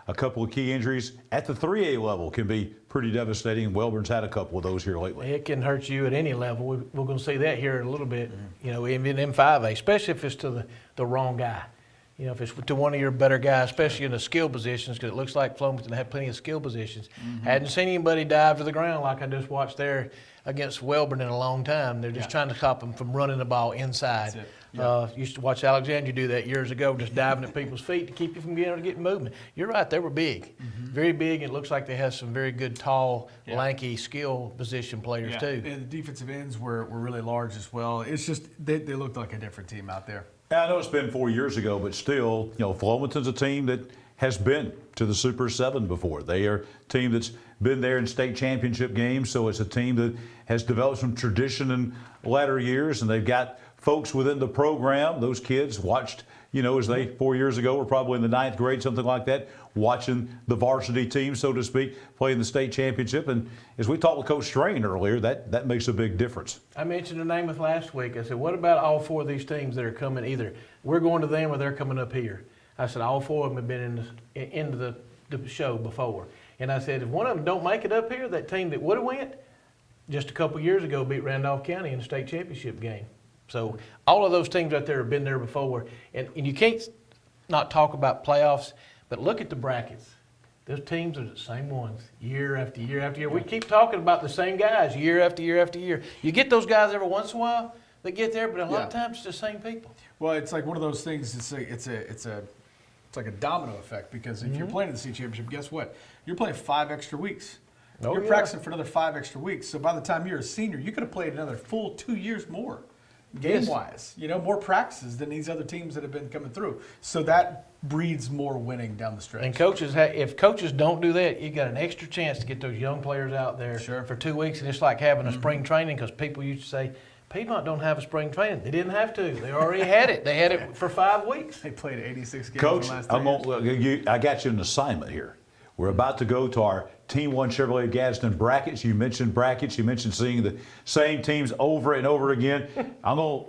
S1: a couple of key injuries at the 3A level can be pretty devastating. Wellborn's had a couple of those here lately.
S9: It can hurt you at any level. We're going to see that here in a little bit, even in 5A, especially if it's to the wrong guy. If it's to one of your better guys, especially in the skill positions, because it looks like Flomaton had plenty of skill positions. Hadn't seen anybody dive to the ground like I just watched there against Wellborn in a long time. They're just trying to stop them from running the ball inside. Used to watch Alexandria do that years ago, just diving at people's feet to keep you from being able to get movement. You're right, they were big, very big. It looks like they have some very good, tall, lanky, skill position players too.
S21: And the defensive ends were really large as well. It's just they looked like a different team out there.
S1: I know it's been 4 years ago, but still, Flomaton's a team that has been to the Super 7 before. They are a team that's been there in state championship games, so it's a team that has developed some tradition in latter years, and they've got folks within the program. Those kids watched, as they 4 years ago were probably in the 9th grade, something like that, watching the varsity team, so to speak, playing the state championship. And as we talked with Coach Strain earlier, that makes a big difference.
S9: I mentioned the Namath last week. I said, what about all 4 of these teams that are coming? Either we're going to them or they're coming up here. I said, all 4 of them have been into the show before. And I said, if one of them don't make it up here, that team that would have went just a couple years ago beat Randolph County in the state championship game. So all of those teams out there have been there before. And you can't not talk about playoffs, but look at the brackets. Those teams are the same ones year after year after year. We keep talking about the same guys year after year after year. You get those guys every once in a while that get there, but a lot of times it's the same people.
S21: Well, it's like one of those things. It's like a domino effect, because if you're playing in the state championship, guess what? You're playing 5 extra weeks. You're practicing for another 5 extra weeks. So by the time you're a senior, you could have played another full 2 years more. Game-wise, more practices than these other teams that have been coming through. So that breeds more winning down the stretch.
S9: And coaches, if coaches don't do that, you got an extra chance to get those young players out there for 2 weeks. And it's like having a spring training, because people used to say, Piedmont don't have a spring training. They didn't have to. They already had it. They had it for 5 weeks.
S21: They played 86 games
S1: Coach,
S21: in the last 3 years.
S1: I got you an assignment here. We're about to go to our Team 1 Chevrolet Gadsden brackets. You mentioned brackets. You mentioned seeing the same teams over and over again.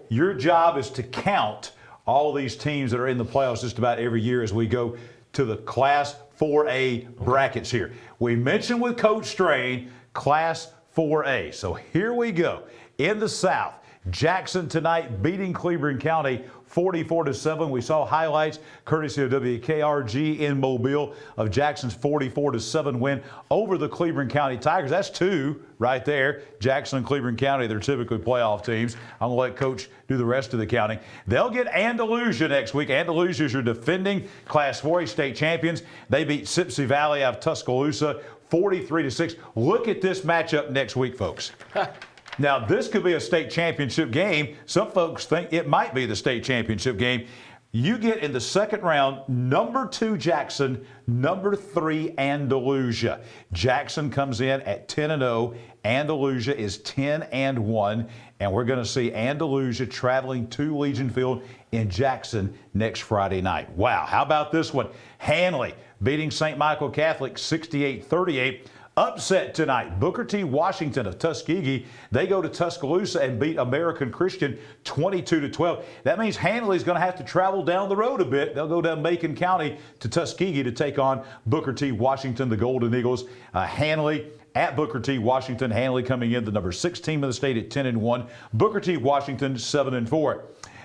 S1: Your job is to count all these teams that are in the playoffs just about every year as we go to the Class 4A brackets here. We mentioned with Coach Strain, Class 4A. So here we go. In the South, Jackson tonight beating Cleburne County 44-7. We saw highlights courtesy of WKRG in Mobile of Jackson's 44-7 win over the Cleburne County Tigers. That's 2 right there. Jackson and Cleburne County, they're typically playoff teams. I'm going to let Coach do the rest of the counting. They'll get Andalusia next week. Andalusia is your defending Class 4A state champions. They beat Sipsey Valley out of Tuscaloosa 43-6. Look at this matchup next week, folks. Now, this could be a state championship game. Some folks think it might be the state championship game. You get in the second round, number 2 Jackson, number 3 Andalusia. Jackson comes in at 10-0. Andalusia is 10-1. And we're going to see Andalusia traveling to Legion Field in Jackson next Friday night. Wow, how about this one? Hanley beating St. Michael Catholic 68-38. Upset tonight. Booker T. Washington of Tuskegee. They go to Tuscaloosa and beat American Christian 22-12. That means Handley's going to have to travel down the road a bit. They'll go down Macon County to Tuskegee to take on Booker T. Washington, the Golden Eagles. Handley at Booker T. Washington. Handley coming in the number 6 team in the state at 10-1. Booker T. Washington 7-4.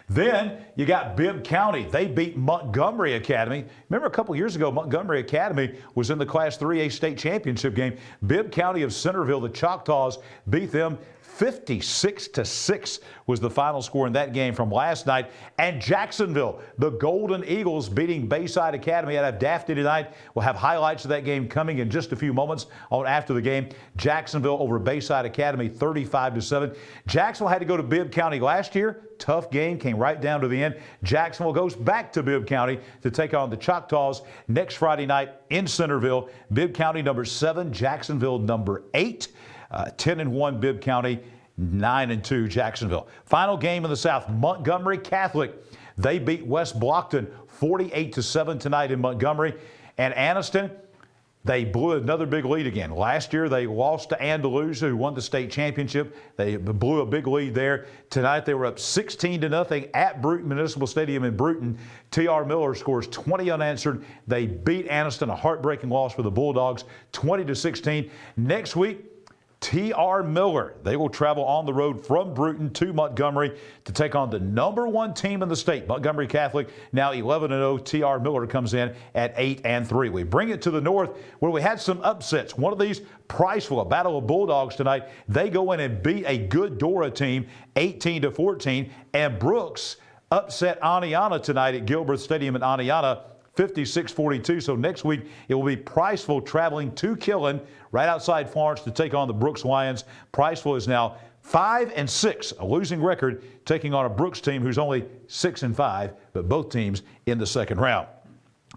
S1: Then you got Bibb County. They beat Montgomery Academy. Remember a couple years ago, Montgomery Academy was in the Class 3A state championship game. Bibb County of Centerville, the Choctaws, beat them 56-6 was the final score in that game from last night. And Jacksonville, the Golden Eagles beating Bayside Academy out of Daphne tonight. We'll have highlights of that game coming in just a few moments on after the game. Jacksonville over Bayside Academy 35-7. Jacksonville had to go to Bibb County last year. Tough game, came right down to the end. Jacksonville goes back to Bibb County to take on the Choctaws next Friday night in Centerville. Bibb County number 7, Jacksonville number 8. 10-1 Bibb County, 9-2 Jacksonville. Final game in the South, Montgomery Catholic. They beat West Blockton 48-7 tonight in Montgomery. And Anniston, they blew another big lead again. Last year they lost to Andalusia, who won the state championship. They blew a big lead there. Tonight they were up 16-0 at Bruton Municipal Stadium in Bruton. T.R. Miller scores 20 unanswered. They beat Anniston, a heartbreaking loss for the Bulldogs, 20-16. Next week, T.R. Miller, they will travel on the road from Bruton to Montgomery to take on the number 1 team in the state, Montgomery Catholic, now 11-0. T.R. Miller comes in at 8-3. We bring it to the north where we had some upsets. One of these, Priceville, a battle of Bulldogs tonight. They go in and beat a good Dora team 18-14. And Brooks upset Aniana tonight at Gilbert Stadium in Aniana 56-42. So next week it will be Priceville traveling to Killen right outside Florence to take on the Brooks Lions. Priceville is now 5-6, a losing record, taking on a Brooks team who's only 6-5, but both teams in the second round.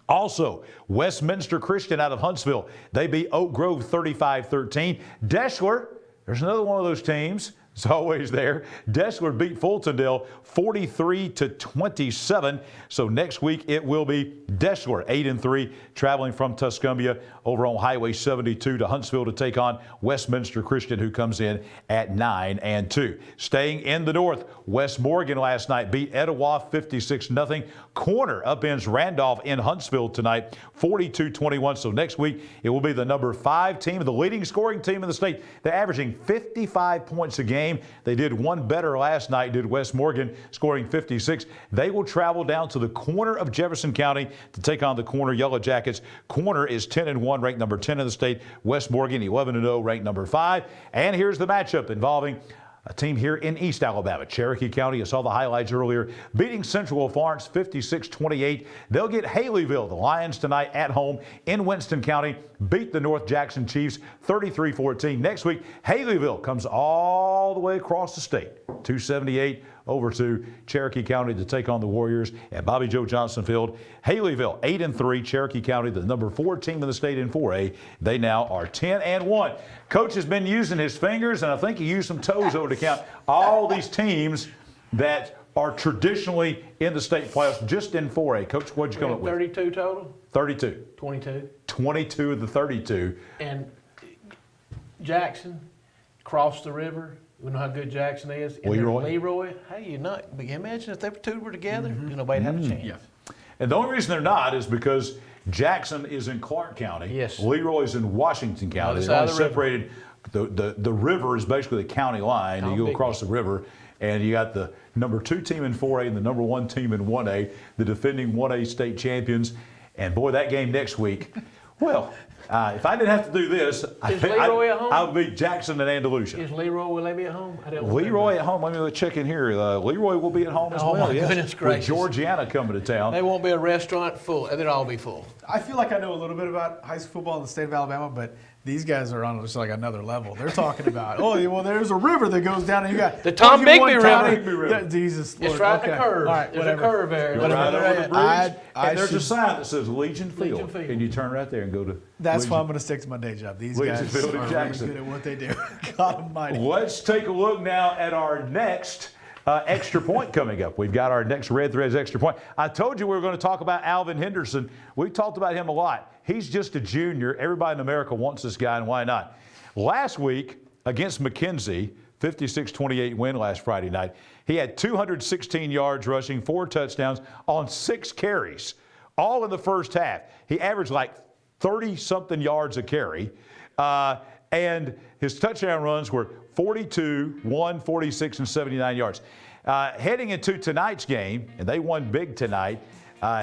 S1: Also, Westminster Christian out of Huntsville. They beat Oak Grove 35-13. Deschler, there's another one of those teams. It's always there. Deschler beat Fultondale 43-27. So next week it will be Deschler 8-3, traveling from Tuscumbia over on Highway 72 to Huntsville to take on Westminster Christian, who comes in at 9-2. Staying in the north, West Morgan last night beat Etowah 56-0. Corner upends Randolph in Huntsville tonight 42-21. So next week it will be the number 5 team, the leading scoring team in the state. They're averaging 55 points a game. They did one better last night, did West Morgan, scoring 56. They will travel down to the corner of Jefferson County to take on the Corner Yellow Jackets. Corner is 10-1, ranked number 10 in the state. West Morgan 11-0, ranked number 5. And here's the matchup involving a team here in East Alabama. Cherokee County, you saw the highlights earlier, beating Central Florence 56-28. They'll get Haleyville, the Lions, tonight at home in Winston County, beat the North Jackson Chiefs 33-14. Next week, Haleyville comes all the way across the state, 278 over to Cherokee County to take on the Warriors at Bobby Joe Johnson Field. Haleyville 8-3, Cherokee County, the number 4 team in the state in 4A. They now are 10-1. Coach has been using his fingers, and I think he used some toes over to count all these teams that are traditionally in the state playoffs just in 4A. Coach, what'd you come up with?
S9: 32 total?
S1: 32.
S9: 22.
S1: 22 of the 32.
S9: And Jackson crossed the river. We know how good Jackson is. And Leroy. Hey, you not imagine if they two were together, nobody'd have a chance.
S1: Yeah. And the only reason they're not is because Jackson is in Clark County.
S9: Yes.
S1: Leroy's in Washington County. They're only separated. The river is basically the county line. You go across the river, and you got the number 2 team in 4A and the number 1 team in 1A, the defending 1A state champions. And boy, that game next week. Well, if I didn't have to do this, I would beat Jackson and Andalusia.
S9: Is Leroy, will they be at home?
S1: Leroy at home. Let me check in here. Leroy will be at home as well.
S9: Oh, my goodness gracious.
S1: With Georgiana coming to town.
S9: They won't be a restaurant full. They'll all be full.
S21: I feel like I know a little bit about high school football in the state of Alabama, but these guys are on just like another level. They're talking about, there's a river that goes down, and you got
S9: the Tom Bigby River.
S21: Jesus Lord.
S9: It's right in the curve.
S21: All right,
S9: there's a curve there.
S1: Right over the bridge, and there's a sign that says Legion Field, and you turn right there and go to.
S21: That's why I'm going to stick to my day job. These guys are really good at what they do. God almighty.
S1: Let's take a look now at our next extra point coming up. We've got our next Red Threads extra point. I told you we were going to talk about Alvin Henderson. We've talked about him a lot. He's just a junior. Everybody in America wants this guy, and why not? Last week against McKenzie, 56-28 win last Friday night, he had 216 yards rushing, 4 touchdowns on 6 carries, all in the first half. He averaged like 30-something yards a carry, and his touchdown runs were 42, 1, 46, and 79 yards. Heading into tonight's game, and they won big tonight,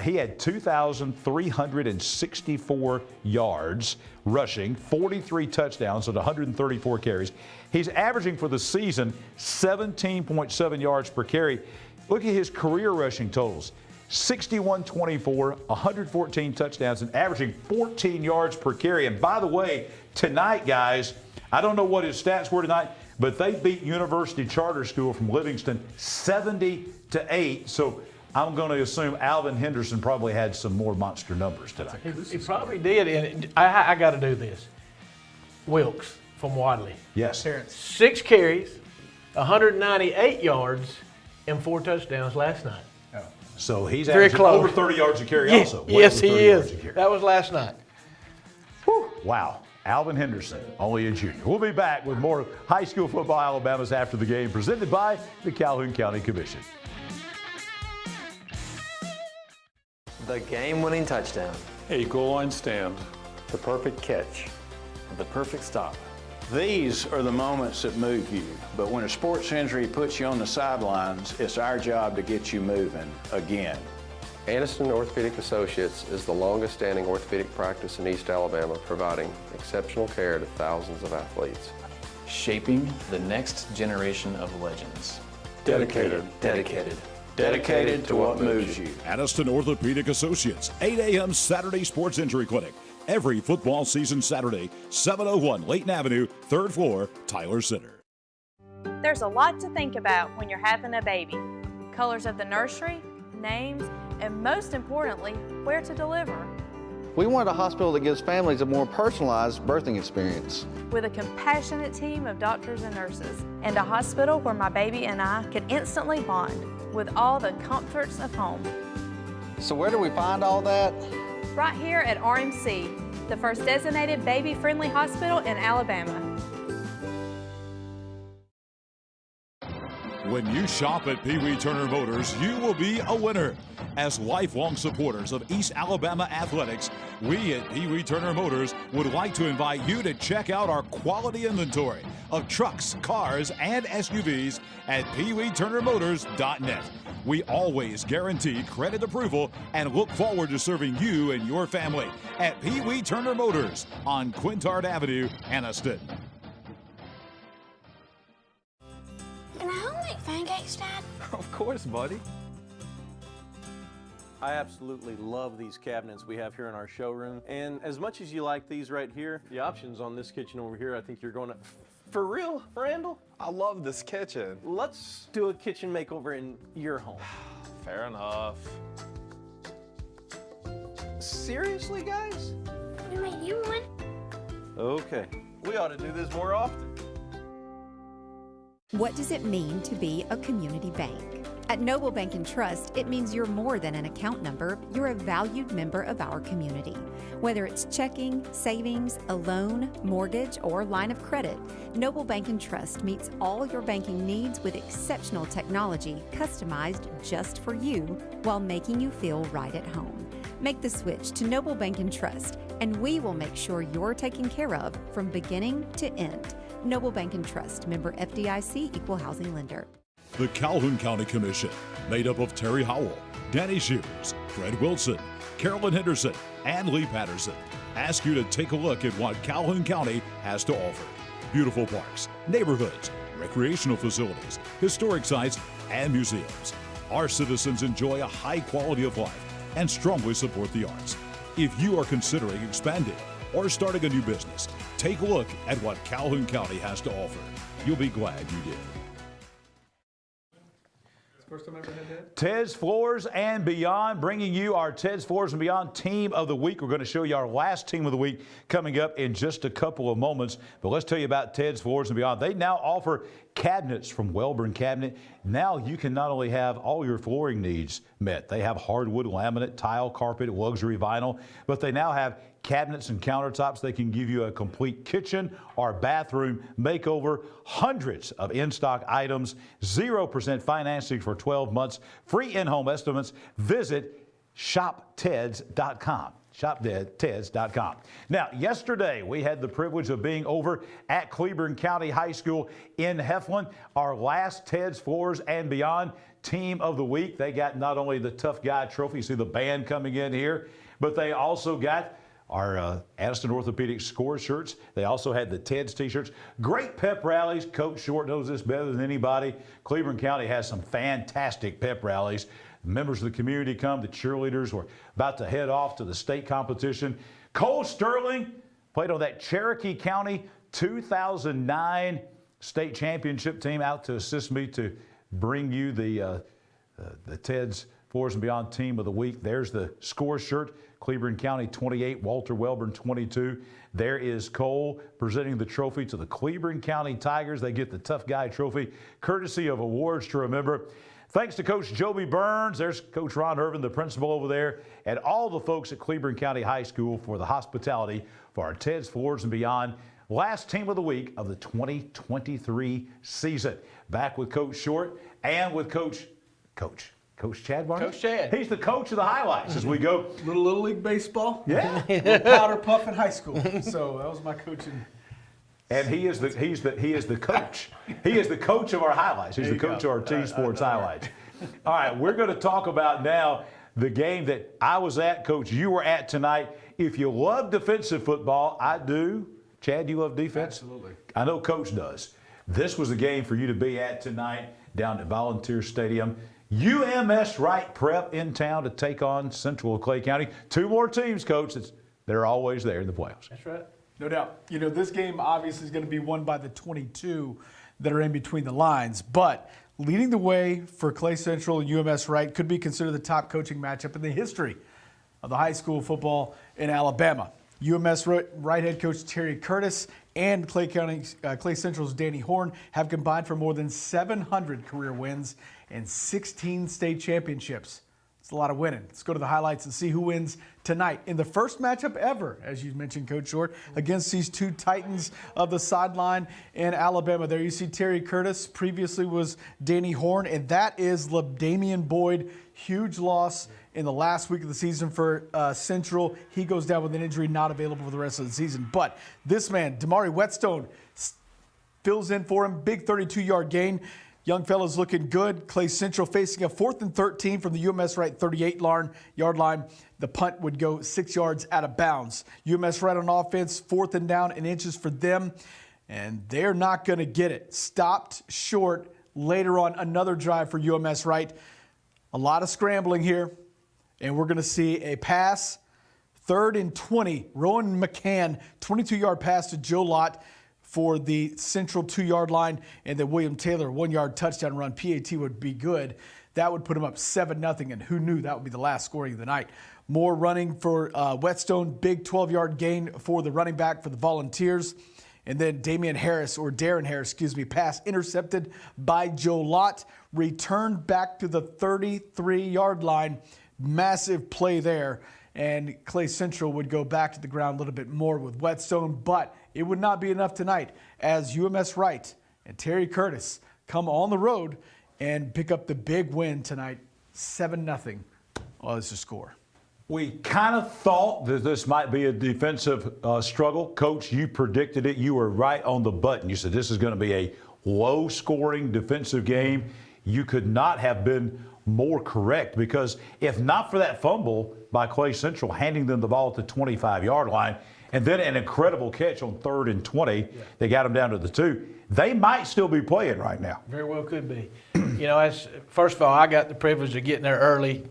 S1: he had 2,364 yards rushing, 43 touchdowns on 134 carries. He's averaging for the season 17.7 yards per carry. Look at his career rushing totals. 61-24, 114 touchdowns, and averaging 14 yards per carry. And by the way, tonight, guys, I don't know what his stats were tonight, but they beat University Charter School from Livingston 70-8. So I'm going to assume Alvin Henderson probably had some more monster numbers tonight.
S9: He probably did, and I got to do this. Wilkes from Wadley.
S1: Yes.
S9: 6 carries, 198 yards, and 4 touchdowns last night.
S1: So he's
S9: very
S1: averaging
S9: close.
S1: over 30 yards a carry also.
S9: Yes, he is. That was last night.
S1: Whew. Wow. Alvin Henderson, only a junior. We'll be back with more high school football Alabamas after the game, presented by the Calhoun County Commission.
S8: The game-winning touchdown.
S13: A goal line stand.
S8: The perfect catch. The perfect stop.
S14: These are the moments that move you, but when a sports injury puts you on the sidelines, it's our job to get you moving again.
S15: Aniston Orthopedic Associates is the longest-standing orthopedic practice in East Alabama, providing exceptional care to thousands of athletes.
S16: Shaping the next generation of legends.
S14: Dedicated to what moves you.
S2: Aniston Orthopedic Associates, 8 a.m. Saturday Sports Injury Clinic. Every football season Saturday, 701 Layton Avenue, 3rd floor, Tyler Center.
S6: There's a lot to think about when you're having a baby. Colors of the nursery, names, and most importantly, where to deliver.
S22: We want a hospital that gives families a more personalized birthing experience.
S6: With a compassionate team of doctors and nurses, and a hospital where my baby and I can instantly bond with all the comforts of home.
S22: So where do we find all that?
S6: Right here at RMC, the first designated baby-friendly hospital in Alabama.
S2: When you shop at Pee Wee Turner Motors, you will be a winner. As lifelong supporters of East Alabama athletics, we at Pee Wee Turner Motors would like to invite you to check out our quality inventory of trucks, cars, and SUVs at peeweeturnermotors.net. We always guarantee credit approval and look forward to serving you and your family at Pee Wee Turner Motors on Quintard Avenue, Aniston.
S17: Can I help make pancakes, Dad?
S18: Of course, buddy. I absolutely love these cabinets we have here in our showroom. And as much as you like these right here, the options on this kitchen over here, I think you're going to... For real, Randall?
S20: I love this kitchen.
S18: Let's do a kitchen makeover in your home.
S20: Fair enough.
S18: Seriously, guys?
S17: We made you one.
S18: Okay. We ought to do this more often.
S3: What does it mean to be a community bank? At Noble Bank and Trust, it means you're more than an account number, you're a valued member of our community. Whether it's checking, savings, a loan, mortgage, or line of credit, Noble Bank and Trust meets all your banking needs with exceptional technology customized just for you while making you feel right at home. Make the switch to Noble Bank and Trust, and we will make sure you're taken care of from beginning to end. Noble Bank and Trust, member FDIC, equal housing lender.
S2: The Calhoun County Commission, made up of Terry Howell, Danny Shears, Fred Wilson, Carolyn Henderson, and Lee Patterson, ask you to take a look at what Calhoun County has to offer. Beautiful parks, neighborhoods, recreational facilities, historic sites, and museums. Our citizens enjoy a high quality of life and strongly support the arts. If you are considering expanding or starting a new business, take a look at what Calhoun County has to offer. You'll be glad you did.
S21: First time I ever had that.
S1: Ted's Floors and Beyond, bringing you our Ted's Floors and Beyond Team of the Week. We're going to show you our last Team of the Week coming up in just a couple of moments. But let's tell you about Ted's Floors and Beyond. They now offer cabinets from Wellborn Cabinet. Now you can not only have all your flooring needs met. They have hardwood, laminate, tile, carpet, luxury vinyl, but they now have cabinets and countertops. They can give you a complete kitchen or bathroom makeover, hundreds of in-stock items, 0% financing for 12 months, free in-home estimates. Visit shopteds.com. ShopTeds.com. Now, yesterday we had the privilege of being over at Cleburne County High School in Heflin, our last Ted's Floors and Beyond Team of the Week. They got not only the Tough Guy Trophy, you see the band coming in here, but they also got our Addison Orthopedic score shirts. They also had the Ted's t-shirts. Great pep rallies. Coach Short knows this better than anybody. Cleburne County has some fantastic pep rallies. Members of the community come. The cheerleaders were about to head off to the state competition. Cole Sterling played on that Cherokee County 2009 state championship team out to assist me to bring you the Ted's Floors and Beyond Team of the Week. There's the score shirt. Cleburne County 28, Walter Wellborn 22. There is Cole presenting the trophy to the Cleburne County Tigers. They get the Tough Guy Trophy, courtesy of Awards to Remember. Thanks to Coach Joby Burns. There's Coach Ron Irvin, the principal over there, and all the folks at Cleburne County High School for the hospitality for our Ted's Floors and Beyond last Team of the Week of the 2023 season. Back with Coach Short and with Coach Chad Barney?
S9: Coach Chad.
S1: He's the coach of the highlights as we go.
S21: Little League Baseball.
S1: Yeah.
S21: Powder puff in high school. So that was my coaching.
S1: And he is the coach. He is the coach of our highlights. He's the coach of our Team Sports highlights. All right, we're going to talk about now the game that I was at, Coach, you were at tonight. If you love defensive football, I do. Chad, you love defense?
S21: Absolutely.
S1: I know Coach does. This was a game for you to be at tonight down at Volunteer Stadium. UMS-Wright Prep in town to take on Central Clay County. Two more teams, Coach. They're always there in the playoffs.
S21: That's right. No doubt. You know, this game obviously is going to be won by the 22 that are in between the lines. But leading the way for Clay Central and UMS-Wright could be considered the top coaching matchup in the history of the high school football in Alabama. UMS-Wright head coach Terry Curtis and Clay Central's Danny Horn have combined for more than 700 career wins and 16 state championships. It's a lot of winning. Let's go to the highlights and see who wins tonight in the first matchup ever, as you mentioned, Coach Short, against these two titans of the sideline in Alabama. There you see Terry Curtis. Previously was Danny Horn, and that is LaDamian Boyd. Huge loss in the last week of the season for Central. He goes down with an injury, not available for the rest of the season. But this man, Damari Whetstone, fills in for him. Big 32-yard gain. Young fella's looking good. Clay Central facing a 4th and 13 from the UMS-Wright 38-yard line. The punt would go 6 yards out of bounds. UMS-Wright on offense, 4th and down and inches for them, and they're not going to get it. Stopped short later on, another drive for UMS-Wright. A lot of scrambling here, and we're going to see a pass, 3rd and 20. Rowan McCann, 22-yard pass to Joe Lott for the Central 2-yard line, and then William Taylor, 1-yard touchdown run. PAT would be good. That would put him up 7-0, and who knew that would be the last scoring of the night. More running for Whetstone, big 12-yard gain for the running back for the Volunteers. And then Darren Harris, pass intercepted by Joe Lott, returned back to the 33-yard line. Massive play there. And Clay Central would go back to the ground a little bit more with Whetstone, but it would not be enough tonight as UMS-Wright and Terry Curtis come on the road and pick up the big win tonight, 7-0. Oh, this is a score.
S1: We kind of thought that this might be a defensive struggle. Coach, you predicted it. You were right on the button. You said this is going to be a low-scoring defensive game. You could not have been more correct, because if not for that fumble by Clay Central handing them the ball at the 25-yard line, and then an incredible catch on 3rd and 20, they got them down to the 2. They might still be playing right now.
S9: Very well could be. You know, first of all, I got the privilege of getting there early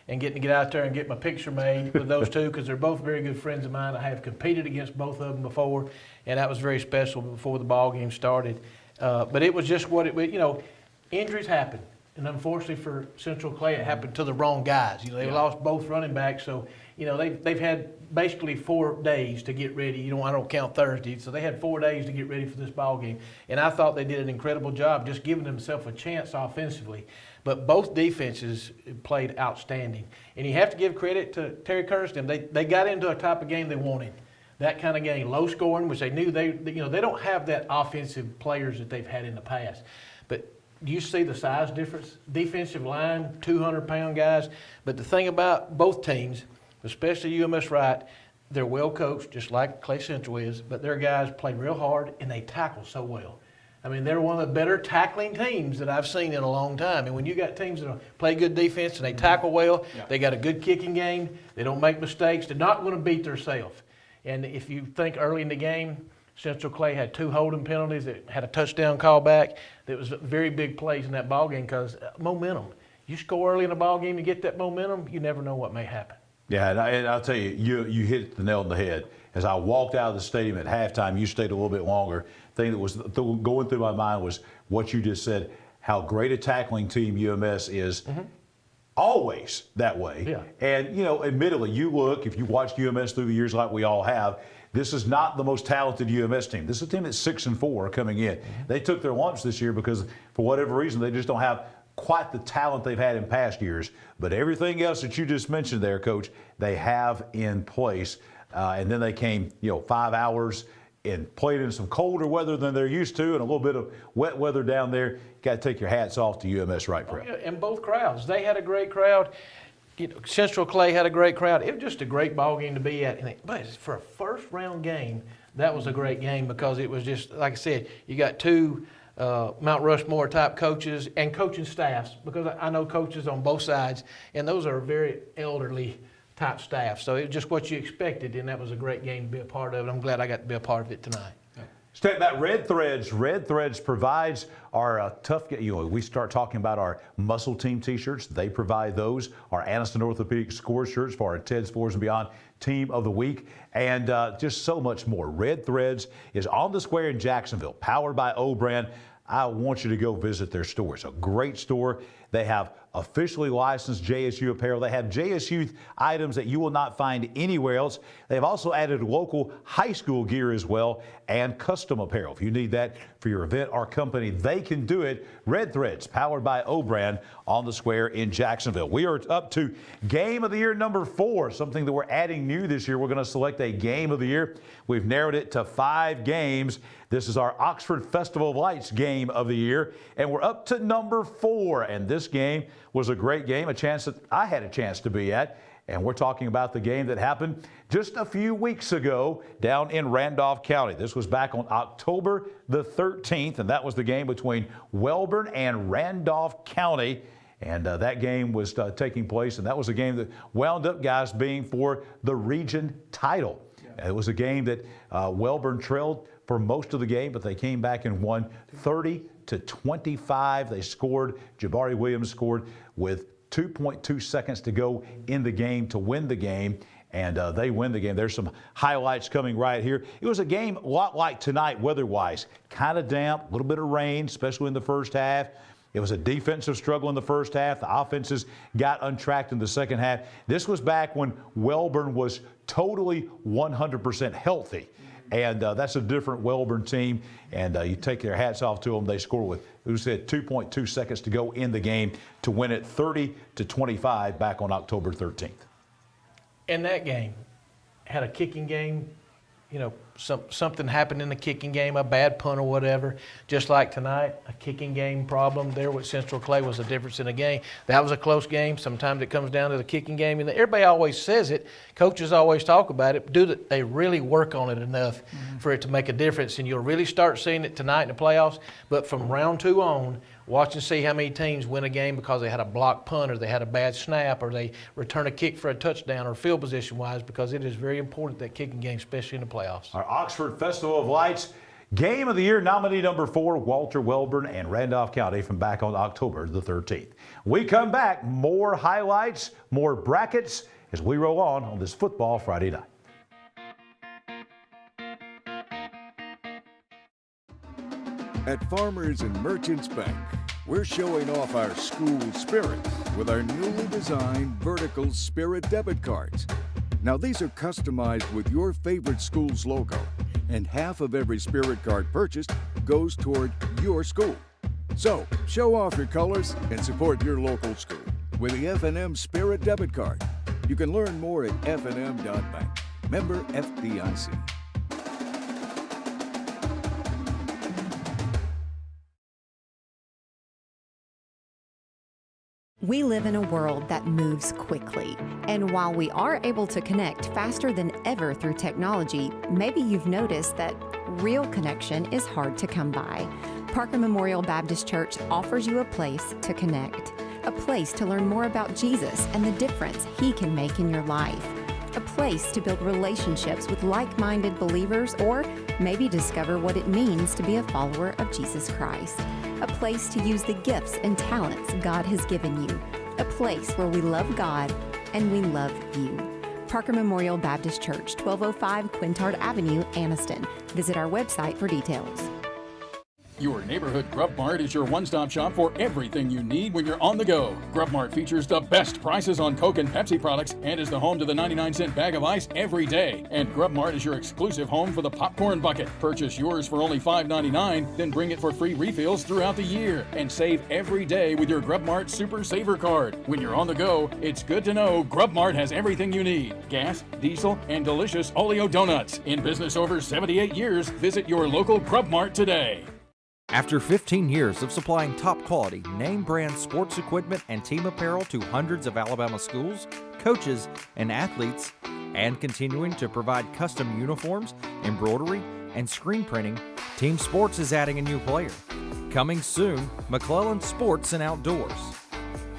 S9: and getting to get out there and get my picture made with those two, because they're both very good friends of mine. I have competed against both of them before, and that was very special before the ball game started. But it was just what it was. You know, injuries happen. And unfortunately for Central Clay, it happened to the wrong guys. They lost both running backs, so they've had basically 4 days to get ready. I don't count Thursday, so they had 4 days to get ready for this ball game. And I thought they did an incredible job just giving themselves a chance offensively. But both defenses played outstanding. And you have to give credit to Terry Kirsten. They got into a type of game they wanted. That kind of game, low scoring, which they knew they don't have that offensive players that they've had in the past. But do you see the size difference? Defensive line, 200-pound guys. But the thing about both teams, especially UMS-Wright, they're well coached, just like Clay Central is, but their guys play real hard and they tackle so well. I mean, they're one of the better tackling teams that I've seen in a long time. And when you got teams that play good defense and they tackle well, they got a good kicking game, they don't make mistakes, they're not going to beat themselves. And if you think early in the game, Central Clay had 2 holding penalties that had a touchdown call back. That was very big plays in that ball game because momentum. You score early in the ball game, you get that momentum, you never know what may happen.
S1: Yeah, and I'll tell you, you hit the nail on the head. As I walked out of the stadium at halftime, you stayed a little bit longer. The thing that was going through my mind was what you just said, how great a tackling team UMS is. Always that way. Yeah. And, admittedly, if you watched UMS through the years like we all have, this is not the most talented UMS team. This is a team that's 6-4 coming in. They took their lumps this year because, for whatever reason, they just don't have quite the talent they've had in past years. But everything else that you just mentioned there, Coach, they have in place. And then they came, 5 hours and played in some colder weather than they're used to and a little bit of wet weather down there. Got to take your hats off to UMS-Wright Prep.
S9: Oh, yeah, and both crowds. They had a great crowd. Central Clay had a great crowd. It was just a great ball game to be at. But for a first-round game, that was a great game because it was just, like I said, you got 2 Mount Rushmore-type coaches and coaching staffs, because I know coaches on both sides, and those are very elderly type staff. So it was just what you expected, and that was a great game to be a part of. And I'm glad I got to be a part of it tonight.
S1: Step back, Red Threads. Red Threads provides our we start talking about our Muscle Team T-shirts. They provide those. Our Aniston Orthopedic Score shirts for our Ted's Fours and Beyond Team of the Week, and just so much more. Red Threads is on the square in Jacksonville, powered by O-Brand. I want you to go visit their store. It's a great store. They have officially licensed JSU apparel. They have JSU items that you will not find anywhere else. They've also added local high school gear as well and custom apparel. If you need that for your event or company, they can do it. Red Threads, powered by O-Brand, on the square in Jacksonville. We are up to Game of the Year number 4, something that we're adding new this year. We're going to select a Game of the Year. We've narrowed it to 5 games. This is our Oxford Festival of Lights Game of the Year, and we're up to number 4. And this game was a great game, a chance that I had a chance to be at. And we're talking about the game that happened just a few weeks ago down in Randolph County. This was back on October the 13th, and that was the game between Wellborn and Randolph County. And that game was taking place, and that was a game that wound up, guys, being for the region title. Yeah. It was a game that Wellborn trailed for most of the game, but they came back and won 30-25. They scored. Jabari Williams scored with 2.2 seconds to go in the game to win the game, and they win the game. There's some highlights coming right here. It was a game a lot like tonight weather-wise. Kind of damp, a little bit of rain, especially in the first half. It was a defensive struggle in the first half. The offenses got untracked in the second half. This was back when Wellborn was totally 100% healthy. And that's a different Wellborn team, and you take their hats off to them. They score with, who said, 2.2 seconds to go in the game to win it 30-25 back on October 13th.
S9: And that game had a kicking game. Something happened in the kicking game, a bad punt or whatever. Just like tonight, a kicking game problem there with Central Clay was the difference in the game. That was a close game. Sometimes it comes down to the kicking game. And everybody always says it. Coaches always talk about it. Do they really work on it enough for it to make a difference? And you'll really start seeing it tonight in the playoffs. But from round 2 on, watch and see how many teams win a game because they had a blocked punt or they had a bad snap or they return a kick for a touchdown or field position-wise, because it is very important, that kicking game, especially in the playoffs.
S1: Our Oxford Festival of Lights Game of the Year nominee number 4, Walter Wellborn and Randolph County, from back on October the 13th. We come back, more highlights, more brackets as we roll on this Football Friday night.
S12: At Farmers and Merchants Bank, we're showing off our school spirit with our newly designed vertical Spirit debit cards. Now these are customized with your favorite school's logo, and half of every Spirit card purchased goes toward your school. So, show off your colors and support your local school with the F&M Spirit debit card. You can learn more at fnm.bank. Member FDIC.
S3: We live in a world that moves quickly. And while we are able to connect faster than ever through technology, maybe you've noticed that real connection is hard to come by. Parker Memorial Baptist Church offers you a place to connect, a place to learn more about Jesus and the difference He can make in your life, a place to build relationships with like-minded believers, or maybe discover what it means to be a follower of Jesus Christ. A place to use the gifts and talents God has given you. A place where we love God and we love you. Parker Memorial Baptist Church, 1205 Quintard Avenue, Anniston. Visit our website for details.
S7: Your neighborhood Grub Mart is your one-stop shop for everything you need when you're on the go. Grub Mart features the best prices on Coke and Pepsi products and is the home to the 99-cent bag of ice every day. And Grub Mart is your exclusive home for the popcorn bucket. Purchase yours for only $5.99, then bring it for free refills throughout the year. And save every day with your Grub Mart Super Saver card. When you're on the go, it's good to know Grub Mart has everything you need. Gas, diesel, and delicious Oleo donuts. In business over 78 years, visit your local Grub Mart today.
S4: After 15 years of supplying top quality, name brand sports equipment and team apparel to hundreds of Alabama schools, coaches, and athletes, and continuing to provide custom uniforms, embroidery, and screen printing, Team Sports is adding a new player. Coming soon, McClellan Sports and Outdoors.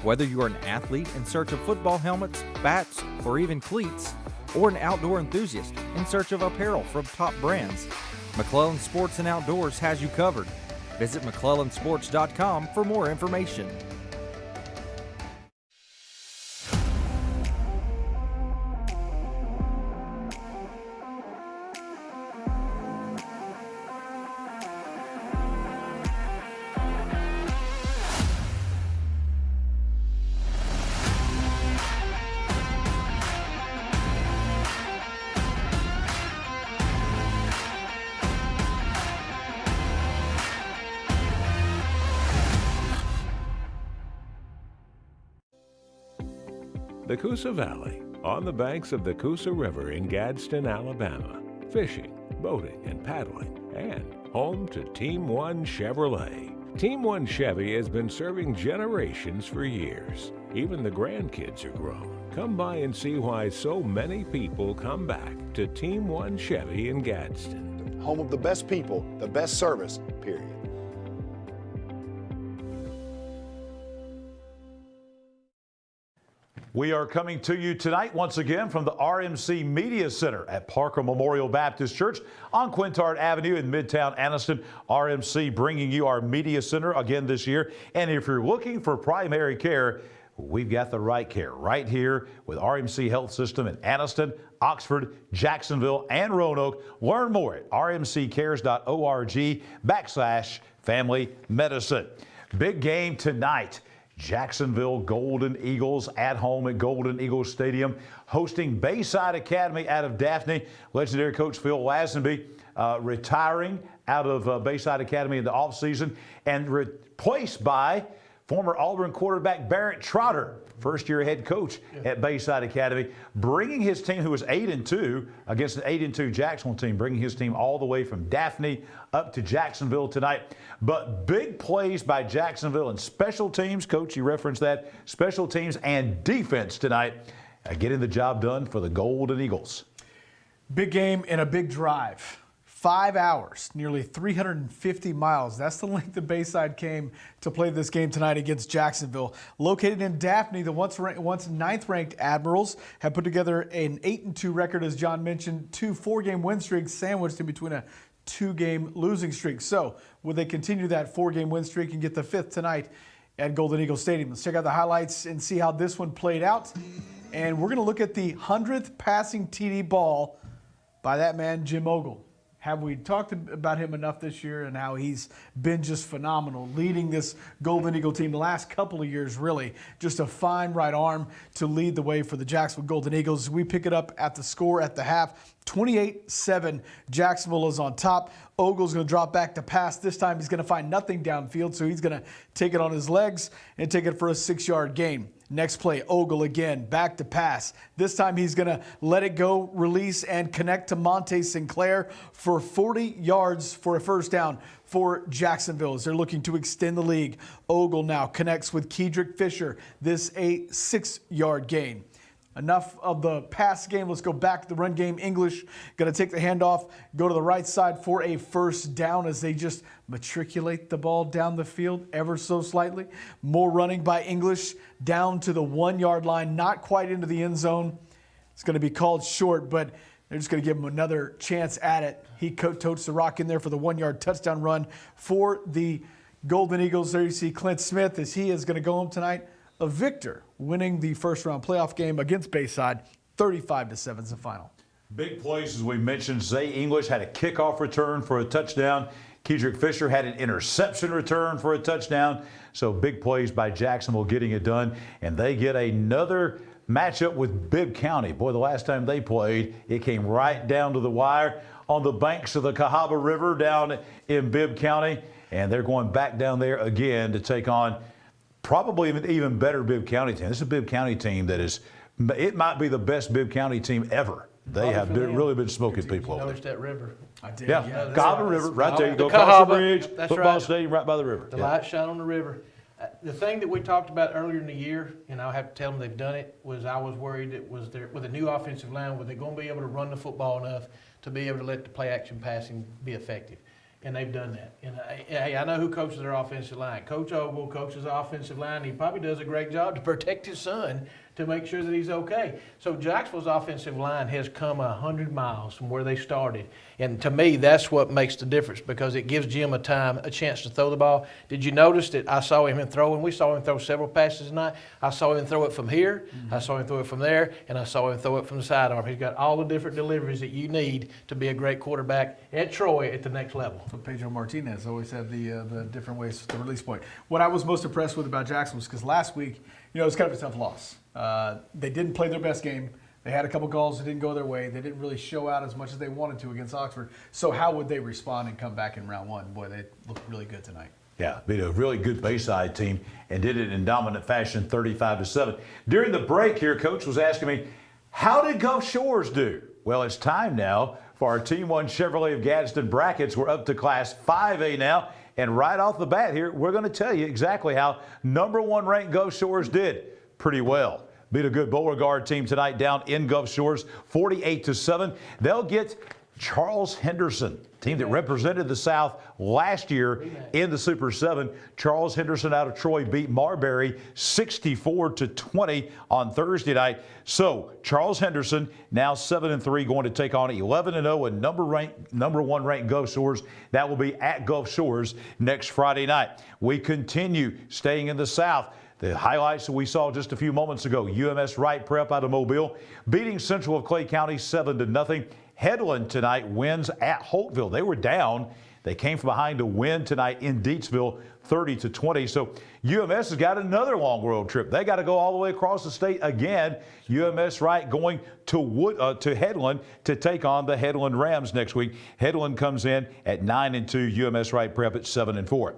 S4: Whether you're an athlete in search of football helmets, bats, or even cleats, or an outdoor enthusiast in search of apparel from top brands, McClellan Sports and Outdoors has you covered. Visit McClellansports.com for more information.
S10: The CUSA Valley, on the banks of the CUSA River in Gadsden, Alabama. Fishing, boating, and paddling, and home to Team One Chevrolet. Team One Chevy has been serving generations for years. Even the grandkids are grown. Come by and see why so many people come back to Team One Chevy in Gadsden.
S11: Home of the best people, the best service, period.
S1: We are coming to you tonight once again from the RMC Media Center at Parker Memorial Baptist Church on Quintard Avenue in Midtown Anniston. RMC bringing you our Media Center again this year. And if you're looking for primary care, we've got the right care right here with RMC Health System in Anniston, Oxford, Jacksonville, and Roanoke. Learn more at rmccares.org/family medicine. Big game tonight. Jacksonville Golden Eagles at home at Golden Eagles Stadium, hosting Bayside Academy out of Daphne. Legendary coach Phil Lazenby retiring out of Bayside Academy in the offseason and replaced by former Auburn quarterback Barrett Trotter, first-year head coach at Bayside Academy, bringing his team, who was 8-2, against an 8-2 Jacksonville team, bringing his team all the way from Daphne up to Jacksonville tonight. But big plays by Jacksonville and special teams. Coach, you referenced that. Special teams and defense tonight, getting the job done for the Golden Eagles.
S21: Big game and a big drive. 5 hours, nearly 350 miles. That's the length that Bayside came to play this game tonight against Jacksonville. Located in Daphne, the once ninth-ranked Admirals have put together an 8-2 record, as John mentioned, 2 4-game win streaks sandwiched in between a 2-game losing streak. So will they continue that 4-game win streak and get the 5th tonight at Golden Eagle Stadium? Let's check out the highlights and see how this one played out. And we're going to look at the 100th passing TD ball by that man, Jim Ogle. Have we talked about him enough this year and how he's been just phenomenal, leading this Golden Eagle team the last couple of years, really. Just a fine right arm to lead the way for the Jacksonville Golden Eagles. We pick it up at the score at the half. 28-7, Jacksonville is on top. Ogle's going to drop back to pass. This time he's going to find nothing downfield, so he's going to take it on his legs and take it for a 6-yard gain. Next play, Ogle again, back to pass. This time he's going to let it go, release, and connect to Monte Sinclair for 40 yards for a first down for Jacksonville as they're looking to extend the lead. Ogle now connects with Kedrick Fisher. This a 6-yard gain. Enough of the pass game. Let's go back to the run game. English going to take the handoff, go to the right side for a first down as they just matriculate the ball down the field ever so slightly. More running by English down to the 1-yard line, not quite into the end zone. It's going to be called short, but they're just going to give him another chance at it. He totes the rock in there for the 1-yard touchdown run for the Golden Eagles. There you see Clint Smith as he is going to go home tonight a victor, winning the first-round playoff game against Bayside. 35-7 is the final.
S1: Big plays, as we mentioned. Zay English had a kickoff return for a touchdown. Kedrick Fisher had an interception return for a touchdown. So big plays by Jacksonville getting it done. And they get another matchup with Bibb County. Boy, the last time they played, it came right down to the wire on the banks of the Cahaba River down in Bibb County. And they're going back down there again to take on probably an even better Bibb County team. This is a Bibb County team that is, it might be the best Bibb County team ever. They have really been smoking people over
S9: there. That river.
S21: I did.
S1: Yeah, Cahaba River, right there. You go
S9: Cahaba,
S1: across the bridge,
S9: that's
S1: football
S9: right.
S1: stadium right by the river.
S9: The light shine on the river. The thing that we talked about earlier in the year, and I'll have to tell them they've done it, was I was worried it was there with a new offensive line, were they going to be able to run the football enough to be able to let the play action passing be effective? And they've done that. And hey, I know who coaches their offensive line. Coach Ogle coaches the offensive line. He probably does a great job to protect his son to make sure that he's okay. So Jacksonville's offensive line has come 100 miles from where they started. And to me, that's what makes the difference because it gives Jim a chance to throw the ball. Did you notice that I saw him throw, and we saw him throw several passes tonight. I saw him throw it from here, I saw him throw it from there, and I saw him throw it from the sidearm. He's got all the different deliveries that you need to be a great quarterback at Troy at the next level.
S21: So Pedro Martinez always had the different ways to the release point. What I was most impressed with about Jackson was because last week, it was kind of a tough loss. They didn't play their best game. They had a couple goals that didn't go their way. They didn't really show out as much as they wanted to against Oxford. So how would they respond and come back in round one? Boy, they looked really good tonight.
S1: Yeah, beat a really good Bayside team and did it in dominant fashion, 35-7. During the break here, Coach was asking me, how did Gulf Shores do? Well, it's time now for our Team 1 Chevrolet of Gadsden brackets. We're up to Class 5A now. And right off the bat here, we're going to tell you exactly how number 1 ranked Gulf Shores did. Pretty well. Beat a good Beauregard team tonight down in Gulf Shores, 48-7. They'll get Charles Henderson, team that represented the South last year in the Super 7. Charles Henderson out of Troy beat Marbury 64-20 on Thursday night. So Charles Henderson now 7-3, going to take on 11-0 and number 1 ranked Gulf Shores. That will be at Gulf Shores next Friday night. We continue staying in the South. The highlights that we saw just a few moments ago: UMS-Wright Prep out of Mobile beating Central of Clay County 7-0. Headland tonight wins at Holtville. They were down. They came from behind to win tonight in Deatsville 30-20. So UMS has got another long road trip. They got to go all the way across the state again. UMS-Wright going to Headland to take on the Headland Rams next week. Headland comes in at 9-2. UMS-Wright Prep at 7-4.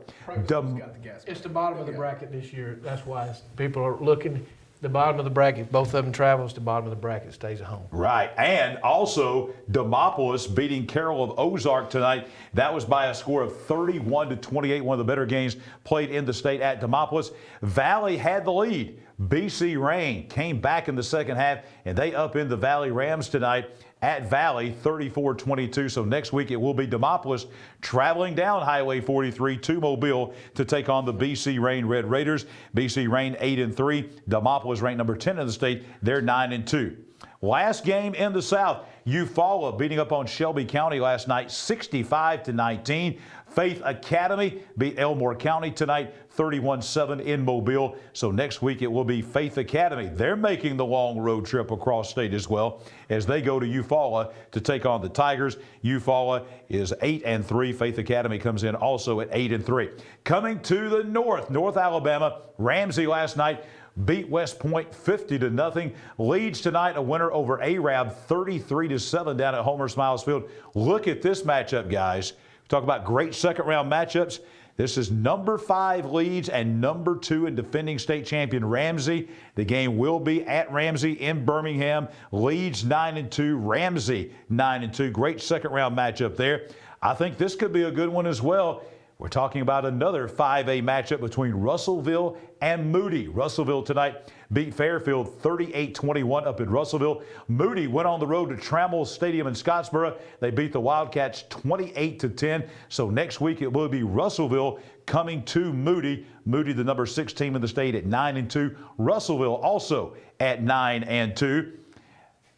S9: It's the bottom of the bracket this year. That's why people are looking. The bottom of the bracket, both of them travels. The bottom of the bracket stays at home.
S1: Right. And also Demopolis beating Carroll of Ozark tonight. That was by a score of 31-28, one of the better games played in the state at Demopolis. Valley had the lead. BC Rain came back in the second half, and they upend the Valley Rams tonight at Valley 34-22. So next week it will be Demopolis traveling down Highway 43 to Mobile to take on the BC Rain Red Raiders. BC Rain 8-3. Demopolis ranked number 10 in the state. They're 9-2. Last game in the South, Eufaula beating up on Shelby County last night 65-19. Faith Academy beat Elmore County tonight, 31-7 in Mobile. So next week it will be Faith Academy. They're making the long road trip across state as well as they go to Eufaula to take on the Tigers. Eufaula is 8-3. Faith Academy comes in also at 8-3. Coming to the North Alabama, Ramsey last night beat West Point 50-0. Leads tonight a winner over Arab 33-7 down at Homer Smiles Field. Look at this matchup, guys. Talk about great second-round matchups. This is number 5 Leeds and number 2 and defending state champion Ramsey. The game will be at Ramsey in Birmingham. Leeds 9-2, Ramsey 9-2. Great second-round matchup there. I think this could be a good one as well. We're talking about another 5A matchup between Russellville and Moody. Russellville tonight beat Fairfield 38-21 up in Russellville. Moody went on the road to Trammell Stadium in Scottsboro. They beat the Wildcats 28-10. So next week it will be Russellville coming to Moody. Moody, the number 6 team in the state, at 9-2. Russellville also at 9-2.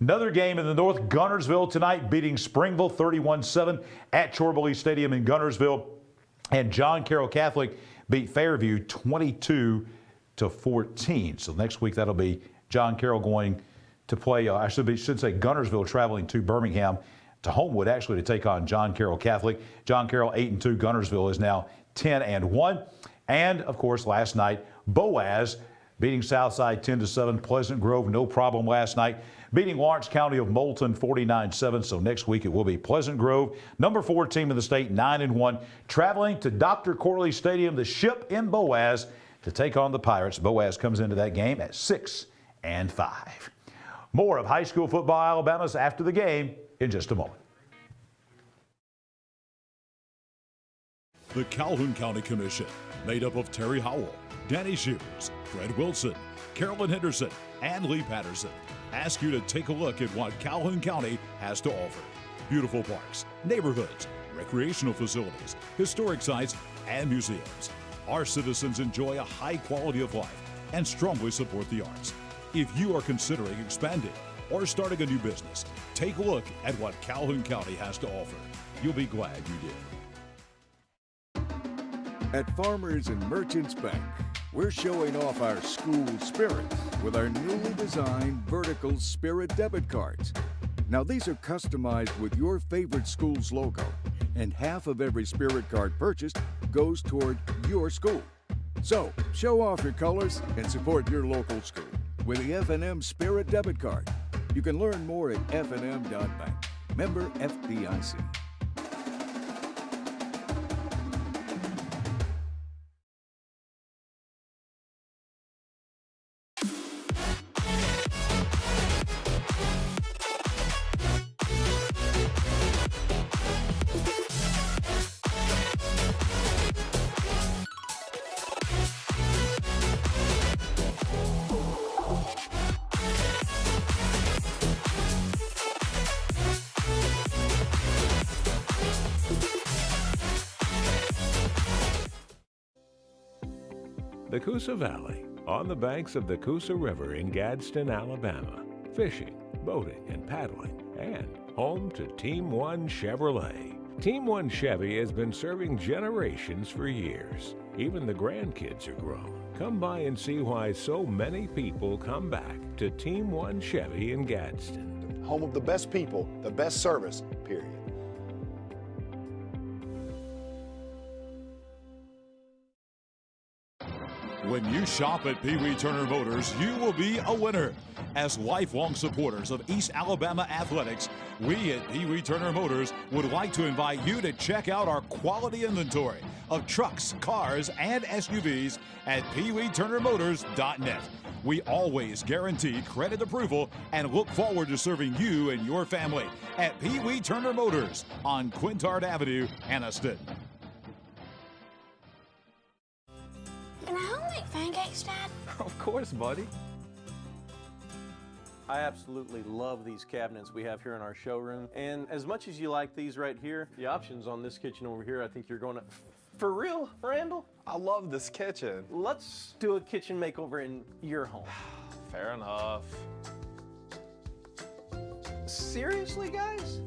S1: Another game in the North, Gunnersville tonight beating Springville 31-7 at Chorley Stadium in Gunnersville. And John Carroll Catholic beat Fairview 22-14. So next week that'll be John Carroll going to play, I should say Gunnersville traveling to Birmingham, to Homewood actually, to take on John Carroll Catholic. John Carroll 8-2, Gunnersville is now 10-1. And of course last night, Boaz beating Southside 10-7. Pleasant Grove, no problem last night, beating Lawrence County of Moulton 49-7. So next week it will be Pleasant Grove, number 4 team in the state, 9-1, traveling to Dr. Corley Stadium, the Ship in Boaz, to take on the Pirates. Boaz comes into that game at 6-5. More of high school football Alabama's after the game in just a moment.
S2: The Calhoun County Commission, made up of Terry Howell, Danny Shears, Fred Wilson, Carolyn Henderson, and Lee Patterson, ask you to take a look at what Calhoun County has to offer. Beautiful parks, neighborhoods, recreational facilities, historic sites, and museums. Our citizens enjoy a high quality of life and strongly support the arts. If you are considering expanding or starting a new business, take a look at what Calhoun County has to offer. You'll be glad you did.
S12: At Farmers and Merchants Bank, we're showing off our school spirit with our newly designed vertical Spirit debit cards. Now these are customized with your favorite school's logo, and half of every Spirit card purchased goes toward your school. So show off your colors and support your local school with the F&M Spirit debit card. You can learn more at fnm.bank. Member FDIC.
S10: The CUSA Valley, on the banks of the CUSA River in Gadsden, Alabama. Fishing, boating, and paddling, and home to Team One Chevrolet. Team One Chevy has been serving generations for years. Even the grandkids are grown. Come by and see why so many people come back to Team One Chevy in Gadsden.
S11: Home of the best people, the best service, period.
S2: When you shop at Pee Wee Turner Motors, you will be a winner. As lifelong supporters of East Alabama athletics, we at Pee Wee Turner Motors would like to invite you to check out our quality inventory of trucks, cars, and SUVs at peeweeturnermotors.net. We always guarantee credit approval and look forward to serving you and your family at Pee Wee Turner Motors on Quintard Avenue, Anniston.
S17: Can I help make pancakes, Dad?
S20: Of course, buddy.
S18: I absolutely love these cabinets we have here in our showroom. And as much as you like these right here, the options on this kitchen over here, I think you're going to... For real, Randall?
S20: I love this kitchen.
S18: Let's do a kitchen makeover in your home.
S20: Fair enough.
S18: Seriously, guys?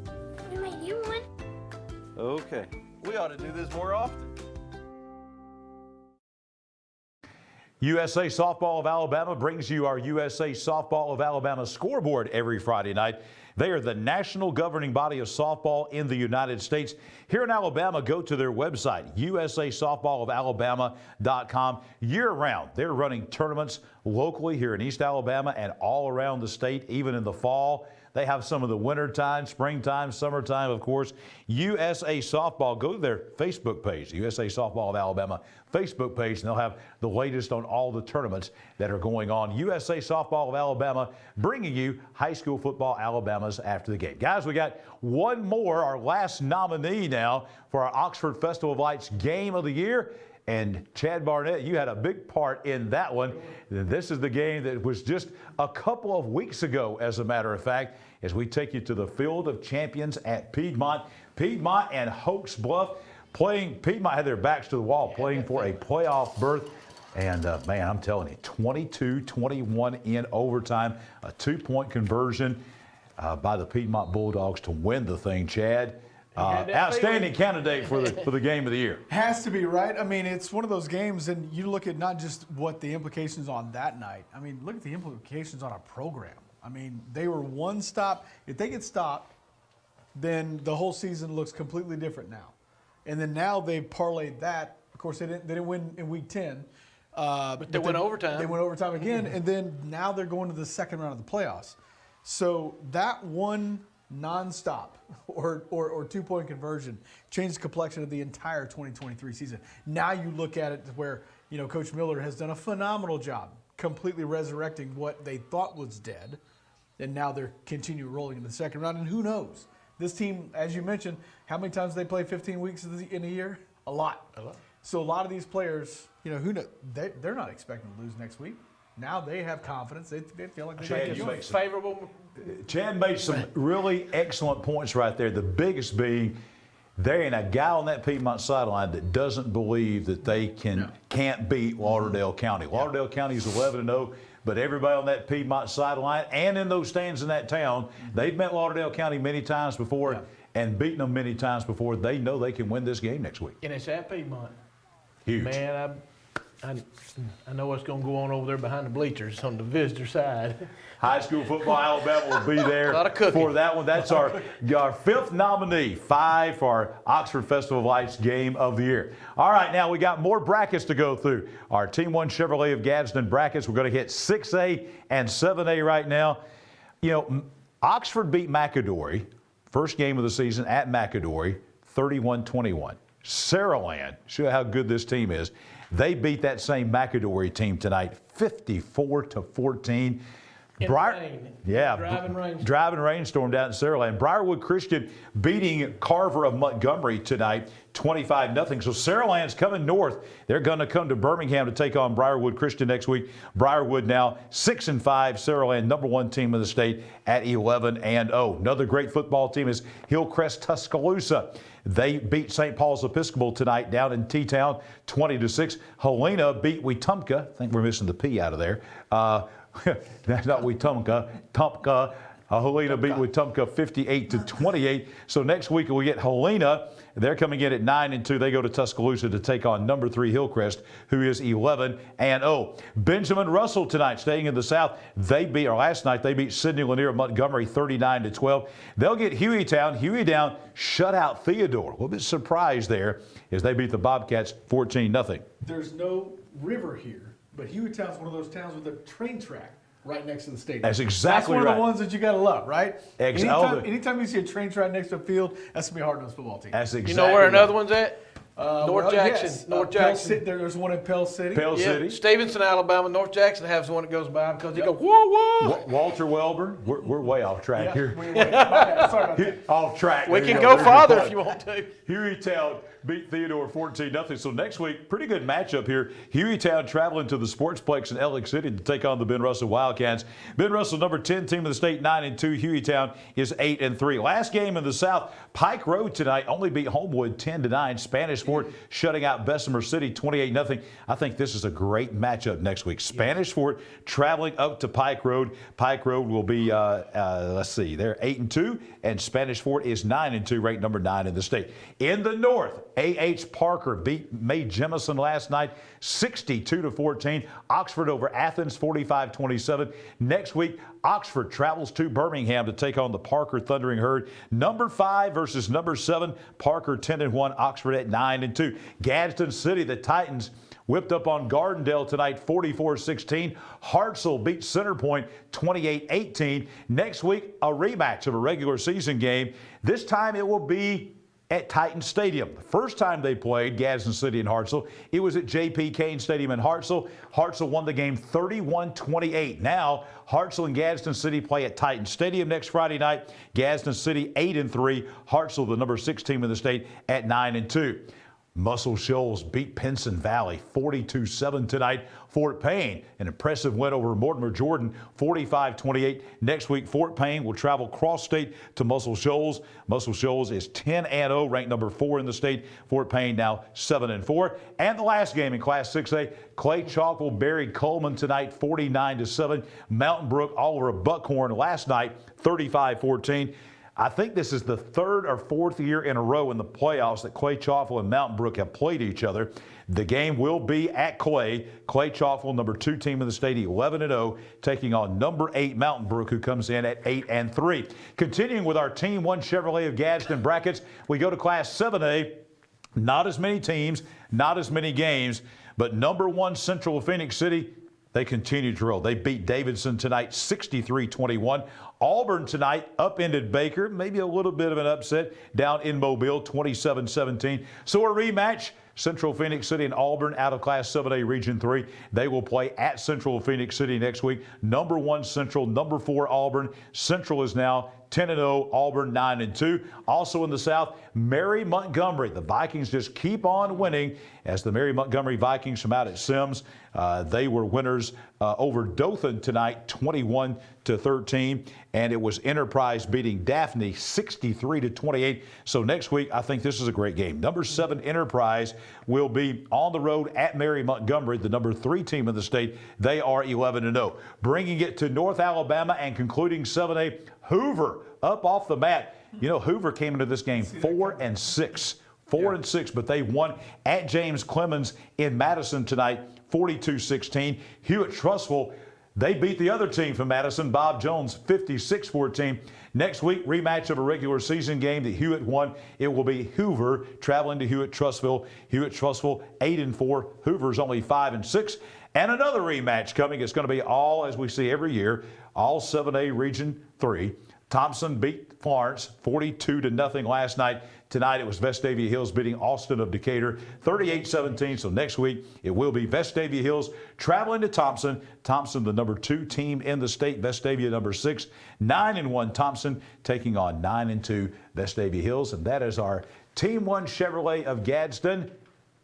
S17: We made you one.
S18: Okay. We ought to do this more often.
S1: USA Softball of Alabama brings you our USA Softball of Alabama scoreboard every Friday night. They are the national governing body of softball in the United States. Here in Alabama, go to their website, usasoftballofalabama.com. Year-round, they're running tournaments locally here in East Alabama and all around the state, even in the fall. They have some of the wintertime, springtime, summertime, of course. USA Softball, go to their Facebook page, USA Softball of Alabama Facebook page, and they'll have the latest on all the tournaments that are going on. USA Softball of Alabama bringing you high school football Alabamas after the game. Guys, we got one more, our last nominee now for our Oxford Festival of Lights Game of the Year. And Chad Barnett, you had a big part in that one. This is the game that was just a couple of weeks ago, as a matter of fact, as we take you to the Field of Champions at Piedmont. Piedmont and Hoax Bluff playing. Piedmont had their backs to the wall, playing for a playoff berth. And, man, I'm telling you, 22-21 in overtime, a two-point conversion by the Piedmont Bulldogs to win the thing, Chad. Outstanding candidate for the game of the year.
S21: Has to be, right? I mean, it's one of those games, and you look at not just what the implications on that night. I mean, look at the implications on a program. I mean, they were one stop. If they get stopped, then the whole season looks completely different now. And then now they've parlayed that. Of course, they didn't win in Week 10.
S9: But they went overtime.
S21: They went overtime again, and then now they're going to the second round of the playoffs. So that one nonstop or two-point conversion changed the complexion of the entire 2023 season. Now you look at it where, you know, Coach Miller has done a phenomenal job completely resurrecting what they thought was dead, and now they're continuing rolling in the second round. And who knows? This team, as you mentioned, how many times they play 15 weeks in a year? A lot. So a lot of these players, you know, who know, they're not expecting to lose next week. Now they have confidence. They feel like they're
S9: favorable.
S1: Chad made some really excellent points right there. The biggest being there ain't a guy on that Piedmont sideline that doesn't believe that they can't beat Lauderdale County. Lauderdale County is 11-0, but everybody on that Piedmont sideline and in those stands in that town, they've met Lauderdale County many times before and beaten them many times before. They know they can win this game next week.
S9: And it's at Piedmont.
S1: Huge.
S9: Man, I know what's going to go on over there behind the bleachers on the visitor side.
S1: High school football, Alabama will be there for that one. That's our fifth nominee, 5 for our Oxford Festival of Lights Game of the Year. All right, now we got more brackets to go through. Our Team 1 Chevrolet of Gadsden brackets. We're going to hit 6A and 7A right now. You know, Oxford beat McAdory, first game of the season at McAdory, 31-21. Saraland, show you how good this team is. They beat that same McAdory team tonight, 54-14. Driving rainstorm down in Saraland. Briarwood Christian beating Carver of Montgomery tonight, 25-0. So Saraland's coming north. They're going to come to Birmingham to take on Briarwood Christian next week. Briarwood now 6-5. Saraland, #1 team in the state at 11-0. Another great football team is Hillcrest Tuscaloosa. They beat St. Paul's Episcopal tonight down in T-Town, 20-6. Helena beat Wetumpka. I think we're missing the P out of there. That's not Wetumpka. Tumpka. Helena beat Wetumpka 58-28. So next week we get Helena. They're coming in at 9-2. They go to Tuscaloosa to take on #3 Hillcrest, who is 11-0. Benjamin Russell tonight, staying in the South. Last night they beat Sidney Lanier of Montgomery 39-12. They'll get Hueytown. Hueytown shut out Theodore. A little bit surprised there as they beat the Bobcats 14-0.
S21: There's no river here, but Hueytown's one of those towns with a train track right next to the stadium.
S1: That's exactly right.
S21: That's one of the ones that you got to love, right?
S1: Exactly.
S21: Anytime you see a train track next to a field, that's going to be a hard-nosed football team.
S1: That's exactly.
S9: You know where another one's at?
S21: North
S9: Jackson.
S21: Yes.
S9: North Jackson.
S21: There's one in Pell City.
S9: Stevenson, Alabama. North Jackson has one that goes by because they go, whoa, whoa.
S1: Walter Wellborn. We're way off track here.
S21: Sorry about that.
S1: Off track.
S9: We can go farther if you want to.
S1: Hueytown beat Theodore 14-0. So next week, pretty good matchup here. Hueytown traveling to the Sportsplex in Ellick City to take on the Ben Russell Wildcats. Ben Russell, #10 team of the state, 9-2. Hueytown is 8-3. Last game in the South, Pike Road tonight only beat Homewood 10-9. Spanish Spanish Fort shutting out Bessemer City 28-0. I think this is a great matchup next week. Spanish Fort traveling up to Pike Road. Pike Road will be, let's see, they're 8-2, and Spanish Fort is 9-2, ranked number 9 in the state. In the north, A.H. Parker beat May Jemison last night 62-14. Oxford over Athens 45-27. Next week, Oxford travels to Birmingham to take on the Parker Thundering Herd. Number 5 versus number 7. Parker 10-1, Oxford at 9-2. Gadsden City, the Titans, whipped up on Gardendale tonight 44-16. Hartselle beat Centerpoint 28-18. Next week, a rematch of a regular season game. This time it will be at Titan Stadium. The first time they played, Gadsden City and Hartselle, it was at J.P. Kane Stadium in Hartselle. Hartselle won the game 31-28. Now, Hartselle and Gadsden City play at Titan Stadium next Friday night. Gadsden City 8-3. Hartselle, the number 6 team in the state, at 9-2. Muscle Shoals beat Pinson Valley 42-7 tonight. Fort Payne, an impressive win over Mortimer Jordan 45-28. Next week, Fort Payne will travel cross-state to Muscle Shoals. Muscle Shoals is 10-0, ranked number 4 in the state. Fort Payne now 7-4. And the last game in Class 6A, Clay Chalkville buried Coleman tonight 49-7. Mountain Brook all over Buckhorn last night 35-14. I think this is the 3rd or 4th year in a row in the playoffs that Clay Chalkville and Mountain Brook have played each other. The game will be at Clay. Clay Chalkville, number 2 team in the state, 11-0, taking on number 8 Mountain Brook, who comes in at 8-3. Continuing with our Team 1 Chevrolet of Gadsden brackets, we go to Class 7A. Not as many teams, not as many games, but number 1 Central Phoenix City, they continue to roll. They beat Davidson tonight 63-21. Auburn tonight upended Baker, maybe a little bit of an upset down in Mobile, 27-17. So a rematch, Central Phoenix City and Auburn out of Class 7A Region 3. They will play at Central Phoenix City next week. Number 1 Central, number 4 Auburn. Central is now 10-0, Auburn 9-2. Also in the South, Mary Montgomery. The Vikings just keep on winning as the Mary Montgomery Vikings from out at Sims. They were winners over Dothan tonight, 21-13, and it was Enterprise beating Daphne 63-28. So next week, I think this is a great game. Number 7 Enterprise will be on the road at Mary Montgomery, the number 3 team in the state. They are 11-0. Bringing it to North Alabama and concluding 7A, Hoover up off the mat. You know, Hoover came into this game 4-6. 4-6, but they won at James Clemens in Madison tonight, 42-16. Hewitt-Trussville, they beat the other team from Madison, Bob Jones, 56-14. Next week, rematch of a regular season game that Hewitt won. It will be Hoover traveling to Hewitt-Trussville. Hewitt-Trussville 8-4. Hoover's only 5-6. And another rematch coming. It's going to be all, as we see every year, all 7A Region 3. Thompson beat Florence 42-0 last night. Tonight it was Vestavia Hills beating Austin of Decatur 38-17. So next week it will be Vestavia Hills traveling to Thompson. Thompson, the number 2 team in the state. Vestavia number 6. 9-1 Thompson taking on 9-2 Vestavia Hills. And that is our Team 1 Chevrolet of Gadsden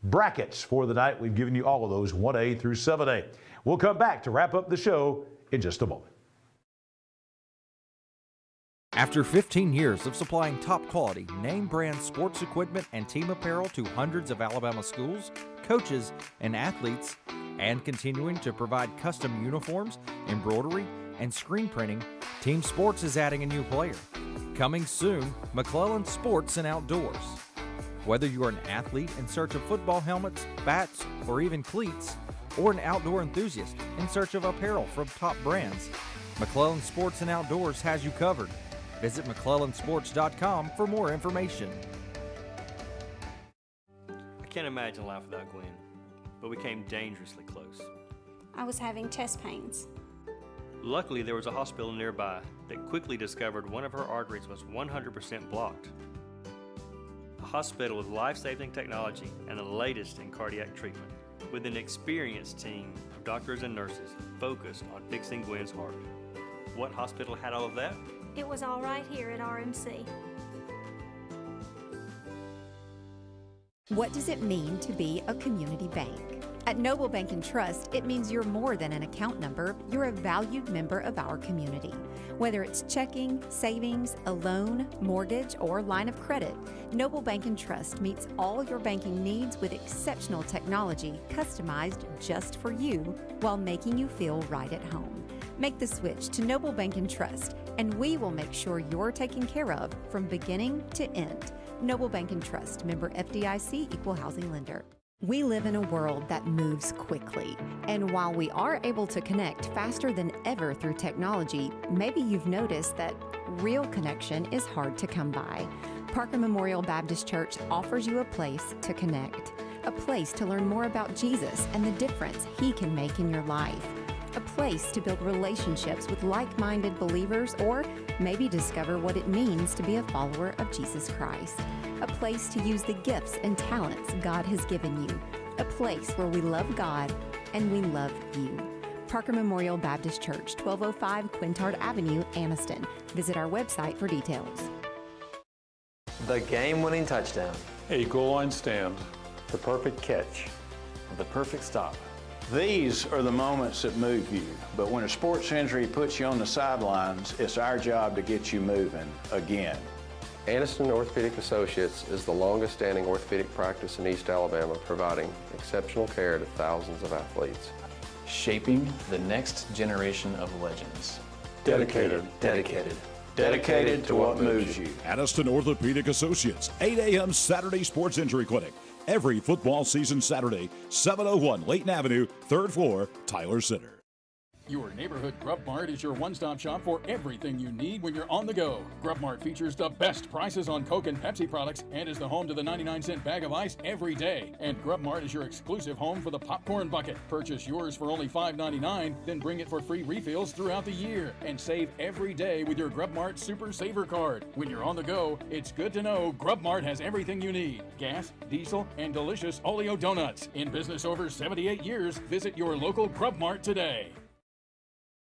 S1: brackets for the night. We've given you all of those 1A through 7A. We'll come back to wrap up the show in just a moment.
S4: After 15 years of supplying top-quality, name-brand sports equipment and team apparel to hundreds of Alabama schools, coaches, and athletes, and continuing to provide custom uniforms, embroidery, and screen printing, Team Sports is adding a new player. Coming soon, McClellan Sports and Outdoors. Whether you're an athlete in search of football helmets, bats, or even cleats, or an outdoor enthusiast in search of apparel from top brands, McClellan Sports and Outdoors has you covered. Visit McClellansports.com for more information.
S5: I can't imagine life without Gwen, but we came dangerously close.
S17: I was having chest pains.
S5: Luckily, there was a hospital nearby that quickly discovered one of her arteries was 100% blocked. A hospital with life-saving technology and the latest in cardiac treatment, with an experienced team of doctors and nurses focused on fixing Gwen's heart. What hospital had all of that?
S17: It was all right here at RMC.
S3: What does it mean to be a community bank? At Noble Bank and Trust, it means you're more than an account number, you're a valued member of our community. Whether it's checking, savings, a loan, mortgage, or line of credit, Noble Bank and Trust meets all your banking needs with exceptional technology customized just for you while making you feel right at home. Make the switch to Noble Bank and Trust, and we will make sure you're taken care of from beginning to end. Noble Bank and Trust, member FDIC, equal housing lender. We live in a world that moves quickly, and while we are able to connect faster than ever through technology, maybe you've noticed that real connection is hard to come by. Parker Memorial Baptist Church offers you a place to connect, a place to learn more about Jesus and the difference He can make in your life, a place to build relationships with like-minded believers, or maybe discover what it means to be a follower of Jesus Christ. A place to use the gifts and talents God has given you. A place where we love God and we love you. Parker Memorial Baptist Church, 1205 Quintard Avenue, Anniston. Visit our website for details.
S8: The game-winning touchdown.
S14: A goal line stand.
S8: The perfect catch. The perfect stop.
S14: These are the moments that move you, but when a sports injury puts you on the sidelines, it's our job to get you moving again.
S15: Anniston Orthopedic Associates is the longest-standing orthopedic practice in East Alabama, providing exceptional care to thousands of athletes.
S16: Shaping the next generation of legends.
S14: Dedicated to what moves you.
S2: Anniston Orthopedic Associates, 8 a.m. Saturday Sports Injury Clinic. Every football season Saturday, 701 Layton Avenue, 3rd floor, Tyler Center.
S7: Your neighborhood Grub Mart is your one-stop shop for everything you need when you're on the go. Grub Mart features the best prices on Coke and Pepsi products and is the home to the 99-cent bag of ice every day. And Grub Mart is your exclusive home for the popcorn bucket. Purchase yours for only $5.99, then bring it for free refills throughout the year. And save every day with your Grub Mart Super Saver card. When you're on the go, it's good to know Grub Mart has everything you need. Gas, diesel, and delicious Oleo donuts. In business over 78 years, visit your local Grub Mart today.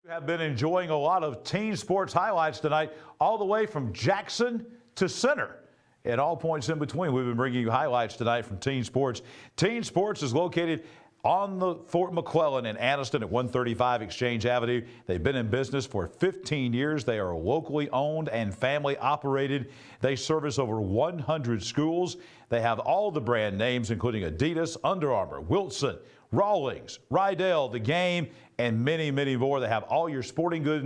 S1: We have been enjoying a lot of team sports highlights tonight, all the way from Jackson to Center. At all points in between, we've been bringing you highlights tonight from Team Sports. Team Sports is located on the Fort McClellan in Anniston at 135 Exchange Avenue. They've been in business for 15 years. They are locally owned and family operated. They service over 100 schools. They have all the brand names, including Adidas, Under Armour, Wilson, Rawlings, Rydell, The Game, and many, many more. They have all your sporting goods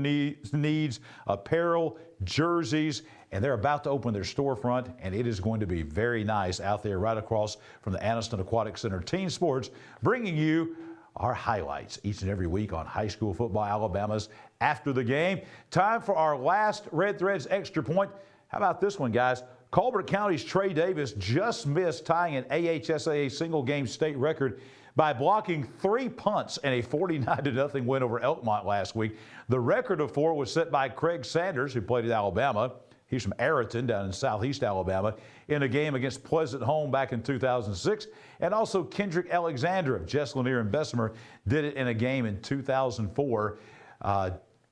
S1: needs, apparel, jerseys, and they're about to open their storefront, and it is going to be very nice out there right across from the Anniston Aquatic Center. Team Sports bringing you our highlights each and every week on high school football, Alabama's After the Game. Time for our last Red Threads Extra Point. How about this one, guys? Colbert County's Trey Davis just missed tying an AHSAA single-game state record by blocking 3 punts in a 49-0 win over Elkmont last week. The record of 4 was set by Craig Sanders, who played at Alabama. He's from Arrowton down in southeast Alabama, in a game against Pleasant Home back in 2006. And also Kendrick Alexander of Jess Lanier and Bessemer did it in a game in 2004.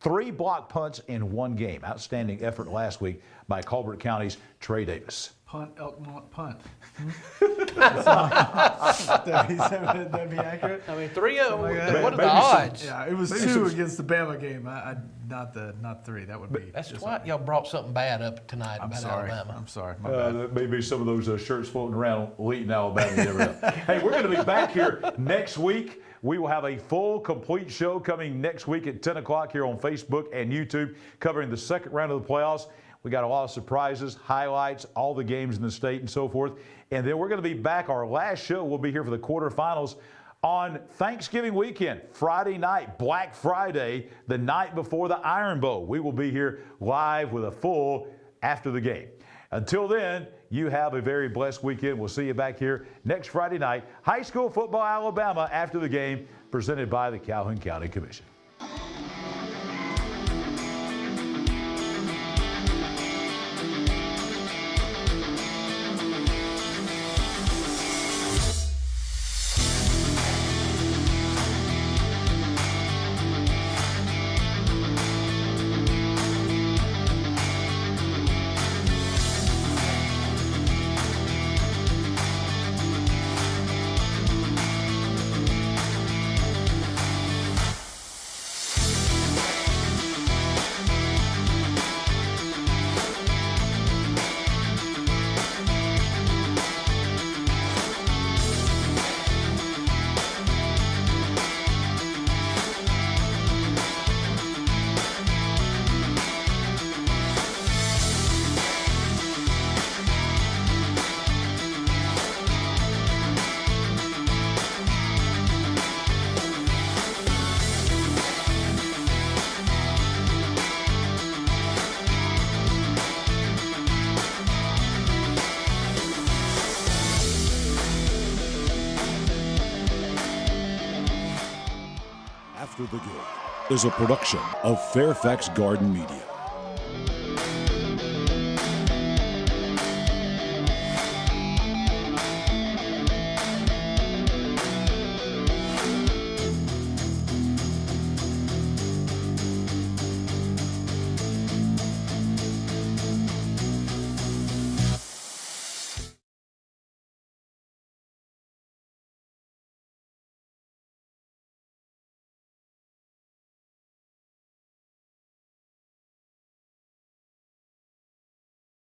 S1: 3 block punts in 1 game. Outstanding effort last week by Colbert County's Trey Davis.
S21: Punt, Elkmont, punt. That'd be accurate.
S9: I mean, 3-0. What are the
S21: Maybe
S9: odds?
S21: Yeah, it was 2 against the Bama game. Not 3. That would be.
S9: That's why y'all brought something bad up tonight about Alabama.
S21: I'm sorry. My bad.
S1: There may be some of those shirts floating around Layton, Alabama. You never know. Hey, we're going to be back here next week. We will have a full, complete show coming next week at 10 o'clock here on Facebook and YouTube, covering the second round of the playoffs. We got a lot of surprises, highlights, all the games in the state and so forth. And then we're going to be back. Our last show will be here for the quarterfinals on Thanksgiving weekend, Friday night, Black Friday, the night before the Iron Bowl. We will be here live with a full After the Game. Until then, you have a very blessed weekend. We'll see you back here next Friday night. High school football, Alabama, After the Game, presented by the Calhoun County Commission.
S2: the Game is a production of Fairfax Garden Media.